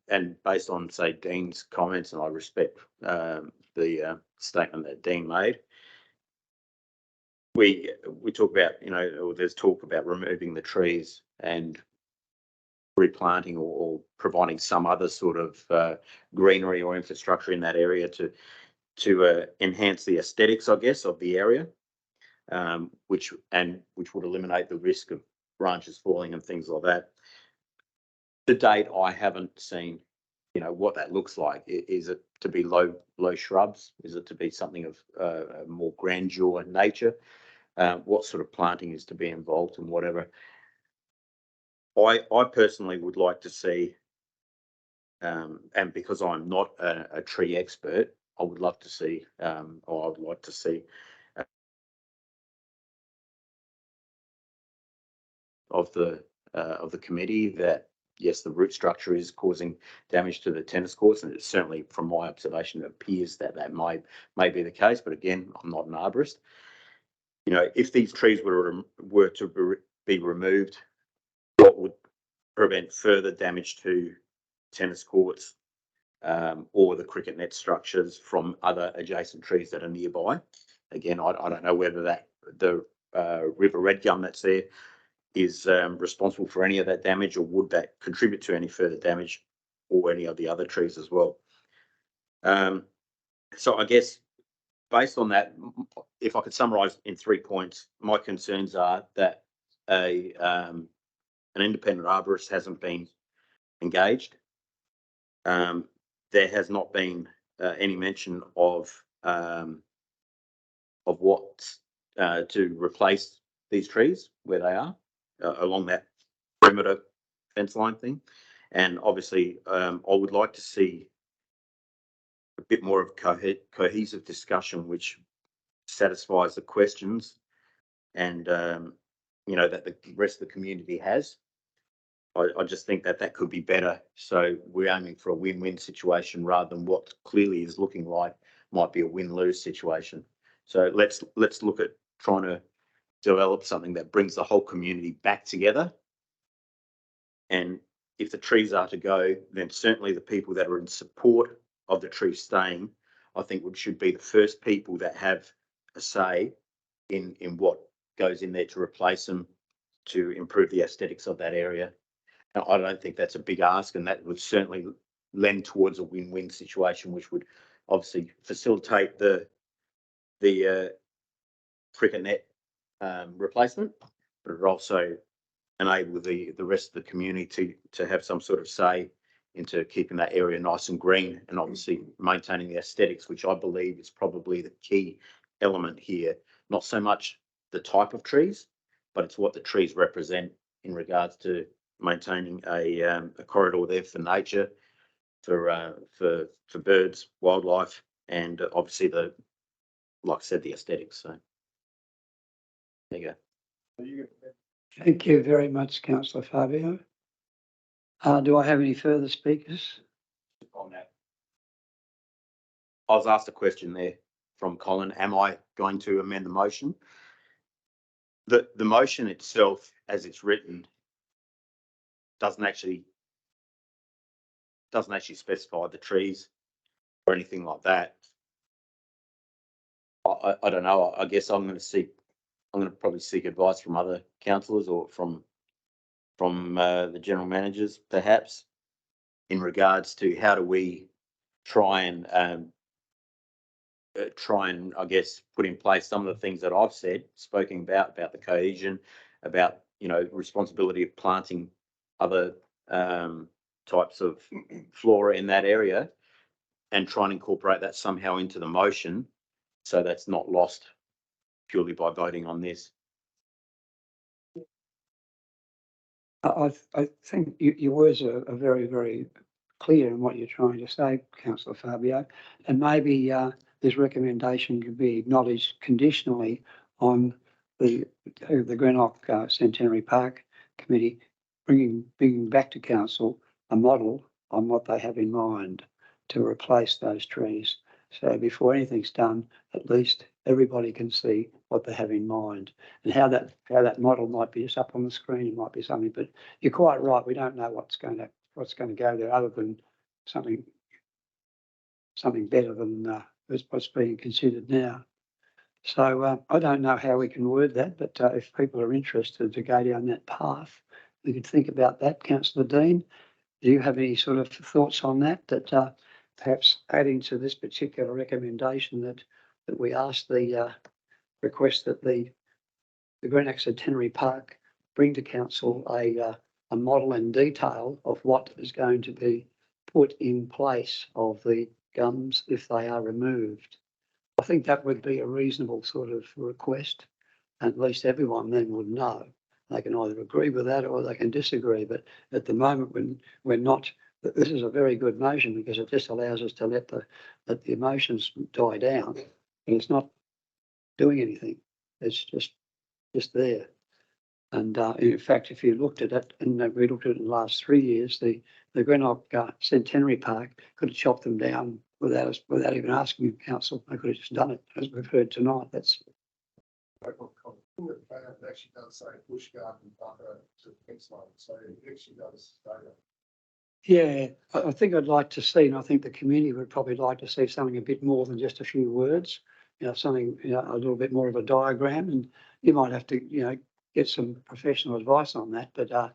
Speaker 17: and based on, say, Dean's comments, and I respect the statement that Dean made, we talk about, there's talk about removing the trees and replanting or providing some other sort of greenery or infrastructure in that area to enhance the aesthetics, I guess, of the area, which would eliminate the risk of branches falling and things like that. To date, I haven't seen, what that looks like. Is it to be low shrubs? Is it to be something of more grandeur in nature? What sort of planting is to be involved and whatever? I personally would like to see, and because I'm not a tree expert,
Speaker 14: I would love to see, or I would like to see of the committee that yes, the root structure is causing damage to the tennis courts, and it's certainly from my observation it appears that that may be the case. But again, I'm not an arborist. You know, if these trees were to be removed, what would prevent further damage to tennis courts or the cricket net structures from other adjacent trees that are nearby? Again, I don't know whether the river red gum that's there is responsible for any of that damage, or would that contribute to any further damage, or any of the other trees as well. So I guess based on that, if I could summarize in 3 points, my concerns are that an independent arborist hasn't been engaged. There has not been any mention of what to replace these trees where they are along that perimeter fence line thing. And obviously, I would like to see a bit more of cohesive discussion, which satisfies the questions and you know, that the rest of the community has. I just think that could be better. So we're aiming for a win-win situation rather than what clearly is looking like might be a win-lose situation. So let's look at trying to develop something that brings the whole community back together. And if the trees are to go, then certainly the people that are in support of the trees staying, I think should be the first people that have a say in what goes in there to replace them, to improve the aesthetics of that area. Now, I don't think that's a big ask, and that would certainly lend towards a win-win situation, which would obviously facilitate the cricket net replacement, but it would also enable the rest of the community to have some sort of say into keeping that area nice and green, and obviously maintaining the aesthetics, which I believe is probably the key element here. Not so much the type of trees, but it's what the trees represent in regards to maintaining a corridor there for nature, for birds, wildlife, and obviously like I said, the aesthetics. So there you go.
Speaker 1: Thank you very much, Councillor Fabio. Do I have any further speakers?
Speaker 14: On that, I was asked a question there from Colin. Am I going to amend the motion? The motion itself, as it's written, doesn't actually specify the trees or anything like that. I don't know. I guess I'm going to probably seek advice from other councillors or from the general managers, perhaps, in regards to how do we try and I guess put in place some of the things that I've spoken about the cohesion, about, you know, responsibility of planting other types of flora in that area, and try and incorporate that somehow into the motion, so that's not lost purely by voting on this.
Speaker 1: I think your words are very, very clear in what you're trying to say, Councillor Fabio, and maybe this recommendation could be acknowledged conditionally on the Greenock Centenary Park Committee bringing back to council a model on what they have in mind to replace those trees. So before anything's done, at least everybody can see what they have in mind, and how that model might be just up on the screen. It might be something, but you're quite right. We don't know what's going to go there, other than something better than what's being considered now. So I don't know how we can word that, but if people are interested to go down that path, we could think about that. Councillor Dean, do you have any sort of thoughts on that? That perhaps adding to this particular recommendation that we ask the request that the Greenock Centenary Park bring to council a model and detail of what is going to be put in place of the gums if they are removed. I think that would be a reasonable sort of request, and at least everyone then would know. They can either agree with that or they can disagree, but at the moment when we're not that this is a very good motion because it just allows us to let the emotions die down. And it's not doing anything. It's just there. And in fact, if you looked at it, and we looked at it in the last 3 years, the Greenock Centenary Park could have chopped them down without even asking council. They could have just done it, as we've heard tonight. That's
Speaker 4: It actually does say bush garden buffer to the next one, so it actually does say that.
Speaker 1: yeah. I think I'd like to see, and I think the community would probably like to see something a bit more than just a few words. Something a little bit more of a diagram, and you might have to get some professional advice on that. But I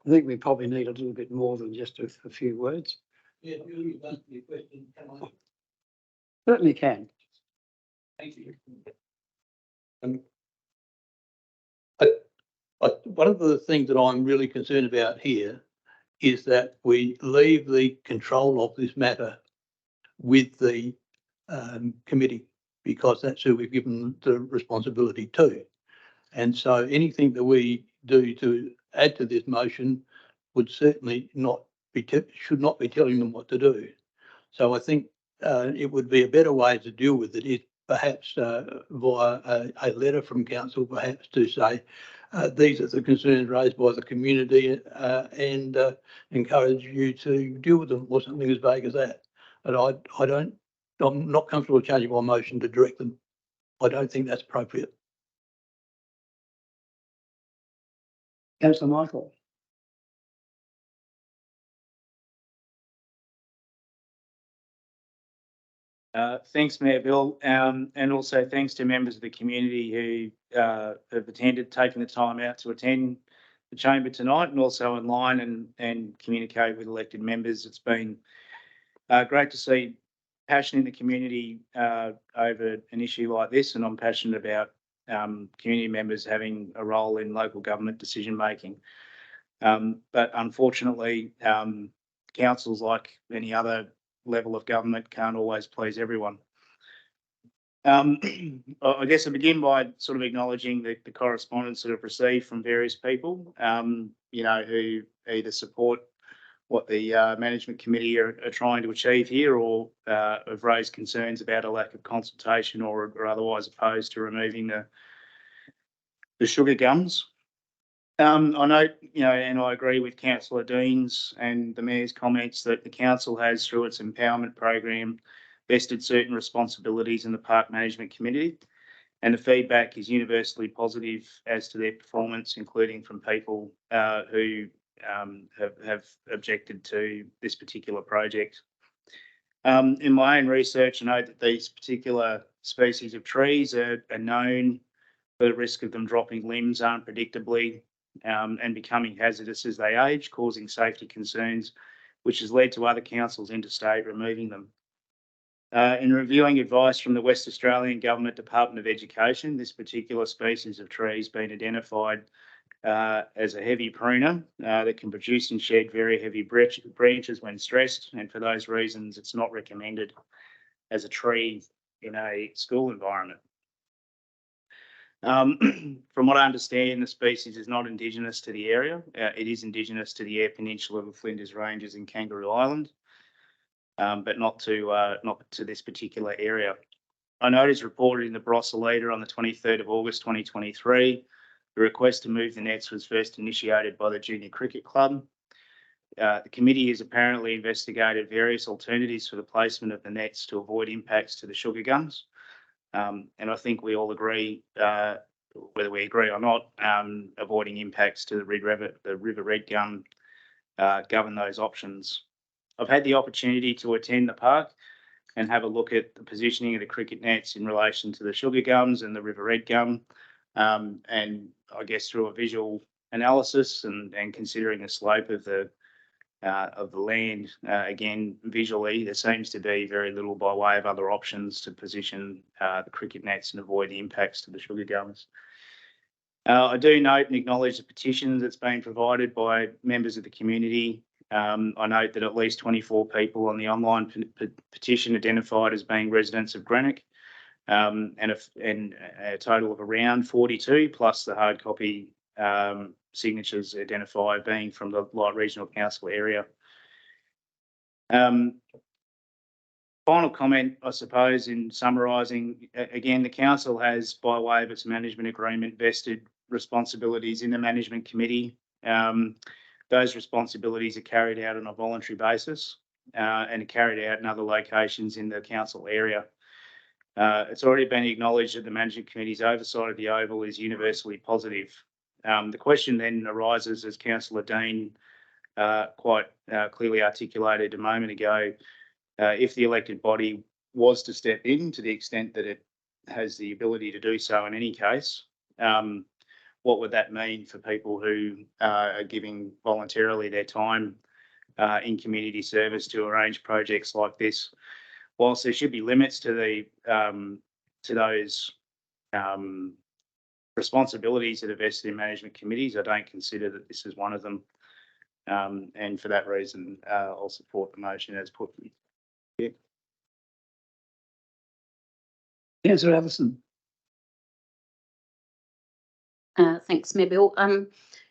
Speaker 1: think we probably need a little bit more than just a few words.
Speaker 2: Yeah, Julie, that's the question. Can I?
Speaker 1: Certainly can.
Speaker 2: Thank you. One of the things that I'm really concerned about here is that we leave the control of this matter with the committee, because that's who we've given the responsibility to. And so anything that we do to add to this motion would certainly should not be telling them what to do. So I think it would be a better way to deal with it is perhaps via a letter from council, perhaps to say, these are the concerns raised by the community and encourage you to deal with them, or something as vague as that. But I'm not comfortable changing my motion to direct them. I don't think that's appropriate.
Speaker 1: Councillor Michael.
Speaker 8: Thanks, Mayor Bill, and also thanks to members of the community who have attended, taken the time out to attend the chamber tonight, and also online and communicate with elected members. It's been great to see passion in the community over an issue like this, and I'm passionate about community members having a role in local government decision making. But unfortunately, councils, like any other level of government, can't always please everyone. I guess I begin by sort of acknowledging the correspondence that I've received from various people, who either support what the management committee are trying to achieve here, or have raised concerns about a lack of consultation, or otherwise opposed to removing the sugar gums. I note, and I agree with Councillor Deans and the Mayor's comments that the council has, through its empowerment program, vested certain responsibilities in the Park Management Committee, and the feedback is universally positive as to their performance, including from people who have objected to this particular project. In my own research, I know that these particular species of trees are known for the risk of them dropping limbs unpredictably and becoming hazardous as they age, causing safety concerns, which has led to other councils interstate removing them. In reviewing advice from the West Australian Government Department of Education, this particular species of tree has been identified as a heavy pruner that can produce and shed very heavy branches when stressed, and for those reasons it's not recommended as a tree in a school environment. From what I understand, the species is not indigenous to the area. It is indigenous to the Eyre Peninsula, the Flinders Ranges and Kangaroo Island, but not to this particular area. I know it is reported in the Barossa Leader on the 23rd of August 2023. The request to move the nets was first initiated by the Junior Cricket Club. The committee has apparently investigated various alternatives for the placement of the nets to avoid impacts to the sugar gums. And I think we all agree, whether we agree or not, avoiding impacts to the river red gum govern those options. I've had the opportunity to attend the park and have a look at the positioning of the cricket nets in relation to the sugar gums and the river red gum. And I guess through a visual analysis and considering the slope of the land, again, visually, there seems to be very little by way of other options to position the cricket nets and avoid the impacts to the sugar gums. I do note and acknowledge the petitions that's been provided by members of the community. I note that at least 24 people on the online petition identified as being residents of Greenock, and a total of around 42, plus the hard copy signatures identified being from the Light Regional Council area. Final comment, I suppose, in summarising, again, the council has, by way of its management agreement, vested responsibilities in the management committee. Those responsibilities are carried out on a voluntary basis and are carried out in other locations in the council area. It's already been acknowledged that the management committee's oversight of the Oval is universally positive. The question then arises, as Councillor Dean quite clearly articulated a moment ago, if the elected body was to step in to the extent that it has the ability to do so in any case, what would that mean for people who are giving voluntarily their time in community service to arrange projects like this? Whilst there should be limits to those responsibilities that are vested in management committees, I don't consider that this is one of them. And for that reason, I'll support the motion as put. Yeah.
Speaker 1: Councillor Allison.
Speaker 19: Thanks, Mayor Bill.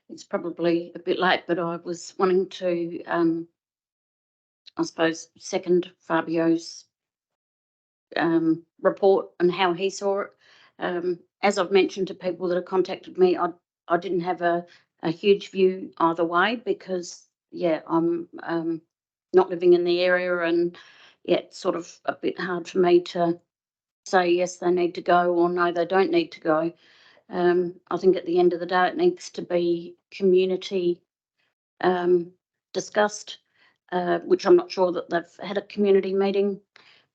Speaker 19: It's probably a bit late, but I was wanting to, I suppose, second Fabio's report and how he saw it. As I've mentioned to people that have contacted me, I didn't have a huge view either way because, yeah, I'm not living in the area, and it's sort of a bit hard for me to say yes, they need to go, or no, they don't need to go. I think at the end of the day, it needs to be community discussed, which I'm not sure that they've had a community meeting,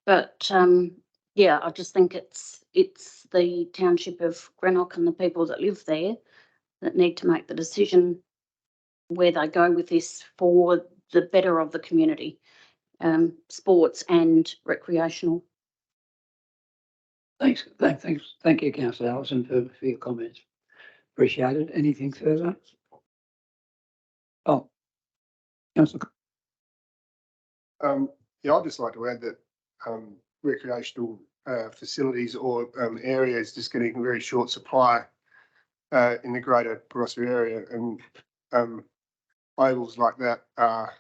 Speaker 19: but yeah, I just think it's the township of Greenock and the people that live there that need to make the decision where they go with this for the better of the community, sports and recreational.
Speaker 1: Thank you, Councillor Allison, for your comments. Appreciate it. Anything further? Oh, Councillor.
Speaker 4: Yeah, I'd just like to add that recreational facilities or area is just getting very short supply in the greater Barossa area, and ovals like that are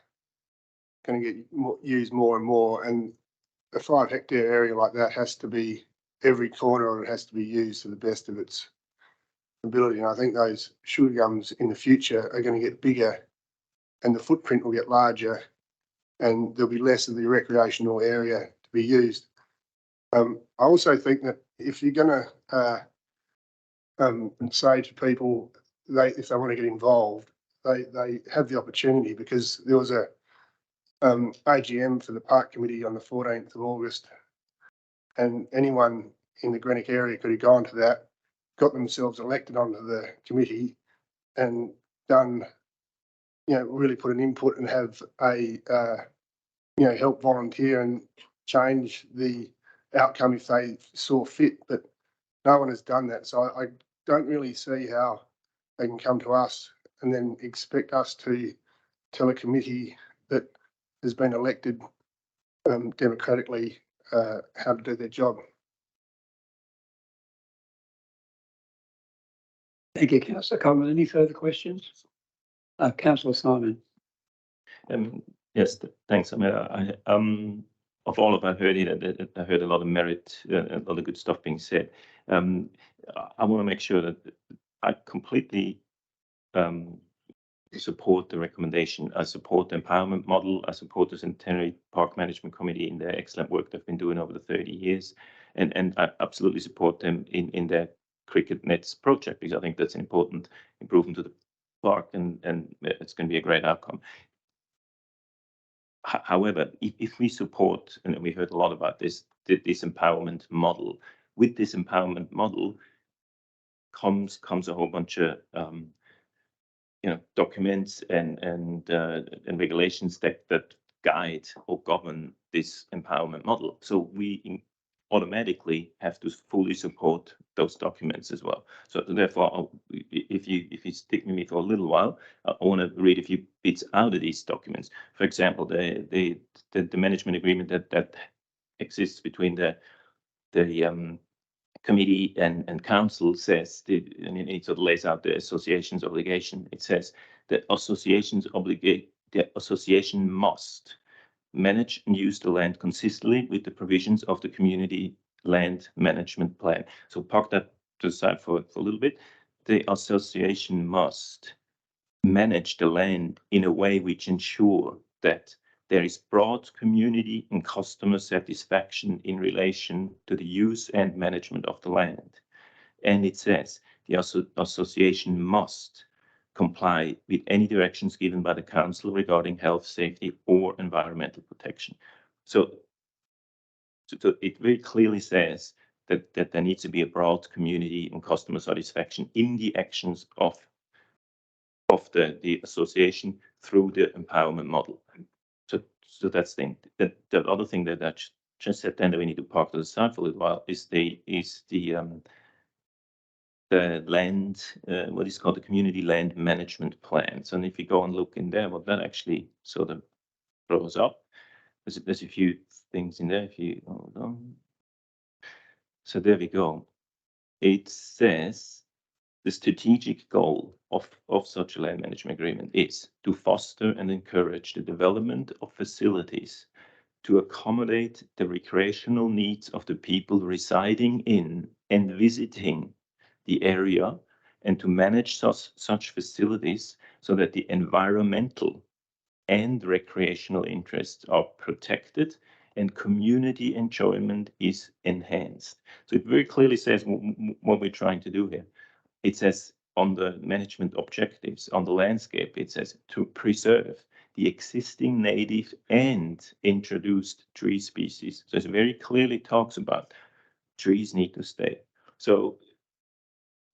Speaker 4: going to get used more and more, and a 5 hectare area like that has to be, every corner of it has to be used to the best of its ability. And I think those sugar gums in the future are going to get bigger and the footprint will get larger and there'll be less of the recreational area to be used. I also think that if you're going to say to people, if they want to get involved, they have the opportunity, because there was a AGM for the Park Committee on the 14th of August, and anyone in the Greenock area could have gone to that, got themselves elected onto the committee and done, really put an input and have a, help volunteer and change the outcome if they saw fit, but no one has done that. So I don't really see how they can come to us and then expect us to tell a committee that has been elected democratically how to do their job.
Speaker 1: Thank you, Councillor Coleman. Any further questions? Councillor Simon.
Speaker 17: Yes, thanks. I mean, of all of I heard it, I heard a lot of merit, a lot of good stuff being said. I want to make sure that I completely support the recommendation. I support the empowerment model. I support the Centenary Park Management Committee in their excellent work they've been doing over the 30 years. And I absolutely support them in their cricket nets project, because I think that's an important improvement to the park, and it's going to be a great outcome. However, if we support, and we heard a lot about this empowerment model, with this empowerment model comes a whole bunch of documents and regulations that guide or govern this empowerment model. So we automatically have to fully support those documents as well. So therefore, if you stick with me for a little while, I want to read a few bits out of these documents. For example, the management agreement that exists between the committee and council says, and it sort of lays out the association's obligation. It says that the association must manage and use the land consistently with the provisions of the community land management plan. So park that to the side for a little bit. The association must manage the land in a way which ensure that there is broad community and customer satisfaction in relation to the use and management of the land. And it says the association must comply with any directions given by the council regarding health, safety, or environmental protection. So it very clearly says that there needs to be a broad community and customer satisfaction in the actions of the association through the empowerment model. So that's the thing. The other thing that I just said then that we need to park to the side for a little while is the land, what is called the community land management plans. And if you go and look in there, what that actually sort of throws up, there's a few things in there. If you hold on. So there we go. It says the strategic goal of such a land management agreement is to foster and encourage the development of facilities to accommodate the recreational needs of the people residing in and visiting the area, and to manage such facilities so that the environmental and recreational interests are protected and community enjoyment is enhanced. So it very clearly says what we're trying to do here. It says on the management objectives, on the landscape, it says to preserve the existing native and introduced tree species. So it very clearly talks about trees need to stay. So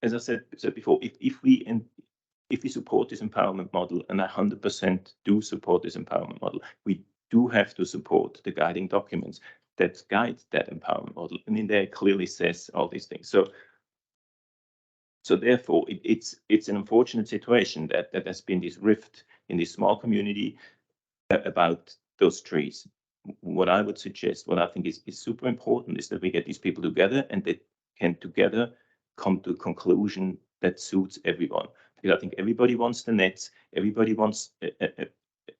Speaker 17: as I said before, if we support this empowerment model, and I 100% do support this empowerment model, we do have to support the guiding documents that guide that empowerment model. And in there it clearly says all these things. So therefore, it's an unfortunate situation that there's been this rift in this small community about those trees. What I would suggest, what I think is super important, is that we get these people together and they can together come to a conclusion that suits everyone. Because I think everybody wants the nets, everybody wants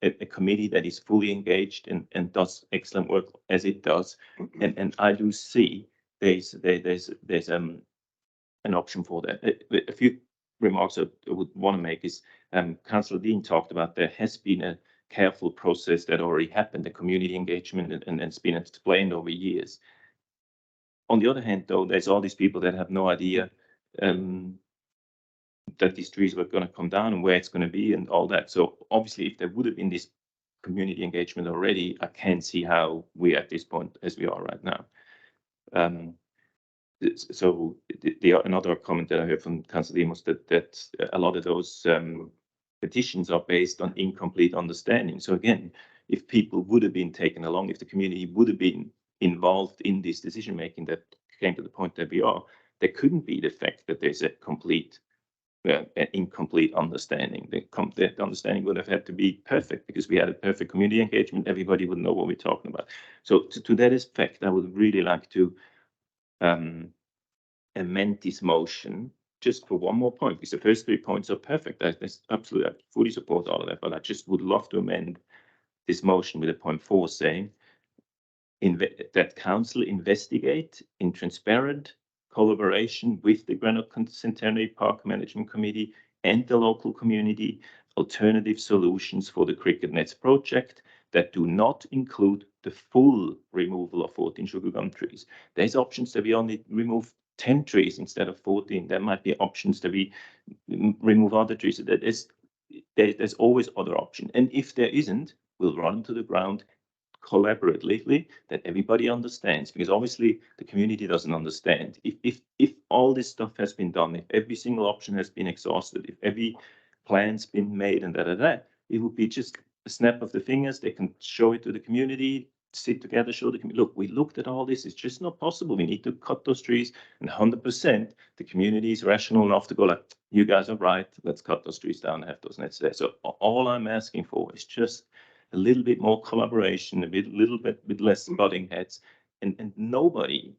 Speaker 17: a committee that is fully engaged and does excellent work as it does. And I do see there's an option for that. A few remarks I would want to make is Councillor Dean talked about there has been a careful process that already happened, the community engagement, and it's been explained over years. On the other hand, though, there's all these people that have no idea that these trees were going to come down and where it's going to be and all that. So obviously, if there would have been this community engagement already, I can't see how we're at this point as we are right now. So another comment that I heard from Councillor Dean was that a lot of those petitions are based on incomplete understanding. So again, if people would have been taken along, if the community would have been involved in this decision making that came to the point that we are, there couldn't be the fact that there's a complete incomplete understanding. The understanding would have had to be perfect because we had a perfect community engagement. Everybody would know what we're talking about. So to that effect, I would really like to amend this motion just for one more point, because the first 3 points are perfect. That's absolutely, I fully support all of that, but I just would love to amend this motion with a point 4 saying that council investigate in transparent collaboration with the Greenock Centenary Park Management Committee and the local community alternative solutions for the cricket nets project that do not include the full removal of 14 sugar gum trees. There's options that we only remove 10 trees instead of 14. There might be options that we remove other trees. There's always other options. And if there isn't, we'll run to the ground collaboratively that everybody understands, because obviously the community doesn't understand. If all this stuff has been done, if every single option has been exhausted, if every plan's been made and it would be just a snap of the fingers. They can show it to the community, sit together, show the community, look, we looked at all this, it's just not possible. We need to cut those trees, and 100% the community is rational enough to go like, you guys are right, let's cut those trees down and have those nets there. So all I'm asking for is just a little bit more collaboration, little bit less butting heads, and nobody,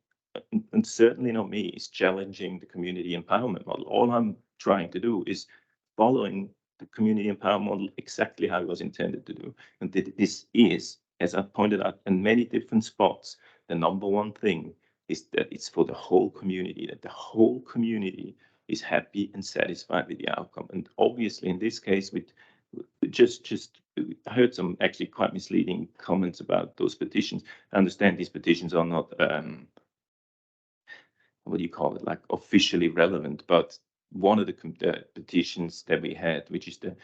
Speaker 17: and certainly not me, is challenging the community empowerment model. All I'm trying to do is following the community empowerment model exactly how it was intended to do. And this is as I pointed out in many different spots, the number one thing is that it's for the whole community, that the whole community is happy and satisfied with the outcome. And obviously, in this case, with I heard some actually quite misleading comments about those petitions. I understand these petitions are not, what do you call it, like officially relevant, but one of the petitions that we had, which is the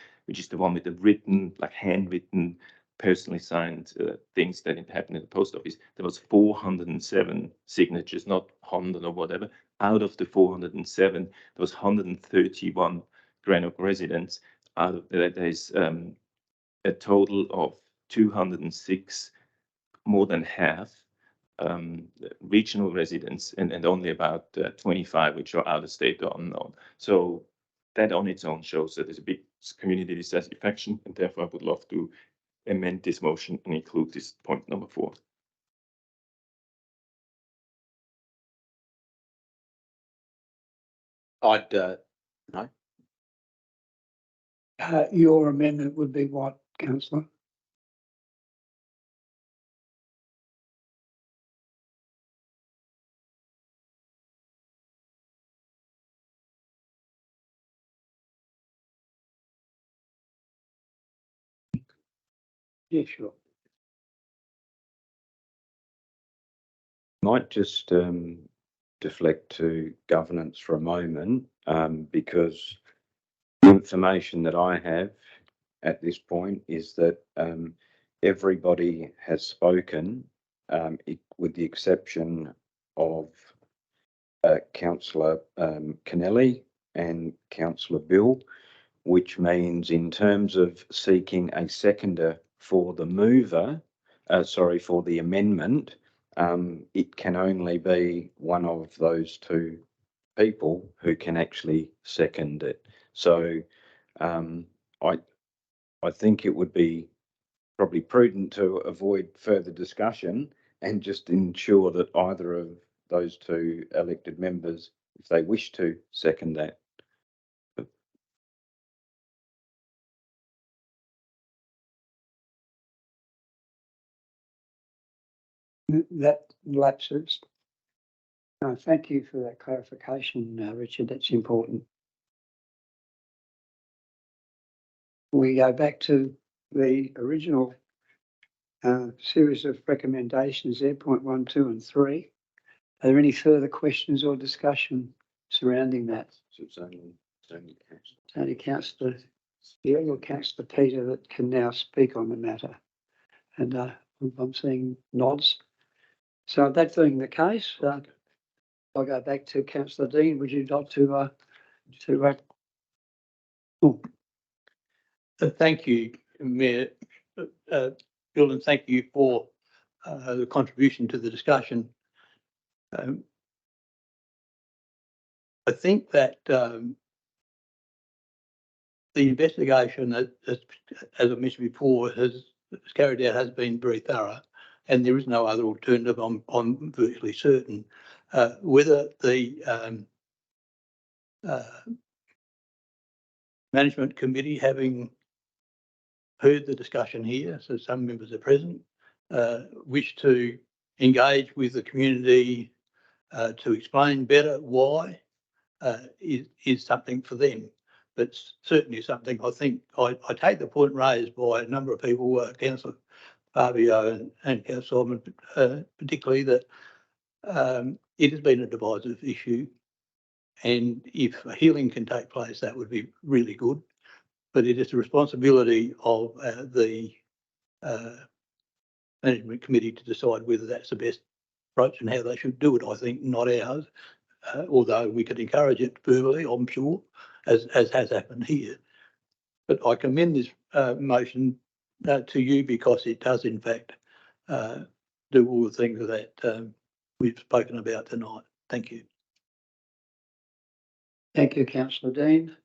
Speaker 17: one with the written, like handwritten, personally signed things that happened in the post office, there was 407 signatures, not 100 or whatever. Out of the 407, there was 131 Greenock residents. Out of that, there's a total of 206, more than half, regional residents, and only about 25 which are out of state or unknown. So that on its own shows that there's a big community dissatisfaction, and therefore I would love to amend this motion and include this point number 4.
Speaker 14: I'd, no.
Speaker 1: Your amendment would be what, councillor? Yeah, sure.
Speaker 14: Might just deflect to governance for a moment, because the information that I have at this point is that everybody has spoken, with the exception of Councillor Kennelly and Councillor Bill, which means in terms of seeking a seconder for the mover, for the amendment, it can only be one of those two people who can actually second it. So I think it would be probably prudent to avoid further discussion and just ensure that either of those two elected members, if they wish to second that.
Speaker 1: That lapses. No, thank you for that clarification, Richard. That's important. We go back to the original series of recommendations there, point 1, 2 and 3. Are there any further questions or discussion surrounding that?
Speaker 14: So it's
Speaker 1: only Councillor Steele or Councillor Peter that can now speak on the matter. And I'm seeing nods. So that being the case, I'll go back to Councillor Dean. Would you like to
Speaker 2: Thank you, Mayor. Bill, and thank you for the contribution to the discussion. I think that the investigation that, as I mentioned before, has carried out has been very thorough, and there is no other alternative. I'm virtually certain. Whether the management committee, having heard the discussion here, so some members are present, wish to engage with the community to explain better why, is something for them. But certainly something I think I take the point raised by a number of people, Councillor Fabio and Councillor Solomon, particularly that it has been a divisive issue, and if a hearing can take place, that would be really good. But it is the responsibility of the management committee to decide whether that's the best approach and how they should do it. I think not ours, although we could encourage it verbally, I'm sure, as has happened here. But I commend this motion to you because it does in fact do all the things that we've spoken about tonight. Thank you.
Speaker 1: Thank you, Councillor Dean.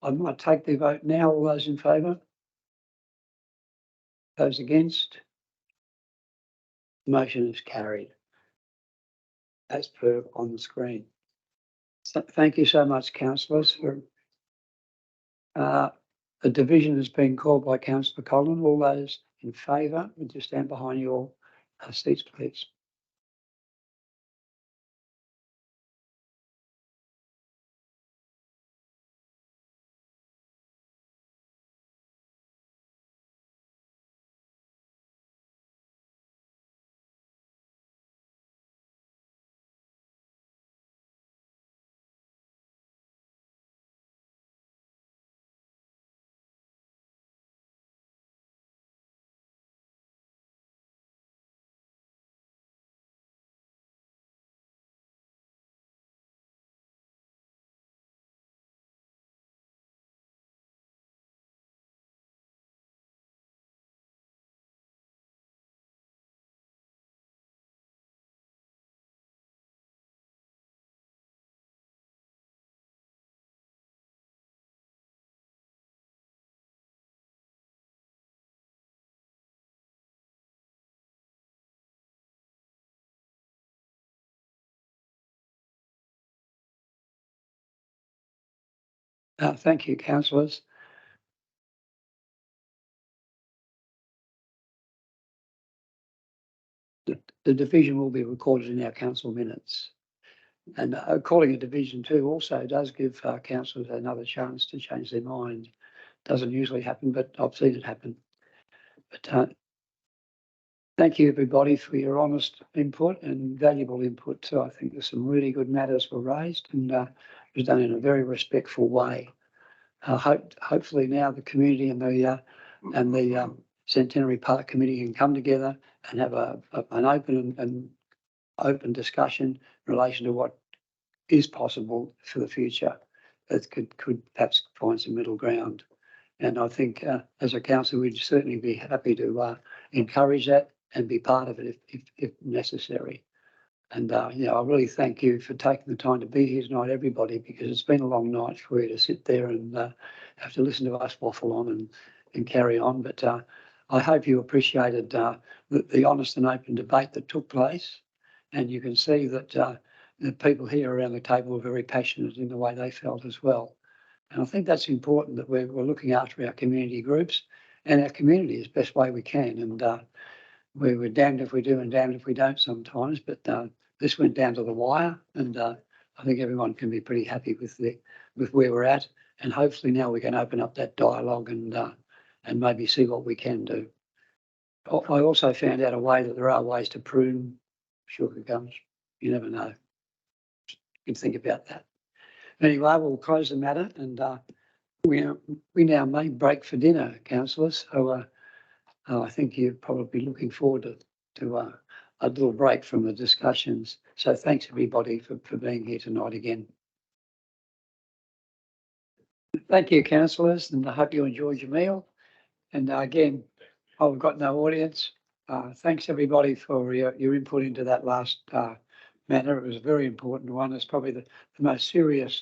Speaker 1: I might take the vote now. All those in favour? Those against? Motion is carried as per on the screen. So thank you so much, councillors. A division has been called by Councillor Collin. All those in favour, would you stand behind your seats, please? Thank you, councillors. The division will be recorded in our council minutes. And calling a division 2 also does give councillors another chance to change their mind. Doesn't usually happen, but I've seen it happen. But thank you, everybody, for your honest input and valuable input too. I think there's some really good matters were raised, and it was done in a very respectful way. Hopefully now the community and the Centenary Park Committee can come together and have an open discussion in relation to what is possible for the future that could perhaps find some middle ground. And I think as a council, we'd certainly be happy to encourage that and be part of it if necessary. And I really thank you for taking the time to be here tonight, everybody, because it's been a long night for you to sit there and have to listen to us waffle on and carry on. But I hope you appreciated the honest and open debate that took place. And you can see that the people here around the table were very passionate in the way they felt as well. And I think that's important, that we're looking after our community groups and our community as best way we can. And we're damned if we do and damned if we don't sometimes, but this went down to the wire, and I think everyone can be pretty happy with where we're at. And hopefully now we can open up that dialogue and maybe see what we can do. I also found out a way that there are ways to prune sugar gums. You never know. You can think about that. Anyway, we'll close the matter, and we now may break for dinner, councillors. So I think you're probably looking forward to a little break from the discussions. So thanks everybody for being here tonight again. Thank you, councillors, and I hope you enjoyed your meal. And again, I've got no audience. Thanks everybody for your input into that last matter. It was a very important one. It's probably the most serious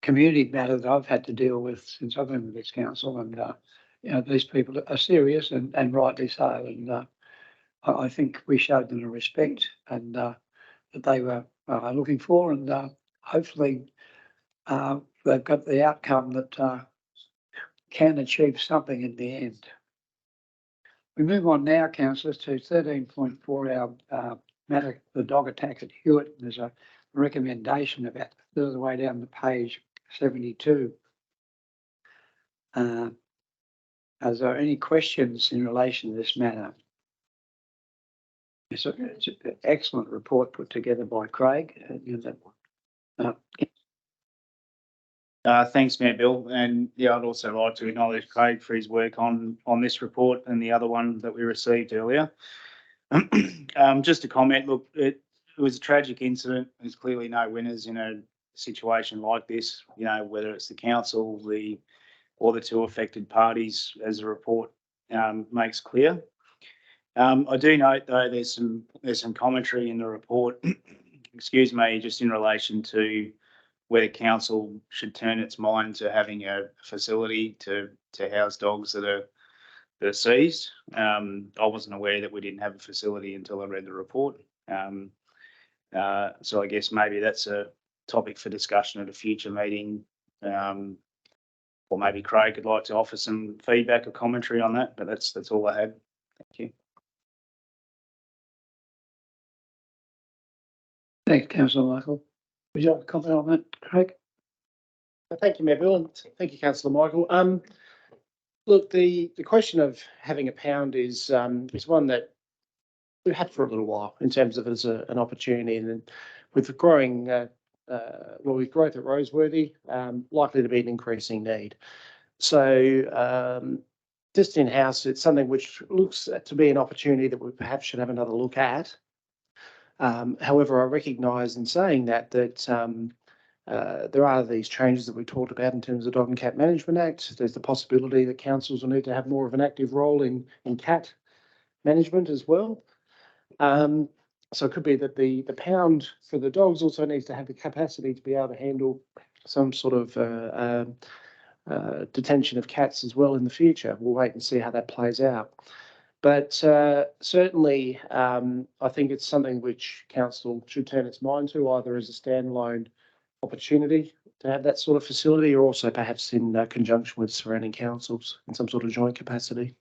Speaker 1: community matter that I've had to deal with since I've been with this council. And these people are serious and rightly so. And I think we showed them a respect and that they were looking for, and hopefully they've got the outcome that can achieve something in the end. We move on now, councillors, to 13.4, our matter, the dog attack at Hewitt. There's a recommendation about a third of the way down the page 72. Are there any questions in relation to this matter? It's an excellent report put together by Craig.
Speaker 8: Thanks, Mayor Bill. And yeah, I'd also like to acknowledge Craig for his work on this report and the other one that we received earlier. Just to comment, look, it was a tragic incident. There's clearly no winners in a situation like this, whether it's the council, or the two affected parties, as the report makes clear. I do note though there's some commentary in the report, excuse me, just in relation to whether council should turn its mind to having a facility to house dogs that are seized. I wasn't aware that we didn't have a facility until I read the report. So I guess maybe that's a topic for discussion at a future meeting. Or maybe Craig would like to offer some feedback or commentary on that, but that's all I had. Thank you.
Speaker 1: Thanks, councillor Michael. Would you like to comment on that, Craig?
Speaker 11: Thank you, Mayor Bill, and thank you, councillor Michael. Look, the question of having a pound is one that we've had for a little while in terms of as an opportunity, and with the growing with growth at Roseworthy, likely to be an increasing need. So just in house, it's something which looks to be an opportunity that we perhaps should have another look at. However, I recognise in saying that there are these changes that we talked about in terms of the Dog and Cat Management Act. There's the possibility that councils will need to have more of an active role in cat management as well. So it could be that the pound for the dogs also needs to have the capacity to be able to handle some sort of detention of cats as well in the future. We'll wait and see how that plays out. But certainly, I think it's something which council should turn its mind to, either as a standalone opportunity to have that sort of facility, or also perhaps in conjunction with surrounding councils in some sort of joint capacity.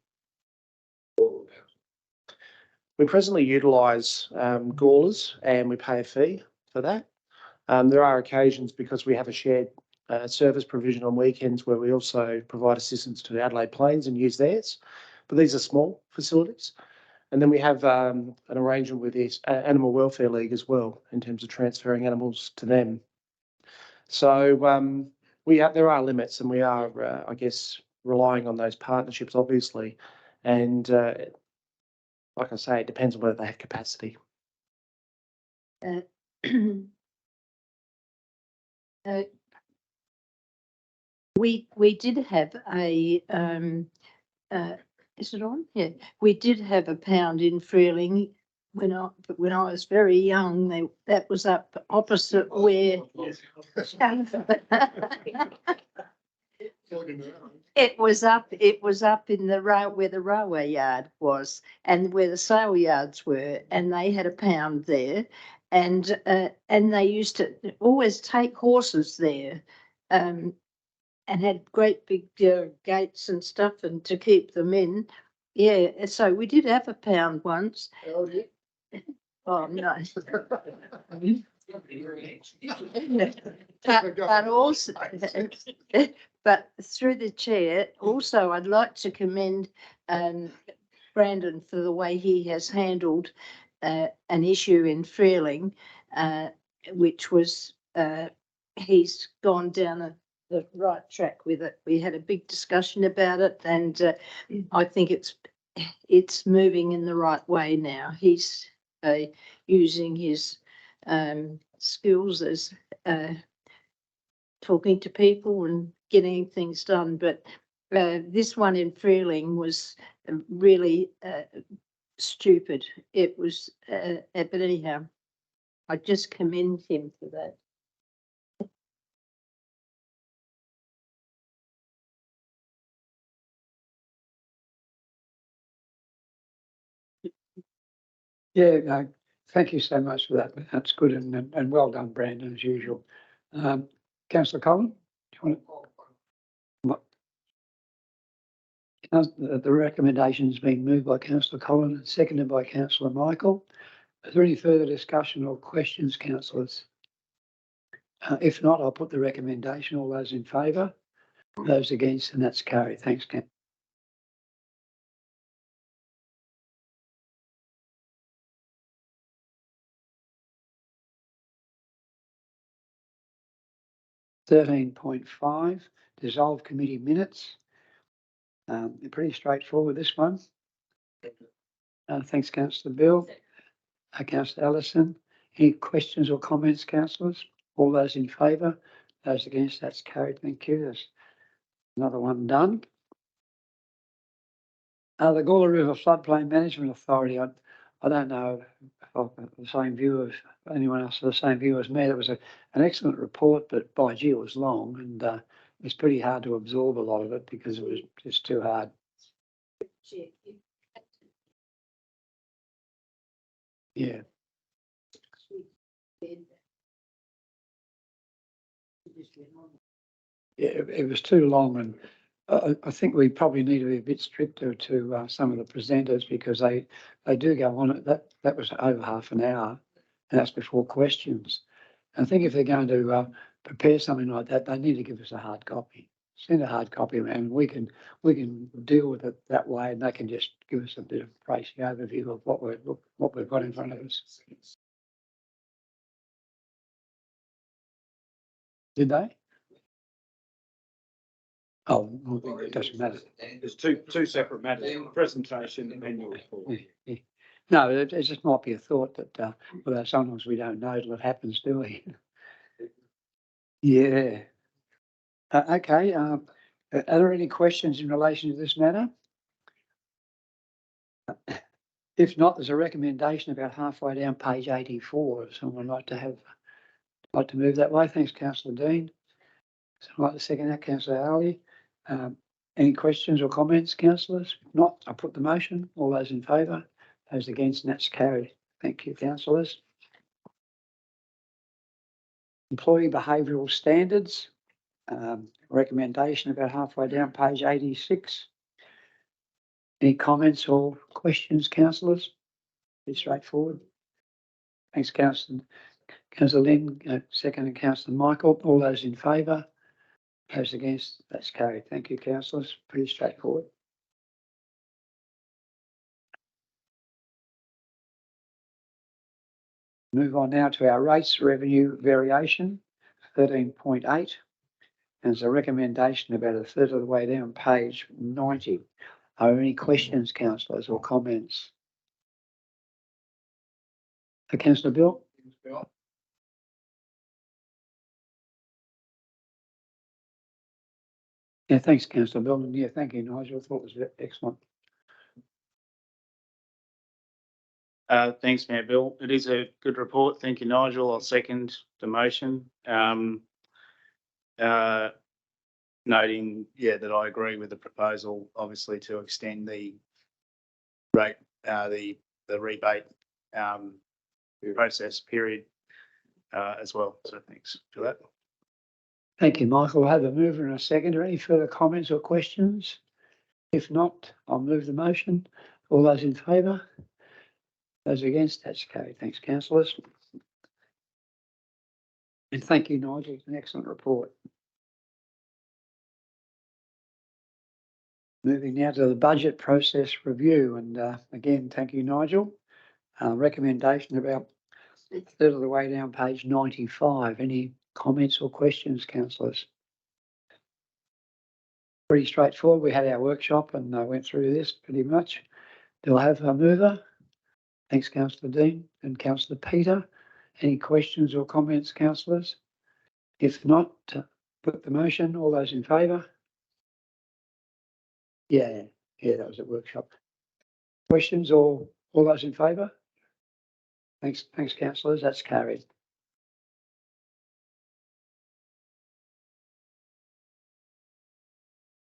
Speaker 11: We presently utilise Gawlers, and we pay a fee for that. There are occasions, because we have a shared service provision on weekends, where we also provide assistance to Adelaide Plains and use theirs. But these are small facilities. And then we have an arrangement with the Animal Welfare League as well, in terms of transferring animals to them. So there are limits, and we are, I guess, relying on those partnerships, obviously. And like I say, it depends on whether they have capacity.
Speaker 21: We did have a is it on? Yeah, we did have a pound in Freeling when I was very young. That was up opposite where it was up in the where the railway yard was and where the sale yards were, and they had a pound there, and they used to always take horses there. And had great big gates and stuff, and to keep them in. Yeah, so we did have a pound once. Oh, no. But also, but through the chair, also I'd like to commend Brandon for the way he has handled an issue in Freeling, which was he's gone down the right track with it. We had a big discussion about it, and I think it's moving in the right way now. He's using his skills as talking to people and getting things done. But this one in Freeling was really stupid. It was, but anyhow, I just commend him for that.
Speaker 1: Yeah, no, thank you so much for that. That's good, and well done, Brandon, as usual. Councillor Collin, do you want to? The recommendation has been moved by Councillor Collin and seconded by Councillor Michael. Is there any further discussion or questions, councillors? If not, I'll put the recommendation. All those in favour? Those against, and that's carried. Thanks, Ken. (13.5) Dissolve committee minutes. Pretty straightforward, this one. Thanks, Councillor Bill. Councillor Ellison. Any questions or comments, councillors? All those in favour? Those against? That's carried. Thank you. There's another one done. The Gawler River Floodplain Management Authority. I don't know if I've got the same view of anyone else, the same view as me. It was an excellent report, but by gee, it was long, and it's pretty hard to absorb a lot of it because it was just too hard. Yeah. it was too long, and I think we probably need to be a bit stricter to some of the presenters because they do go on. That was over half an hour, and that's before questions. I think if they're going to prepare something like that, they need to give us a hard copy. Send a hard copy around. We can deal with it that way, and they can just give us a bit of a basic overview of what we've got in front of us. Did they? Oh, well, it doesn't matter.
Speaker 14: There's two separate matters, presentation and annual report.
Speaker 1: Yeah. No, it just might be a thought that well, sometimes we don't know till it happens, do we? Yeah. Okay. Are there any questions in relation to this matter? If not, there's a recommendation about halfway down page 84. If someone would like to move that way. Thanks, Councillor Dean. Someone like to second that, Councillor Howley. Any questions or comments, councillors? If not, I put the motion. All those in favour? Those against, and that's carried. Thank you, councillors. Employee behavioural standards. Recommendation about halfway down page 86. Any comments or questions, councillors? Pretty straightforward. Thanks, Councillor Lynn. Second, and Councillor Michael. All those in favour? Those against, that's carried. Thank you, councillors. Pretty straightforward. Move on now to our rates revenue variation, 13.8. And there's a recommendation about a third of the way down page 90. Are there any questions, councillors, or comments? Councillor Bill? Yeah, thanks, Councillor Bill. And yeah, thank you, Nigel. I thought it was excellent.
Speaker 8: Thanks, Mayor Bill. It is a good report. Thank you, Nigel. I'll second the motion. Noting, that I agree with the proposal, obviously, to extend the rate, the rebate process period as well. So thanks for that.
Speaker 1: Thank you, Michael. I'll have a mover and a seconder. Any further comments or questions? If not, I'll move the motion. All those in favour? Those against? That's carried. Thanks, councillors. And thank you, Nigel. It's an excellent report. Moving now to the budget process review. And again, thank you, Nigel. Recommendation about a third of the way down page 95. Any comments or questions, councillors? Pretty straightforward. We had our workshop and went through this pretty much. Do I have a mover? Thanks, Councillor Dean and Councillor Peter. Any questions or comments, councillors? If not, put the motion. All those in favour? Yeah, that was at workshop. Questions or all those in favour? Thanks, councillors. That's carried.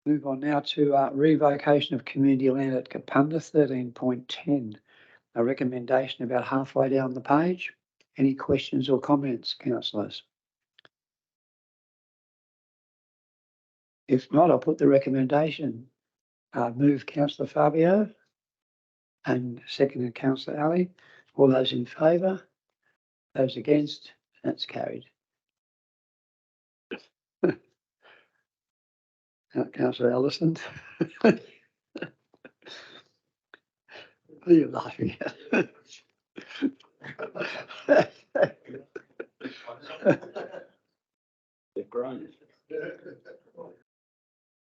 Speaker 1: Move on now to revocation of community land at Kapunda, 13.10. A recommendation about halfway down the page. Any questions or comments, councillors? If not, I'll put the recommendation. Move Councillor Fabio and second Councillor Ali. All those in favour? Those against? That's carried. Councillor Ellison. What are you laughing at?
Speaker 14: They've grown.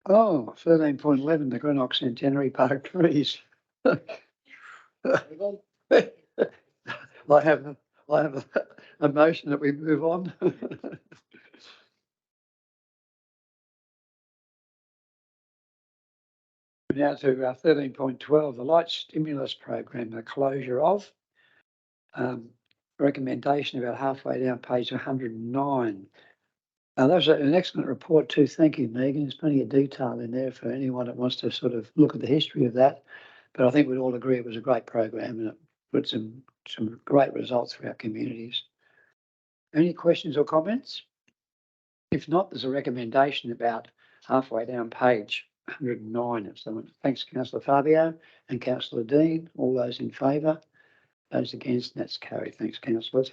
Speaker 1: Oh, 13.11, the Greenock Centenary Park trees. I have a motion that we move on. Now to 13.12, the light stimulus program, the closure of. Recommendation about halfway down page 109. That was an excellent report too. Thank you, Megan. There's plenty of detail in there for anyone that wants to sort of look at the history of that. But I think we'd all agree it was a great program and it put some great results for our communities. Any questions or comments? If not, there's a recommendation about halfway down page 109 of someone. Thanks, councillor Fabio and councillor Dean. All those in favour? Those against? That's carried. Thanks, councillors.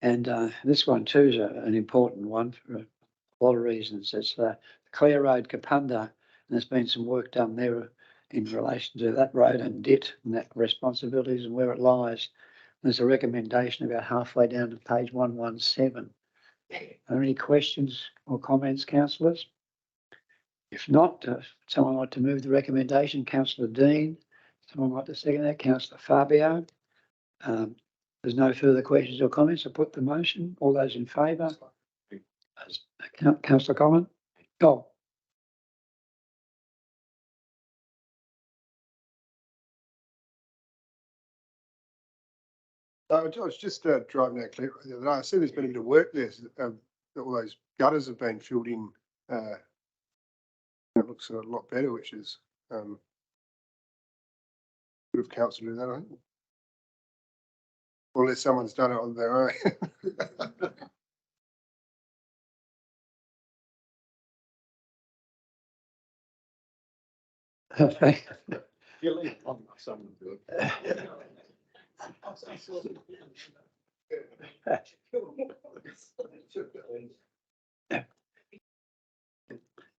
Speaker 1: And this one too is an important one for a lot of reasons. It's Clare Road, Kapunda, and there's been some work done there in relation to that road and DIT and that responsibilities and where it lies. There's a recommendation about halfway down to page 117. Are there any questions or comments, councillors? If not, someone like to move the recommendation? Councillor Dean. Someone like to second that? Councillor Fabio. There's no further questions or comments. I put the motion. All those in favour? Councillor Collin? Oh.
Speaker 4: I was just driving out Clear the other day. I see there's been a bit of work there. All those gutters have been filled in. It looks a lot better, which is good of council to do that, I think. Or unless someone's done it on their own.
Speaker 18: You leave on someone good.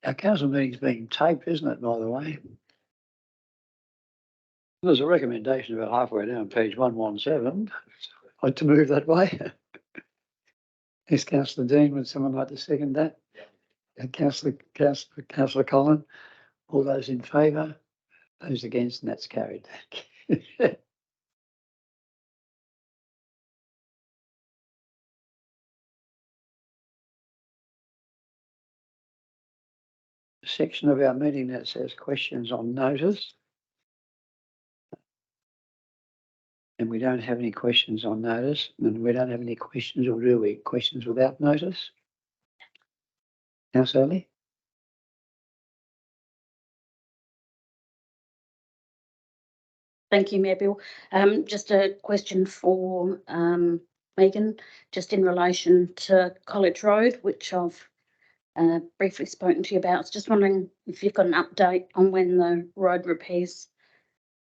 Speaker 1: Our council meeting's being taped, isn't it, by the way? There's a recommendation about halfway down page 117. I'd like to move that way. Is Councillor Dean, would someone like to second that? Yeah. Councillor Collin, all those in favour? Those against, and that's carried. Section of our meeting that says questions on notice. And we don't have any questions on notice, and we don't have any questions, or do we? Questions without notice? Councillor Early?
Speaker 19: Thank you, Mayor Bill. Just a question for Megan, just in relation to College Road, which I've briefly spoken to you about. I was just wondering if you've got an update on when the road repairs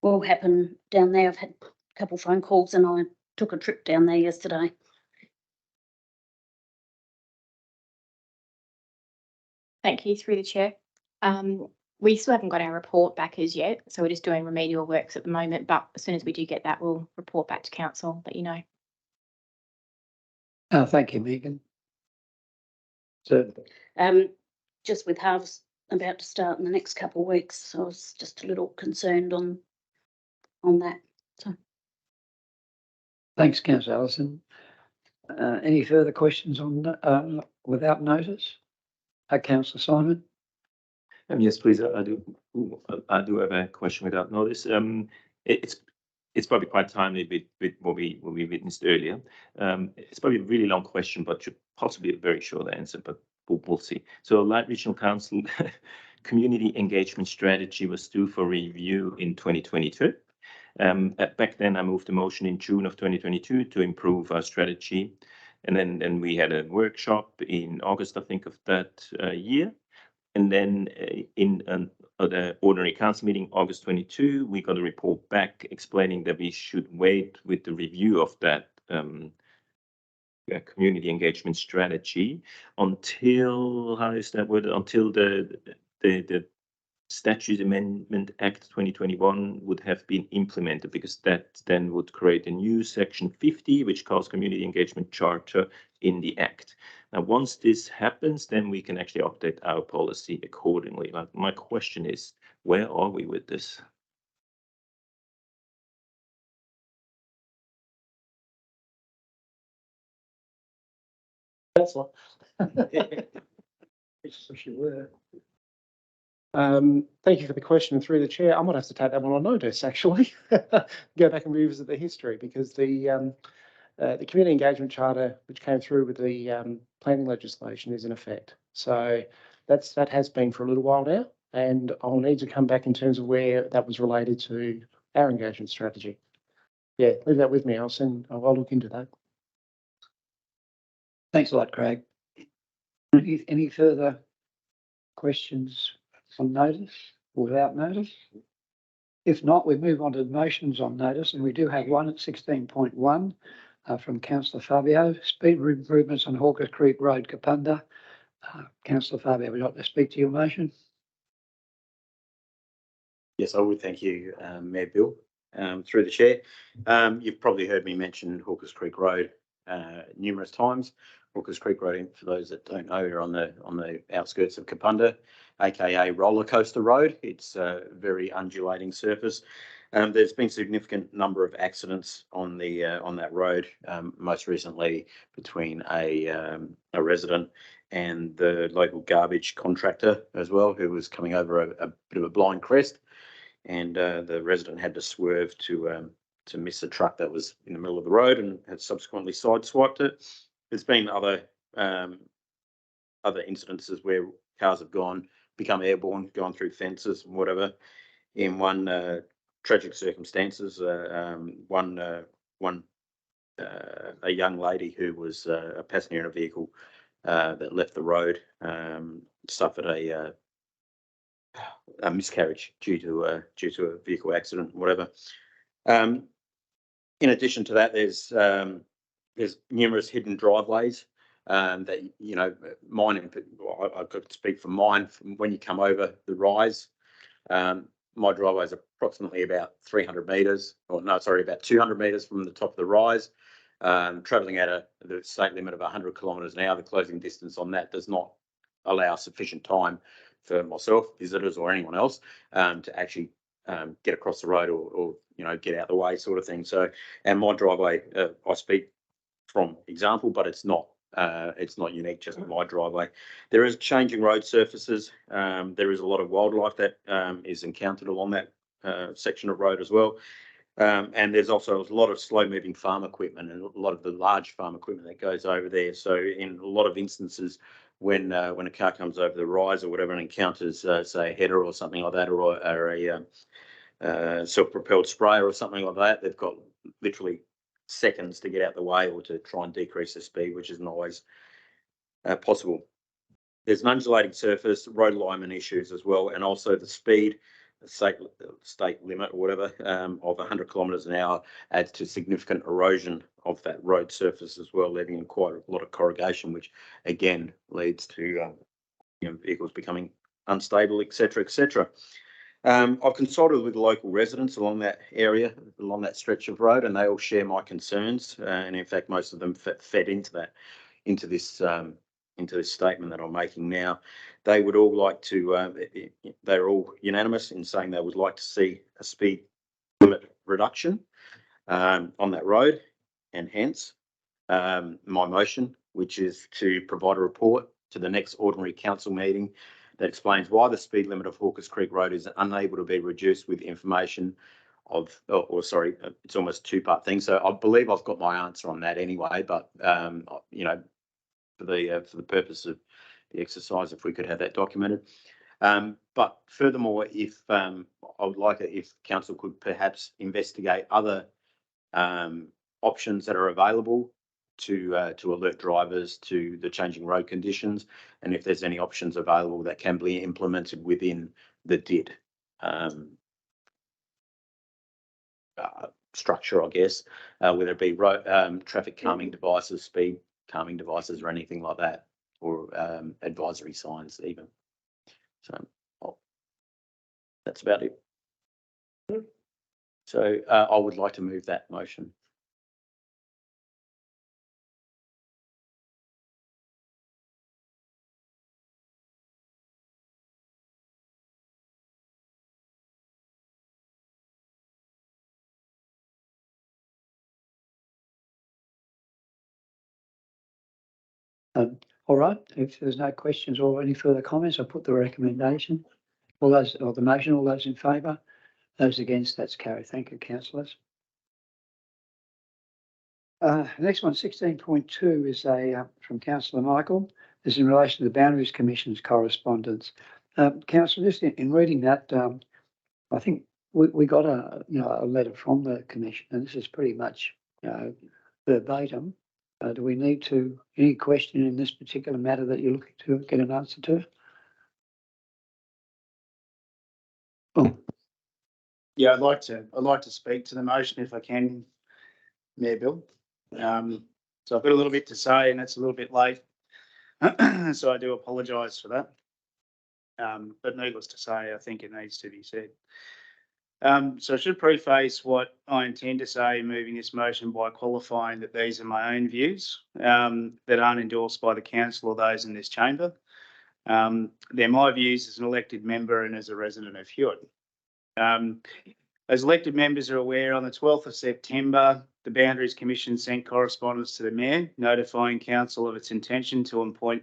Speaker 19: will happen down there. I've had a couple of phone calls and I took a trip down there yesterday.
Speaker 10: Thank you, through the chair. We still haven't got our report back as yet, so we're just doing remedial works at the moment, but as soon as we do get that, we'll report back to council, let you know.
Speaker 1: Thank you, Megan.
Speaker 19: Just with halves about to start in the next couple of weeks, so I was just a little concerned on that. So.
Speaker 1: Thanks, Councillor Allison. Any further questions on without notice? Councillor Simon.
Speaker 17: Yes, please. I do have a question without notice. It's probably quite timely with what we witnessed earlier. It's probably a really long question, but should possibly a very short answer, but we'll see. So Light Regional Council community engagement strategy was due for review in 2022. Back then I moved a motion in June of 2022 to improve our strategy. And then we had a workshop in August, I think, of that year. And then in the ordinary council meeting, August 22, we got a report back explaining that we should wait with the review of that community engagement strategy until, how is that word, until the Statute Amendment Act 2021 would have been implemented, because that then would create a new section 50, which calls community engagement charter in the Act. Now, once this happens, then we can actually update our policy accordingly. But my question is, where are we with this?
Speaker 11: That's what. Wish you were. Thank you for the question through the chair. I might have to take that one on notice, actually. Go back and revisit the history, because the community engagement charter, which came through with the planning legislation, is in effect. So that has been for a little while now, and I'll need to come back in terms of where that was related to our engagement strategy. Yeah, leave that with me. I'll look into that.
Speaker 1: Thanks a lot, Craig. Any further questions on notice or without notice? If not, we move on to the motions on notice, and we do have one at 16.1 from Councillor Fabio, speed improvements on Hawkers Creek Road, Kapunda. Councillor Fabio, would you like to speak to your motion?
Speaker 8: Yes, I would. Thank you, Mayor Bill. Through the chair, you've probably heard me mention Hawkers Creek Road numerous times. Hawkers Creek Road, for those that don't know, are on the outskirts of Kapunda, aka Roller Coaster Road. It's a very undulating surface. There's been significant number of accidents on that road. Most recently between a resident and the local garbage contractor as well, who was coming over a bit of a blind crest, and the resident had to swerve to miss a truck that was in the middle of the road and had subsequently sideswiped it. There's been other incidences where cars have become airborne, gone through fences and whatever. In one tragic circumstances, a young lady who was a passenger in a vehicle that left the road suffered a miscarriage due to a vehicle accident, whatever. In addition to that, there's numerous hidden driveways that, you know, mine, I could speak for mine, from when you come over the rise. My driveway is approximately about 300 metres, about 200 metres from the top of the rise. Travelling at the state limit of 100 kilometres an hour, the closing distance on that does not allow sufficient time for myself, visitors, or anyone else to actually get across the road or you know, get out the way, sort of thing. So, and my driveway, I speak from example, but it's not unique just my driveway. There is changing road surfaces. There is a lot of wildlife that is encountered along that section of road as well. And there's also a lot of slow-moving farm equipment and a lot of the large farm equipment that goes over there. So in a lot of instances, when a car comes over the rise or whatever and encounters, say, a header or something like that, or a self-propelled sprayer or something like that, they've got literally seconds to get out the way or to try and decrease the speed, which isn't always possible. There's an undulating surface, road alignment issues as well, and also the speed, the state limit or whatever, of 100 kilometres an hour adds to significant erosion of that road surface as well, leading in quite a lot of corrugation, which again leads to you know, vehicles becoming unstable, etc., etc. I've consulted with the local residents along that area, along that stretch of road, and they all share my concerns. And in fact, most of them fed into this statement that I'm making now. They would all like to. They're all unanimous in saying they would like to see a speed limit reduction on that road, and hence my motion, which is to provide a report to the next ordinary council meeting that explains why the speed limit of Hawkers Creek Road is unable to be reduced with information of, sorry, it's almost a two-part thing. So I believe I've got my answer on that anyway, but you know, for the purpose of the exercise, if we could have that documented. But furthermore, if I would like it if council could perhaps investigate other options that are available to alert drivers to the changing road conditions, and if there's any options available that can be implemented within the DID structure, I guess, whether it be traffic calming devices, speed calming devices, or anything like that, or advisory signs even. So that's about it. So I would like to move that motion.
Speaker 1: All right, if there's no questions or any further comments, I'll put the recommendation. All those, or the motion, all those in favour? Those against, that's carried. Thank you, councillors. The next one, 16.2, is from Councillor Michael. This is in relation to the Boundaries Commission's correspondence. Councillor, just in reading that, I think we got a letter from the commission, and this is pretty much, verbatim. Do we need any question in this particular matter that you're looking to get an answer to? Oh,
Speaker 8: Yeah, I'd like to speak to the motion if I can, Mayor Bill. So I've got a little bit to say and it's a little bit late. So I do apologise for that. But needless to say, I think it needs to be said. So I should preface what I intend to say in moving this motion by qualifying that these are my own views that aren't endorsed by the council or those in this chamber. They're my views as an elected member and as a resident of Hewitt. As elected members are aware, on the 12th of September, the Boundaries Commission sent correspondence to the Mayor notifying Council of its intention to appoint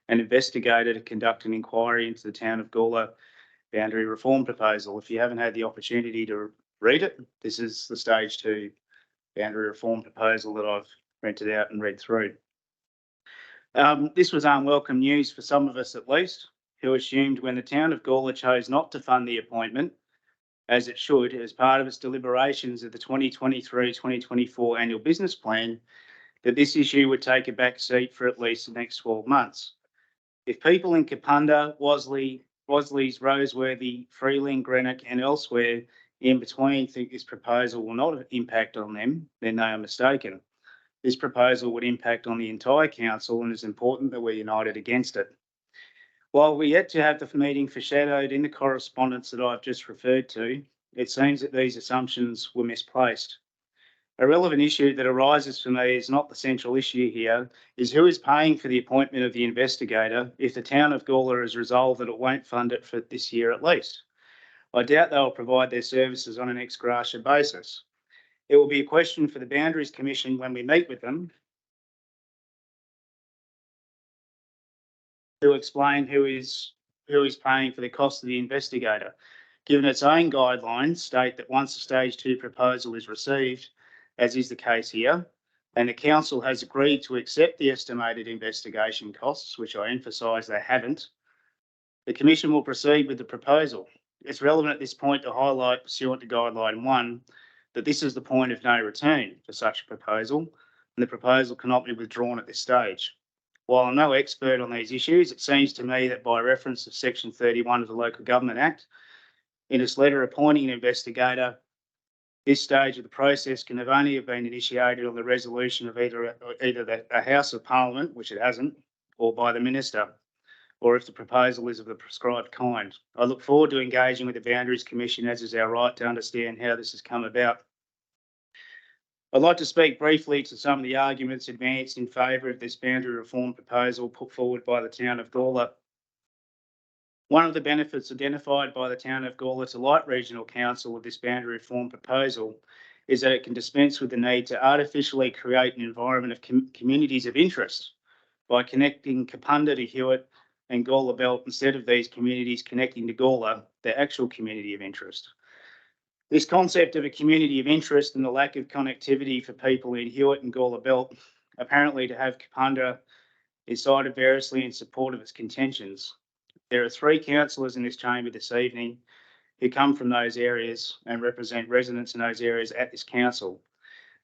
Speaker 8: an investigator to conduct an inquiry into the town of Gawler boundary reform proposal. If you haven't had the opportunity to read it, this is the stage 2 boundary reform proposal that I've rented out and read through. This was unwelcome news for some of us at least, who assumed when the town of Gawler chose not to fund the appointment, as it should, as part of its deliberations of the 2023-2024 annual business plan, that this issue would take a back seat for at least the next 12 months. If people in Kapunda, Wasleys, Roseworthy, Freeling, Greenock and elsewhere in between think this proposal will not impact on them, then they are mistaken. This proposal would impact on the entire council and it's important that we're united against it. While we're yet to have the meeting foreshadowed in the correspondence that I've just referred to, it seems that these assumptions were misplaced. A relevant issue that arises for me is not the central issue here, is who is paying for the appointment of the investigator if the town of Gawler has resolved that it won't fund it for this year at least. I doubt they'll provide their services on an ex gratia basis. It will be a question for the Boundaries Commission when we meet with them to explain who is paying for the cost of the investigator, given its own guidelines state that once a stage 2 proposal is received, as is the case here, and the council has agreed to accept the estimated investigation costs, which I emphasise they haven't, the commission will proceed with the proposal. It's relevant at this point to highlight, pursuant to guideline 1, that this is the point of no return for such a proposal, and the proposal cannot be withdrawn at this stage. While I'm no expert on these issues, it seems to me that by reference to Section 31 of the Local Government Act, in its letter appointing an investigator, this stage of the process can only have been initiated on the resolution of either the House of Parliament, which it hasn't, or by the Minister, or if the proposal is of the prescribed kind. I look forward to engaging with the Boundaries Commission, as is our right, to understand how this has come about. I'd like to speak briefly to some of the arguments advanced in favour of this boundary reform proposal put forward by the town of Gawler. One of the benefits identified by the town of Gawler to Light Regional Council of this boundary reform proposal is that it can dispense with the need to artificially create an environment of communities of interest by connecting Kapunda to Hewitt and Gawler Belt instead of these communities connecting to Gawler, their actual community of interest. This concept of a community of interest and the lack of connectivity for people in Hewitt and Gawler Belt, apparently to have Kapunda, is cited variously in support of its contentions. There are 3 councillors in this chamber this evening who come from those areas and represent residents in those areas at this council.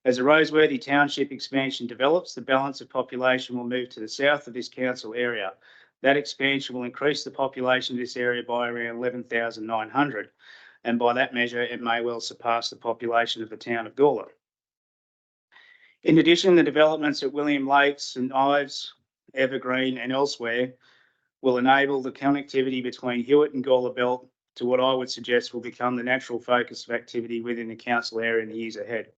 Speaker 8: As the Roseworthy Township expansion develops, the balance of population will move to the south of this council area. That expansion will increase the population of this area by around 11,900. And by that measure, it may well surpass the population of the town of Gawler. In addition, the developments at William Lakes, St Ives, Evergreen and elsewhere will enable the connectivity between Hewitt and Gawler Belt to what I would suggest will become the natural focus of activity within the council area in the years ahead.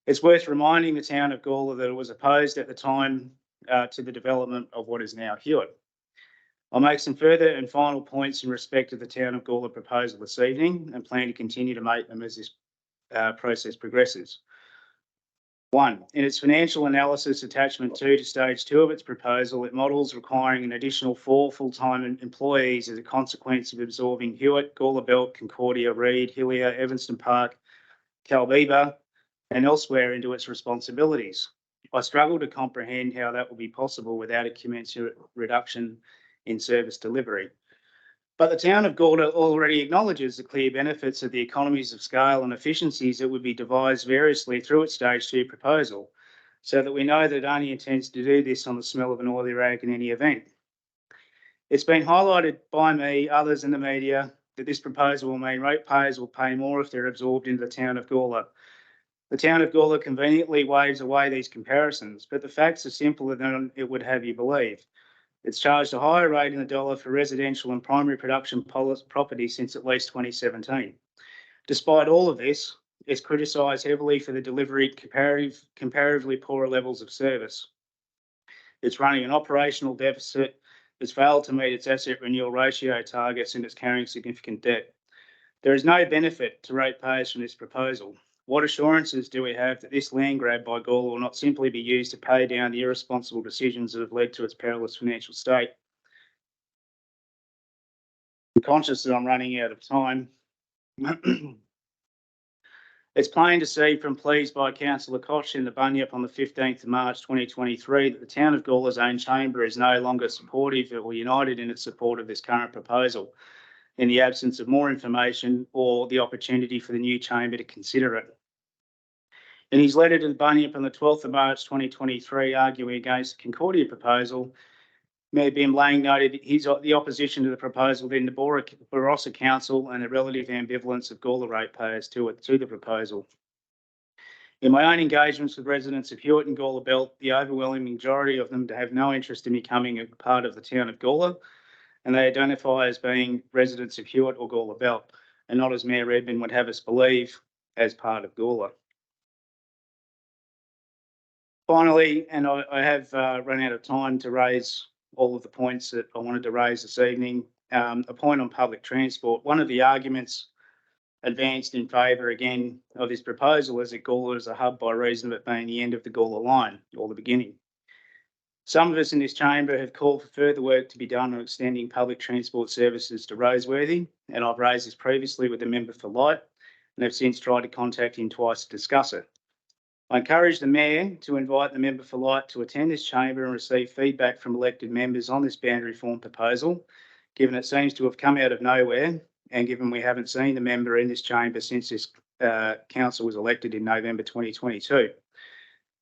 Speaker 8: It's worth reminding the town of Gawler that it was opposed at the time to the development of what is now Hewitt. I'll make some further and final points in respect of the town of Gawler proposal this evening and plan to continue to make them as this process progresses. 1. In its financial analysis attachment 2 to stage 2 of its proposal, it models requiring an additional 4 full-time employees as a consequence of absorbing Hewitt, Gawler Belt, Concordia, Reed, Hillier, Evanston Park, Calbeeba and elsewhere into its responsibilities. I struggle to comprehend how that will be possible without a commensurate reduction in service delivery. But the town of Gawler already acknowledges the clear benefits of the economies of scale and efficiencies that would be devised variously through its stage 2 proposal, so that we know that it only intends to do this on the smell of an oily rag in any event. It's been highlighted by me, others in the media, that this proposal will mean ratepayers will pay more if they're absorbed into the town of Gawler. The town of Gawler conveniently waves away these comparisons, but the facts are simpler than it would have you believe. It's charged a higher rate in the dollar for residential and primary production property since at least 2017. Despite all of this, it's criticised heavily for the delivery comparatively poorer levels of service. It's running an operational deficit, has failed to meet its asset renewal ratio targets, and it's carrying significant debt. There is no benefit to ratepayers from this proposal. What assurances do we have that this land grab by Gawler will not simply be used to pay down the irresponsible decisions that have led to its perilous financial state? I'm conscious that I'm running out of time. It's plain to see from pleas by Councillor Koch in the Bunyip on the 15th of March 2023 that the town of Gawler's own chamber is no longer supportive or united in its support of this current proposal, in the absence of more information or the opportunity for the new chamber to consider it. In his letter to the Bunyip on the 12th of March 2023, arguing against the Concordia proposal, Mayor Bim Lang noted the opposition to the proposal within the Barossa Council and the relative ambivalence of Gawler ratepayers to the proposal. In my own engagements with residents of Hewitt and Gawler Belt, the overwhelming majority of them have no interest in becoming a part of the town of Gawler, and they identify as being residents of Hewitt or Gawler Belt, and not, as Mayor Redman would have us believe, as part of Gawler. Finally, and I have run out of time to raise all of the points that I wanted to raise this evening, a point on public transport. One of the arguments advanced in favour, again, of this proposal is that Gawler is a hub by reason of it being the end of the Gawler line, or the beginning. Some of us in this chamber have called for further work to be done on extending public transport services to Roseworthy, and I've raised this previously with the member for Light, and have since tried to contact him twice to discuss it. I encourage the Mayor to invite the member for Light to attend this chamber and receive feedback from elected members on this boundary reform proposal, given it seems to have come out of nowhere and given we haven't seen the member in this chamber since this council was elected in November 2022.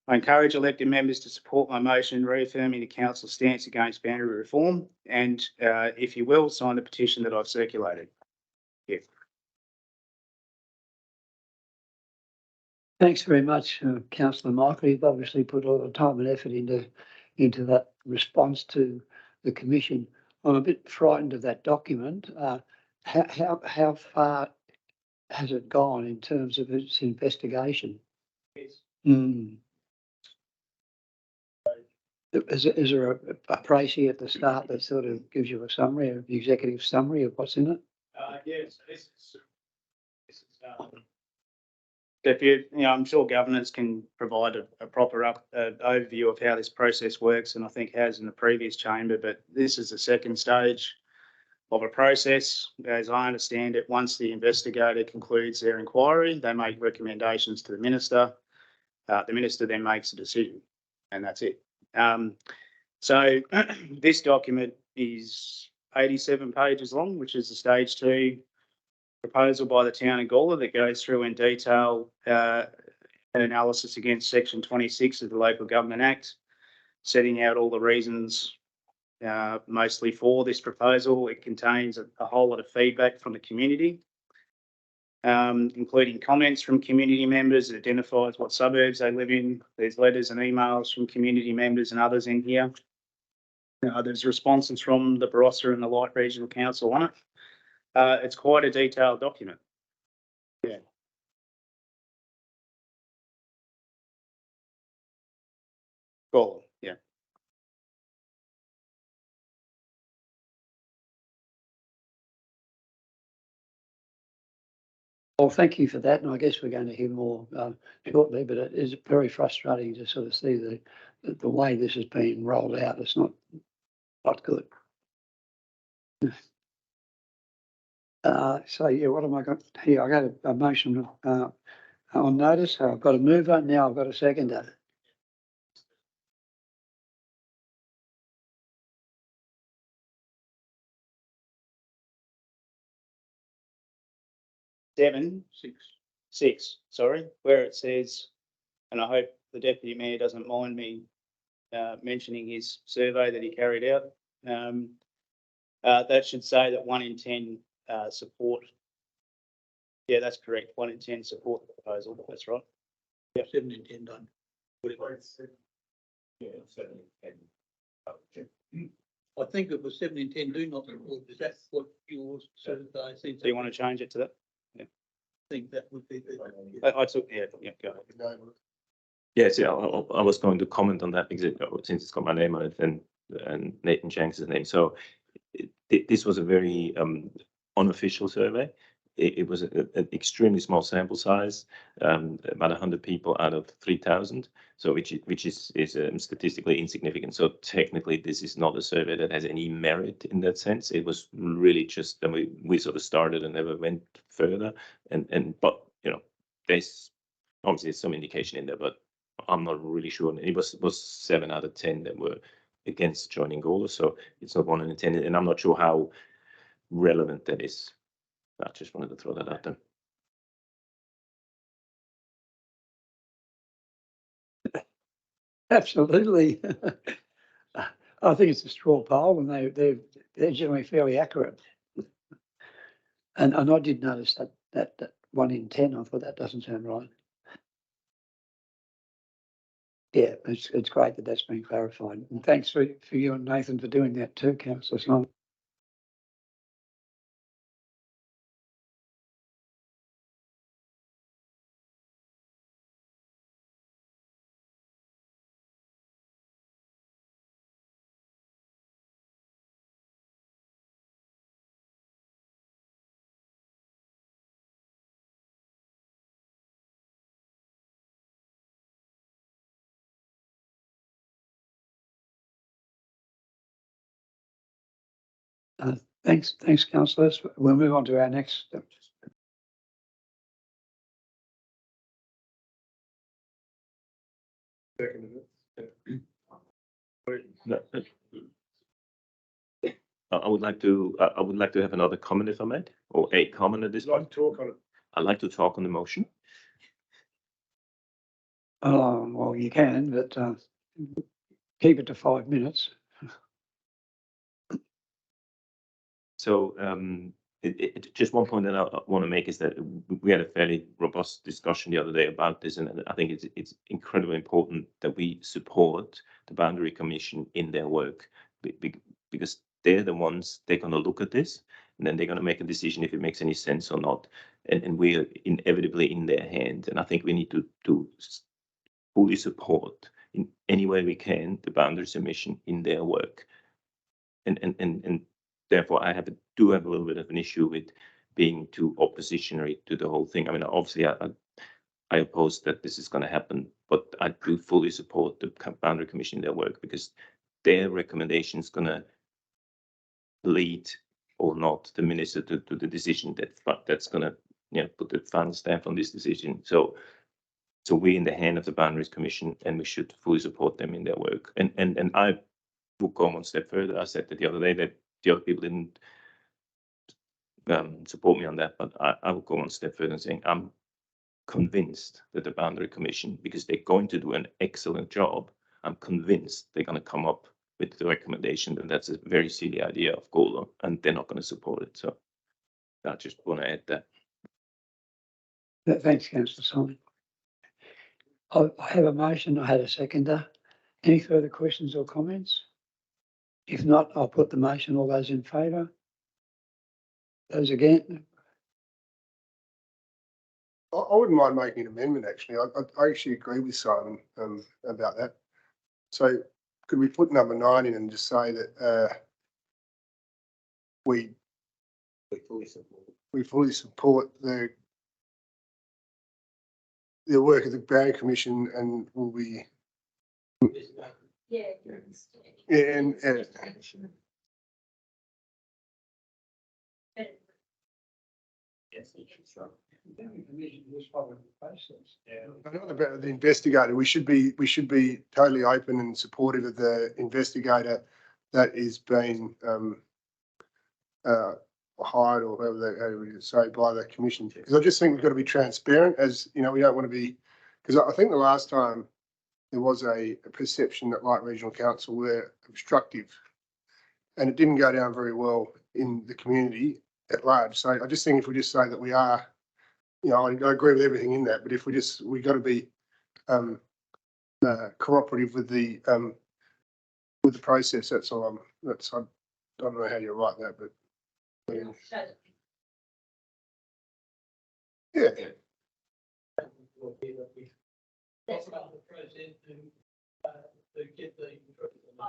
Speaker 8: I encourage elected members to support my motion reaffirming the council's stance against boundary reform and, if you will, sign the petition that I've circulated. Yeah.
Speaker 1: Thanks very much, Councillor Michael. You've obviously put a lot of time and effort into that response to the commission. I'm a bit frightened of that document. How far has it gone in terms of its investigation?
Speaker 8: Yes.
Speaker 1: Is there a précis at the start that sort of gives you a summary, the executive summary of what's in it?
Speaker 8: Yes, this is if you know, I'm sure governance can provide a proper overview of how this process works, and I think has in the previous chamber, but this is the second stage of a process. As I understand it, once the investigator concludes their inquiry, they make recommendations to the minister. The minister then makes a decision, and that's it. So this document is 87 pages long, which is the stage 2 proposal by the town of Gawler that goes through in detail an analysis against Section 26 of the Local Government Act, setting out all the reasons mostly for this proposal. It contains a whole lot of feedback from the community, including comments from community members. It identifies what suburbs they live in. There's letters and emails from community members and others in here. There's responses from the Barossa and the Light Regional Council on it. It's quite a detailed document. Yeah. Cool. Yeah.
Speaker 1: Well, thank you for that, and I guess we're going to hear more shortly, but it is very frustrating to sort of see the way this has been rolled out. It's not good. So yeah, what have I got here? I got a motion on notice. I've got a mover, now I've got a seconder.
Speaker 8: six, sorry, where it says, and I hope the deputy mayor doesn't mind me mentioning his survey that he carried out. That should say that 1 in 10 support. Yeah, that's correct. 1 in 10 support the proposal. That's right.
Speaker 2: Yeah, 7 in 10 done.
Speaker 8: Yeah, 7 in 10.
Speaker 2: I think it was 7 in 10 do not support. Is that what yours survey said?
Speaker 8: Do you want to change it to that? Yeah.
Speaker 2: I think that would be the.
Speaker 8: I took, yeah, go ahead.
Speaker 17: Yes, yeah, I was going to comment on that because since it's got my name on it and Nathan Shanks' name. So this was a very unofficial survey. It was an extremely small sample size, about 100 people out of 3,000. So which is statistically insignificant. So technically, this is not a survey that has any merit in that sense. It was really just we sort of started and never went further. But you know, there's obviously some indication in there, but I'm not really sure. And it was 7 out of 10 that were against joining GOLA. So it's not 1 in 10, and I'm not sure how relevant that is. I just wanted to throw that out there.
Speaker 1: Absolutely. I think it's a straw poll, and they're generally fairly accurate. And I did notice that 1 in 10. I thought that doesn't sound right. Yeah, it's great that that's been clarified. And thanks for you and Nathan for doing that too, Councillor Sloan. Thanks, councillors. We'll move on to our next.
Speaker 17: I would like to have another comment if I may, or a comment at this point.
Speaker 4: Talk on it.
Speaker 17: I'd like to talk on the motion.
Speaker 1: Oh, well, you can, but keep it to 5 minutes.
Speaker 17: So just one point that I want to make is that we had a fairly robust discussion the other day about this, and I think it's incredibly important that we support the Boundary Commission in their work because they're the ones, they're going to look at this and then they're going to make a decision if it makes any sense or not. And we're inevitably in their hands. And I think we need to fully support in any way we can the Boundary Commission in their work. And therefore, I do have a little bit of an issue with being too oppositionary to the whole thing. I mean, obviously, I oppose that this is going to happen, but I do fully support the Boundary Commission in their work because their recommendation is going to lead or not the minister to the decision that's going to put the final stamp on this decision. So we're in the hand of the Boundaries Commission, and we should fully support them in their work. And I will go one step further. I said that the other day that the other people didn't support me on that, but I will go one step further and saying I'm convinced that the Boundary Commission, because they're going to do an excellent job, I'm convinced they're going to come up with the recommendation that that's a very silly idea of GOLA, and they're not going to support it. So I just want to add that.
Speaker 1: Thanks, Councillor Simon. I have a motion. I had a seconder. Any further questions or comments? If not, I'll put the motion. All those in favour? Those again?
Speaker 4: I wouldn't mind making an amendment, actually. I actually agree with Simon about that. So could we put number 9 in and just say that we fully support the work of the Boundary Commission, and will be and Another about the investigator. We should be totally open and supportive of the investigator that is being hired or whoever they, how we say, by the commission. Because I just think we've got to be transparent, as you know, we don't want to be, because I think the last time there was a perception that Light Regional Council were obstructive, and it didn't go down very well in the community at large. So I just think if we just say that we are, you know, I agree with everything in that, but if we got to be cooperative with the process. That's all. I don't know how you write that, but yeah.
Speaker 19: I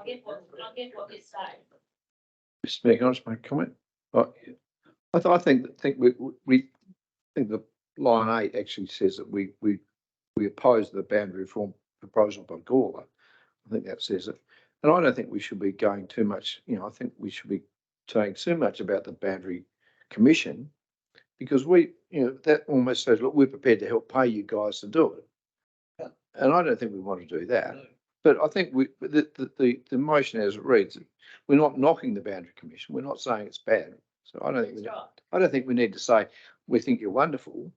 Speaker 19: get what you're saying.
Speaker 18: Mr. Mayor, can I just make a comment? I think we think the line 8 actually says that we oppose the boundary reform proposal by Gawler. I think that says it. And I don't think we should be going too much, you know, I think we should be saying too much about the Boundary Commission, because we, you know, that almost says, look, we're prepared to help pay you guys to do it. And I don't think we want to do that. No. But I think the motion as it reads, we're not knocking the Boundary Commission. We're not saying it's bad. So I don't think we need to say we think you're wonderful.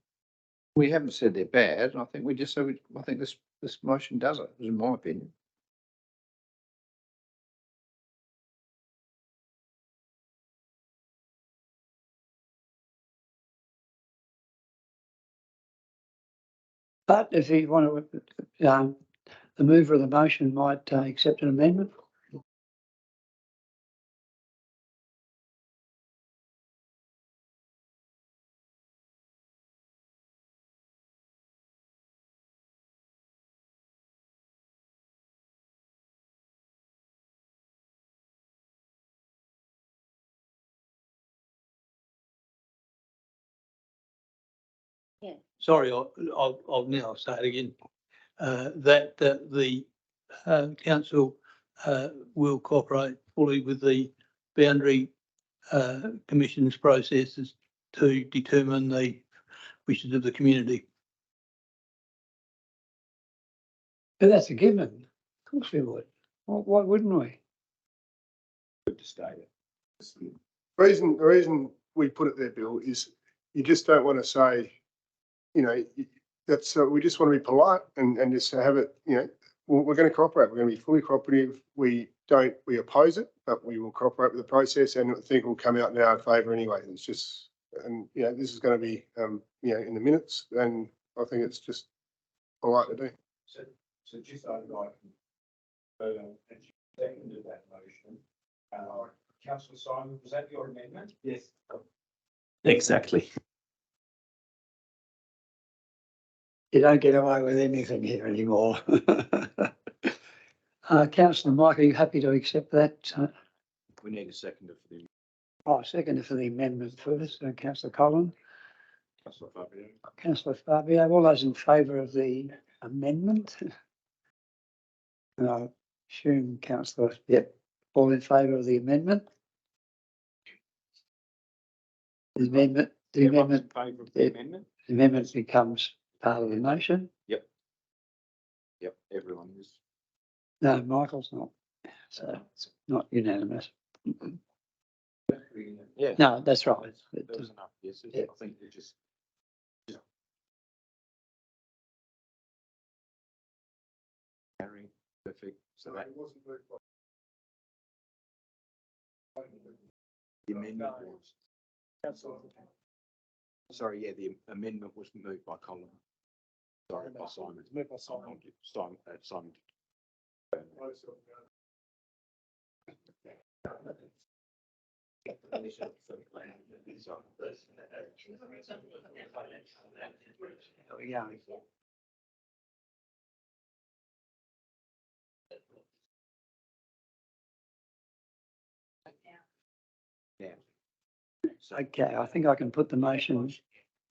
Speaker 18: We haven't said they're bad. I think we just say I think this motion does it, in my opinion.
Speaker 1: But if you want to, the mover of the motion might accept an amendment.
Speaker 19: Yeah.
Speaker 2: Sorry, I'll now say it again. That the council will cooperate fully with the Boundary Commission's processes to determine the wishes of the community.
Speaker 1: But that's a given. Of course we would. Why wouldn't we?
Speaker 14: Good to state it.
Speaker 4: The reason we put it there, Bill, is you just don't want to say, you know, that's we just want to be polite and just have it, you know, we're going to cooperate. We're going to be fully cooperative. We oppose it, but we will cooperate with the process, and I think we'll come out in our favour anyway. It's just, and you know, this is going to be, you know, in the minutes, and I think it's just polite to do.
Speaker 7: So just I'd like, and you seconded that motion. Councillor Simon, was that your amendment? Yes.
Speaker 17: Exactly.
Speaker 1: You don't get away with anything here anymore. Councillor Mike, are you happy to accept that?
Speaker 14: We need a seconder for the.
Speaker 1: Seconder for the amendment first. Councillor Collin.
Speaker 14: Councillor Fabio.
Speaker 1: Councillor Fabio. All those in favour of the amendment? And I assume Councillor, yep, all in favour of the amendment? The amendment, the amendment, the amendment becomes part of the motion.
Speaker 14: Yep, everyone is.
Speaker 1: No, Michael's not, so it's not unanimous.
Speaker 14: Yeah.
Speaker 1: No, that's right.
Speaker 14: There was enough, yes,
Speaker 1: Yeah.
Speaker 14: I think we just. Carry, perfect, so that. The amendment was. Sorry, yeah, the amendment was moved by Colin. Sorry, by Simon.
Speaker 11: Moved by Simon.
Speaker 14: Simon.
Speaker 1: There we go.
Speaker 14: Yeah.
Speaker 1: Okay, I think I can put the motion.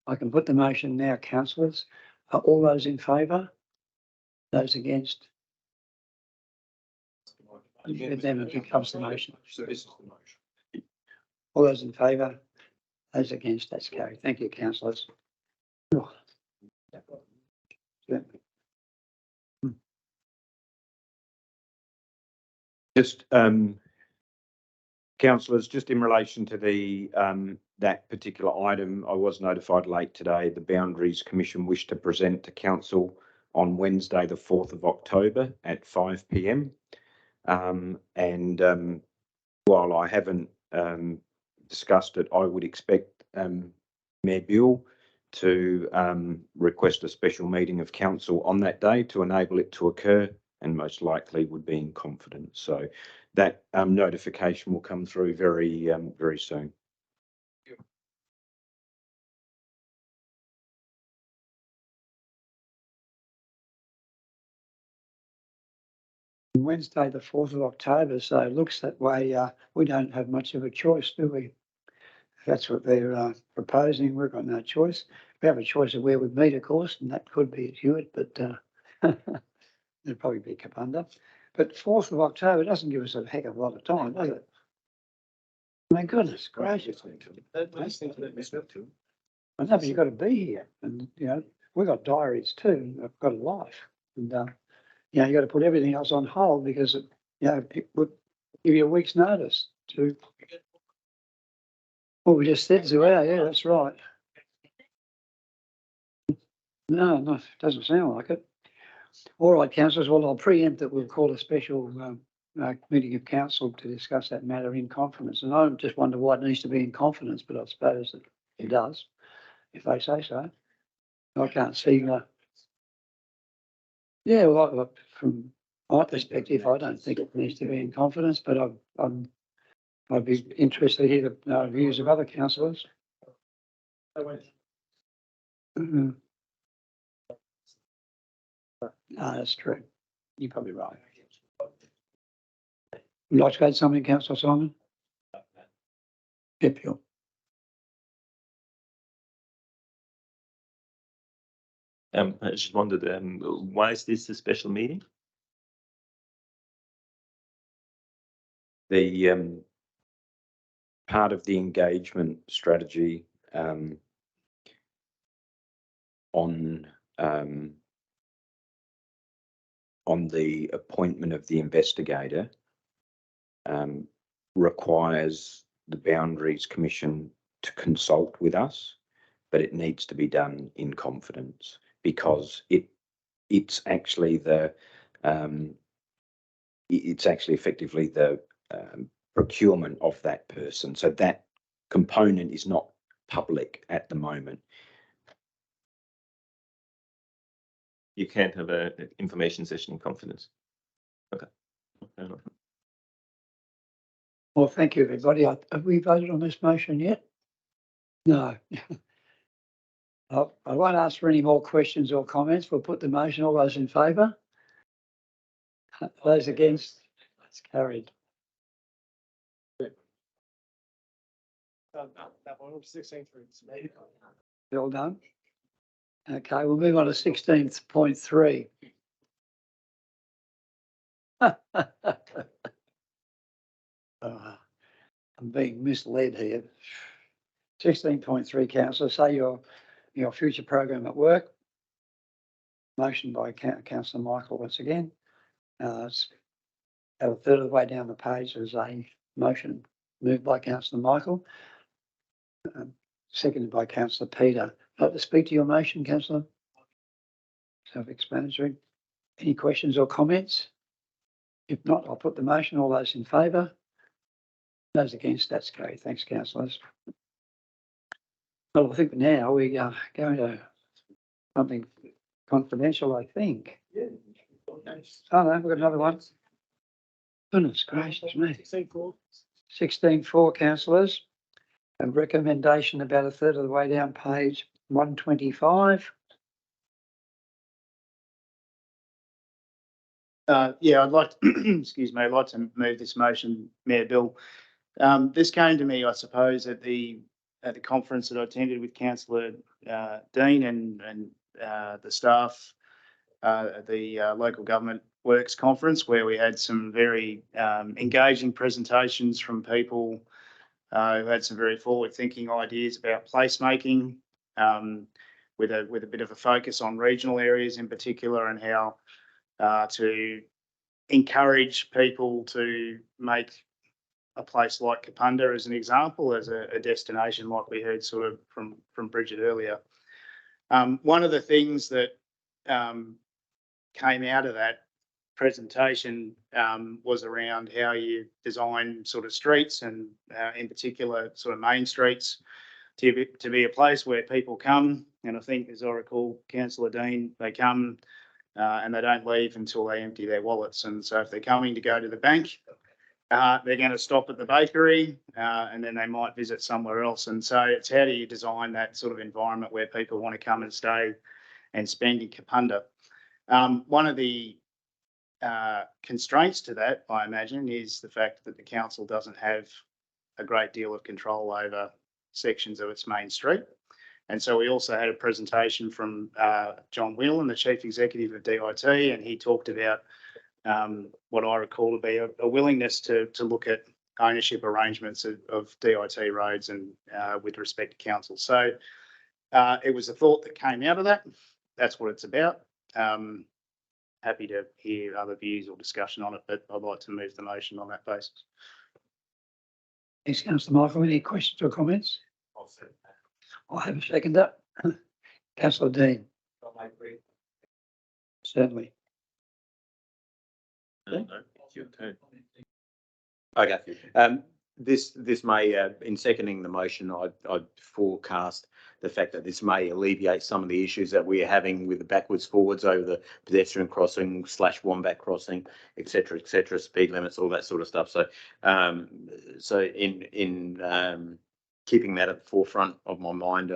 Speaker 1: I can put the motion now, councillors. Are all those in favour? Those against? Then it becomes the motion.
Speaker 14: So this is the motion.
Speaker 1: All those in favour? Those against? That's carried. Thank you, councillors. Yeah.
Speaker 14: Just councillors, just in relation to the that particular item, I was notified late today, the Boundaries Commission wish to present to council on Wednesday, the 4th of October at 5 p.m. While I haven't discussed it, I would expect Mayor Buell to request a special meeting of council on that day to enable it to occur, and most likely would be in confidence. So that notification will come through very, very soon.
Speaker 1: Wednesday, the 4th of October, so it looks that way. We don't have much of a choice, do we? If that's what they're proposing, we've got no choice. We have a choice of where we meet, of course, and that could be at Hewitt, but it'd probably be Kapunda. But 4th of October doesn't give us a heck of a lot of time, does it? My goodness gracious. I know, but you've got to be here, and we've got diaries too. I've got a life, and you got to put everything else on hold because it would give you a week's notice to. Well, we just said so. Yeah, that's right. No, it doesn't sound like it. All right, councillors. Well, I'll preempt that we'll call a special meeting of council to discuss that matter in confidence. And I just wonder why it needs to be in confidence, but I suppose that it does, if they say so. I can't see. Yeah, well, from my perspective, I don't think it needs to be in confidence, but I'd be interested to hear the views of other councillors. No, that's true. You're probably right. Would you like to add something, Councillor Simon? Yep, sure.
Speaker 17: I just wondered, why is this a special meeting?
Speaker 14: The part of the engagement strategy on the appointment of the investigator requires the Boundaries Commission to consult with us, but it needs to be done in confidence because it's actually effectively the procurement of that person. So that component is not public at the moment.
Speaker 17: You can't have an information session in confidence. Okay.
Speaker 1: Well, thank you, everybody. Have we voted on this motion yet? No. I won't ask for any more questions or comments. We'll put the motion. All those in favour? Those against? That's carried. Well done. Okay, we'll move on to 16.3. I'm being misled here. 16.3, councillor, say your future program at work. Motion by Councillor Michael once again. It's about a third of the way down the page. There's a motion moved by Councillor Michael, seconded by Councillor Peter. Like to speak to your motion, Councillor? Self-explanatory. Any questions or comments? If not, I'll put the motion. All those in favour? Those against? That's carried. Thanks, councillors. Well, I think now we are going to something confidential, I think. Oh no, we've got another one. Goodness gracious me. 16.4, councillors. A recommendation about a third of the way down page 125.
Speaker 8: Yeah, I'd like to, excuse me, I'd like to move this motion, Mayor Bill. This came to me, I suppose, at the conference that I attended with Councillor Dean and the staff at the Local Government Works Conference, where we had some very engaging presentations from people who had some very forward-thinking ideas about placemaking, with a bit of a focus on regional areas in particular and how to encourage people to make, a place like Kapunda as an example, as a destination like we heard sort of from Bridget earlier. One of the things that came out of that presentation was around how you design sort of streets and in particular sort of main streets to be a place where people come. And I think, as I recall, Councillor Dean, they come and they don't leave until they empty their wallets. And so if they're coming to go to the bank, they're going to stop at the bakery and then they might visit somewhere else. And so it's how do you design that sort of environment where people want to come and stay and spend in Kapunda. One of the constraints to that, I imagine, is the fact that the council doesn't have a great deal of control over sections of its main street. And so we also had a presentation from John Whelan, the Chief Executive of DIT, and he talked about what I recall to be a willingness to look at ownership arrangements of DIT roads and with respect to council. So it was a thought that came out of that. That's what it's about. Happy to hear other views or discussion on it, but I'd like to move the motion on that basis.
Speaker 1: Thanks, Councillor Michael. Any questions or comments? I'll have a seconder. Councillor Dean. Certainly.
Speaker 14: Okay. This may, in seconding the motion, I'd forecast the fact that this may alleviate some of the issues that we're having with the backwards forwards over the pedestrian crossing / Wombat crossing, et cetera, speed limits, all that sort of stuff. So, in keeping that at the forefront of my mind,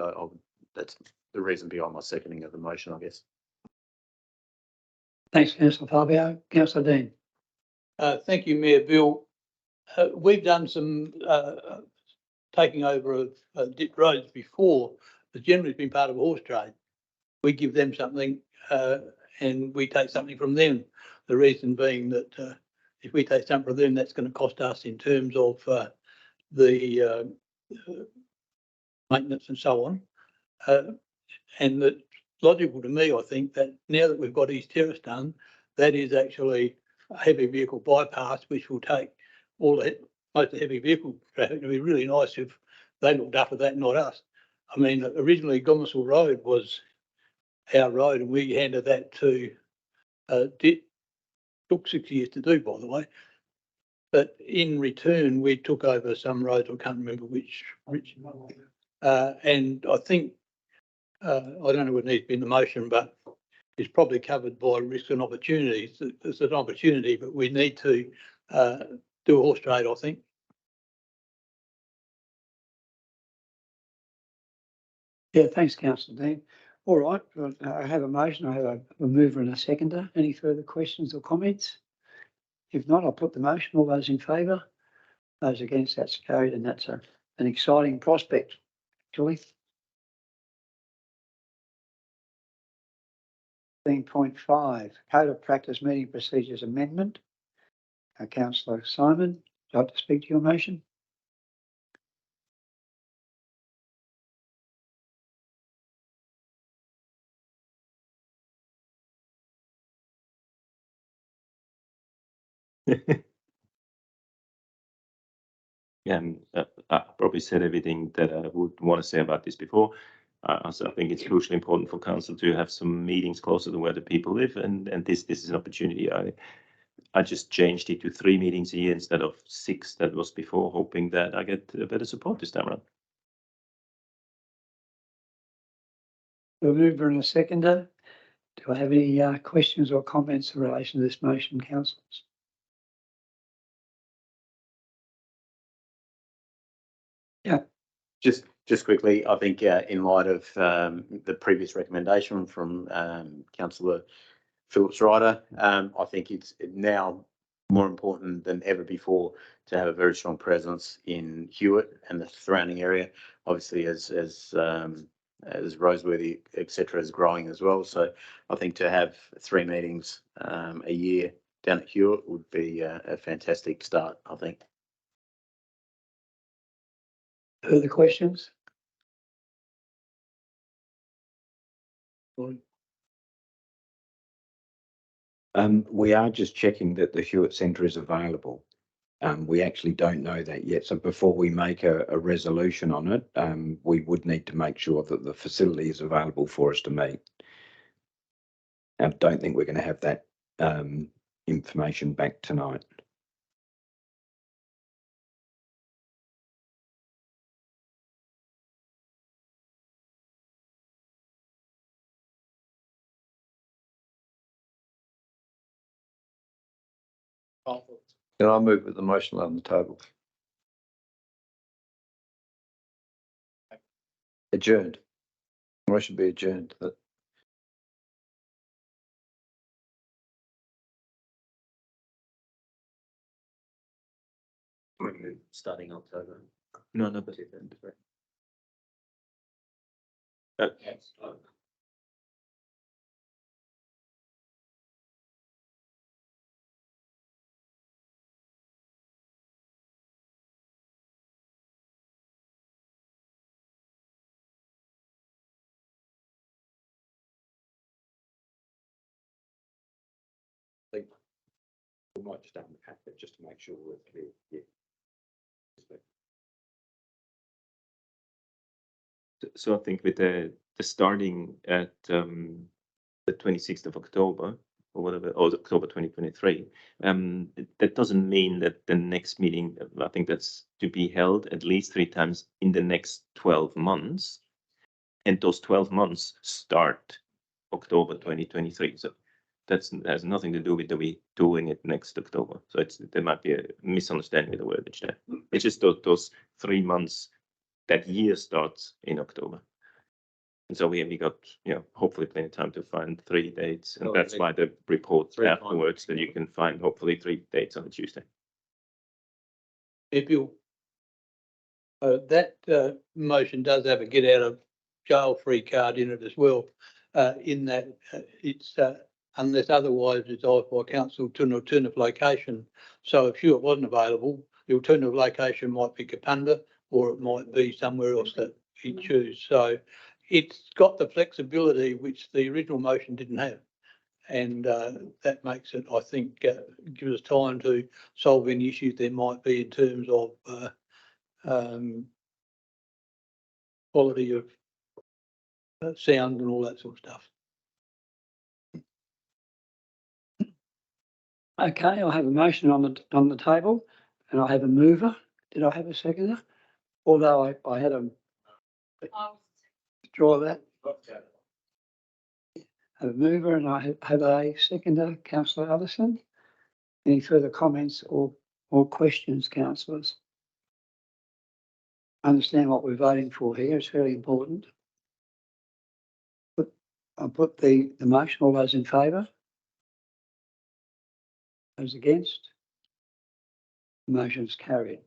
Speaker 14: that's the reason behind my seconding of the motion, I guess.
Speaker 1: Thanks, Councillor Fabio. Councillor Dean.
Speaker 2: Thank you, Mayor Bill. We've done some taking over of dip roads before, but generally it's been part of a horse trade. We give them something and we take something from them. The reason being that if we take something from them, that's going to cost us in terms of the maintenance and so on. And it's logical to me, I think, that now that we've got East Terrace done, that is actually a heavy vehicle bypass, which will take all the most of the heavy vehicle traffic. It'd be really nice if they looked after that, not us. I mean, originally Gomersall Road was our road, and we handed that to DIT. Took 6 years to do, by the way. But in return, we took over some roads. I can't remember which. And I think I don't know what needs to be in the motion, but it's probably covered by risks and opportunities. There's an opportunity, but we need to do a horse trade, I think.
Speaker 1: Yeah, thanks, Councillor Dean. All right, I have a motion. I have a mover and a seconder. Any further questions or comments? If not, I'll put the motion. All those in favour? Those against, that's carried, and that's an exciting prospect, Julie. 15.5, Code of Practice Meeting Procedures Amendment. Councillor Simon, would you like to speak to your motion?
Speaker 17: I probably said everything that I would want to say about this before. So I think it's crucially important for council to have some meetings closer to where the people live, and this is an opportunity. I just changed it to 3 meetings a year instead of 6 that was before, hoping that I get a better support this time around.
Speaker 1: A mover and a seconder. Do I have any questions or comments in relation to this motion, councillors? Yeah.
Speaker 14: Just quickly, I think in light of the previous recommendation from Councillor Phillips-Ryder, I think it's now more important than ever before to have a very strong presence in Hewitt and the surrounding area. Obviously, as Roseworthy, etc., is growing as well. So I think to have 3 meetings a year down at Hewitt would be a fantastic start, I think.
Speaker 1: Further questions?
Speaker 14: We are just checking that the Hewitt Centre is available. We actually don't know that yet. So before we make a resolution on it, we would need to make sure that the facility is available for us to meet. I don't think we're going to have that information back tonight.
Speaker 18: Can I move with the motion on the table? Adjourned. Motion be adjourned.
Speaker 17: Starting October. No, but
Speaker 14: I think we might just have the packet just to make sure we're clear. Yeah.
Speaker 17: So I think with the starting at the 26th of October or whatever, or October 2023, that doesn't mean that the next meeting, I think that's to be held at least 3 times in the next 12 months. And those 12 months start October 2023. So that has nothing to do with we doing it next October. So there might be a misunderstanding with the wordage there. It's just those 3 months. That year starts in October. And so we got, hopefully plenty of time to find 3 dates. And that's why the report afterwards that you can find hopefully 3 dates on a Tuesday.
Speaker 2: If you, that motion does have a get out of jail free card in it as well, in that it's unless otherwise desired by council to an alternative location. So if Hewitt wasn't available, the alternative location might be Kapunda, or it might be somewhere else that he choose. So it's got the flexibility which the original motion didn't have. And that makes it, I think, gives us time to solve any issues there might be in terms of quality of sound and all that sort of stuff.
Speaker 1: Okay, I have a motion on the table and I have a mover. Did I have a seconder? Although I had a draw that. I have a mover and I have a seconder, Councillor Allison. Any further comments or questions, councillors? Understand what we're voting for here. It's very important. I'll put the motion. All those in favour? Those against? The motion's carried.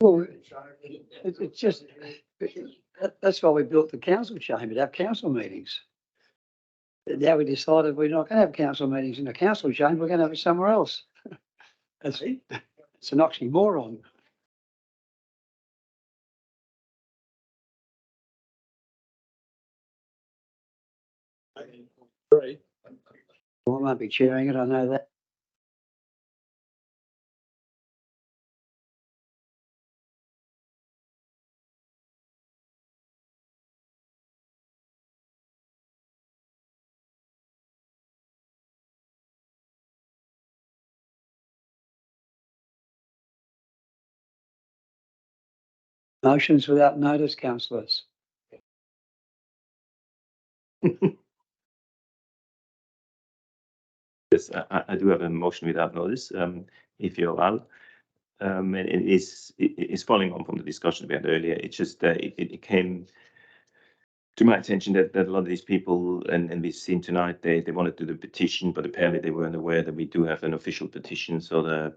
Speaker 1: Well, it's just, that's why we built the council chamber to have council meetings. Now we decided we're not going to have council meetings in the council chamber, we're going to have it somewhere else. It's an oxymoron. Well, I won't be chairing it, I know that. Motions without notice, councillors.
Speaker 17: Yes, I do have a motion without notice, if you allow. And it is following on from the discussion we had earlier. It's just it came to my attention that a lot of these people, and we've seen tonight, they wanted to do the petition, but apparently they weren't aware that we do have an official petition. So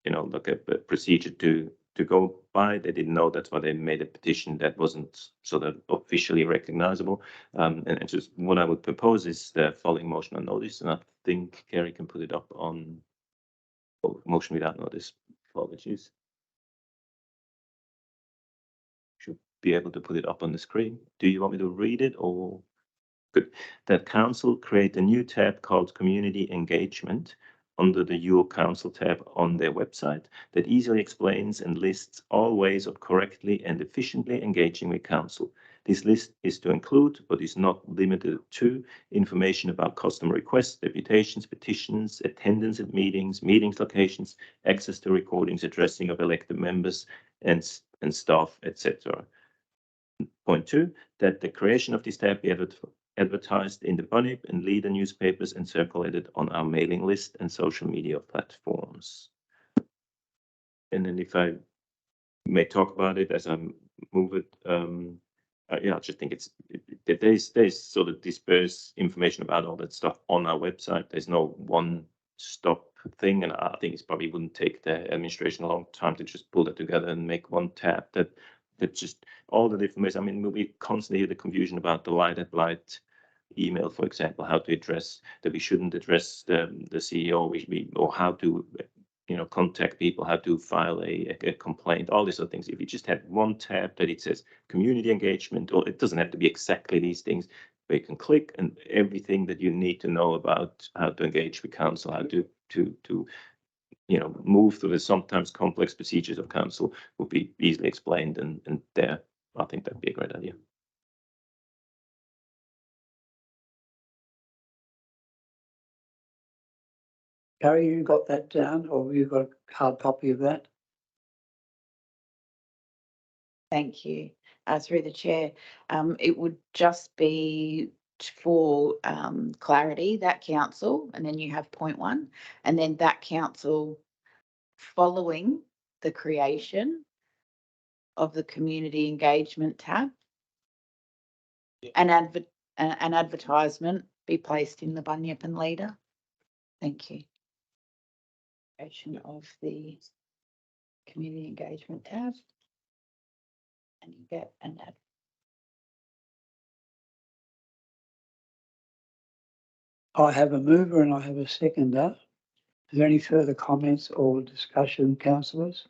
Speaker 17: like a procedure to go by. They didn't know that's why they made a petition that wasn't sort of officially recognizable. And just what I would propose is the following motion on notice, and I think Kerry can put it up on motion without notice. Apologies. Should be able to put it up on the screen. Do you want me to read it or? Good. That council create a new tab called Community Engagement under the Your Council tab on their website that easily explains and lists all ways of correctly and efficiently engaging with council. This list is to include, but is not limited to, information about customer requests, deputations, petitions, attendance at meetings, meetings locations, access to recordings, addressing of elected members and staff, etc. Point 2, that the creation of this tab be advertised in the Bunnip and Leader newspapers and circulated on our mailing list and social media platforms. And then if I may talk about it as I move it, yeah, I just think there's sort of dispersed information about all that stuff on our website. There's no one-stop thing, and I think it probably wouldn't take the administration a long time to just pull that together and make one tab that just all the information. I mean, we constantly hear the confusion about the Light at Blight email, for example, how to address that we shouldn't address the CEO, or how to contact people, how to file a complaint, all these other things. If you just had one tab that it says community engagement, or it doesn't have to be exactly these things, but you can click and everything that you need to know about how to engage with council, how to move through the sometimes complex procedures of council will be easily explained, and there, I think that'd be a great idea.
Speaker 1: Gary, you got that down, or you got a hard copy of that?
Speaker 3: Thank you. Through the chair, it would just be for clarity, that council, and then you have point 1, and then that council following the creation of the community engagement tab. An advertisement be placed in the Bunyip and Leader. Thank you. Creation of the community engagement tab, and you get an ad.
Speaker 1: I have a mover and I have a seconder. Is there any further comments or discussion, councillors?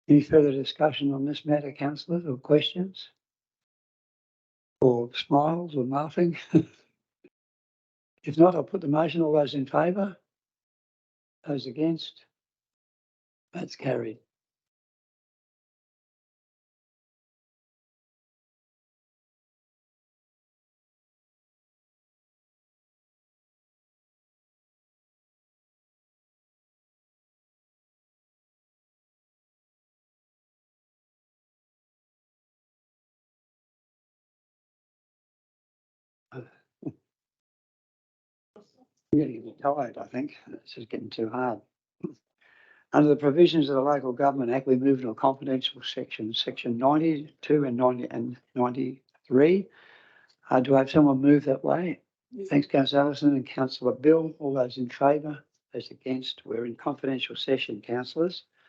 Speaker 1: Any further discussion on this matter, councillors, or questions? Or smiles or laughing? If not, I'll put the motion. All those in favour? Those against? That's carried. I'm getting tired, I think. This is getting too hard. Under the provisions of the Local Government Act, we move to a confidential section, section 92 and 90 and 93. Do I have someone move that way? Thanks, Councillor Allison and Councillor Bill. All those in favour, those against, we're in confidential session, councillors.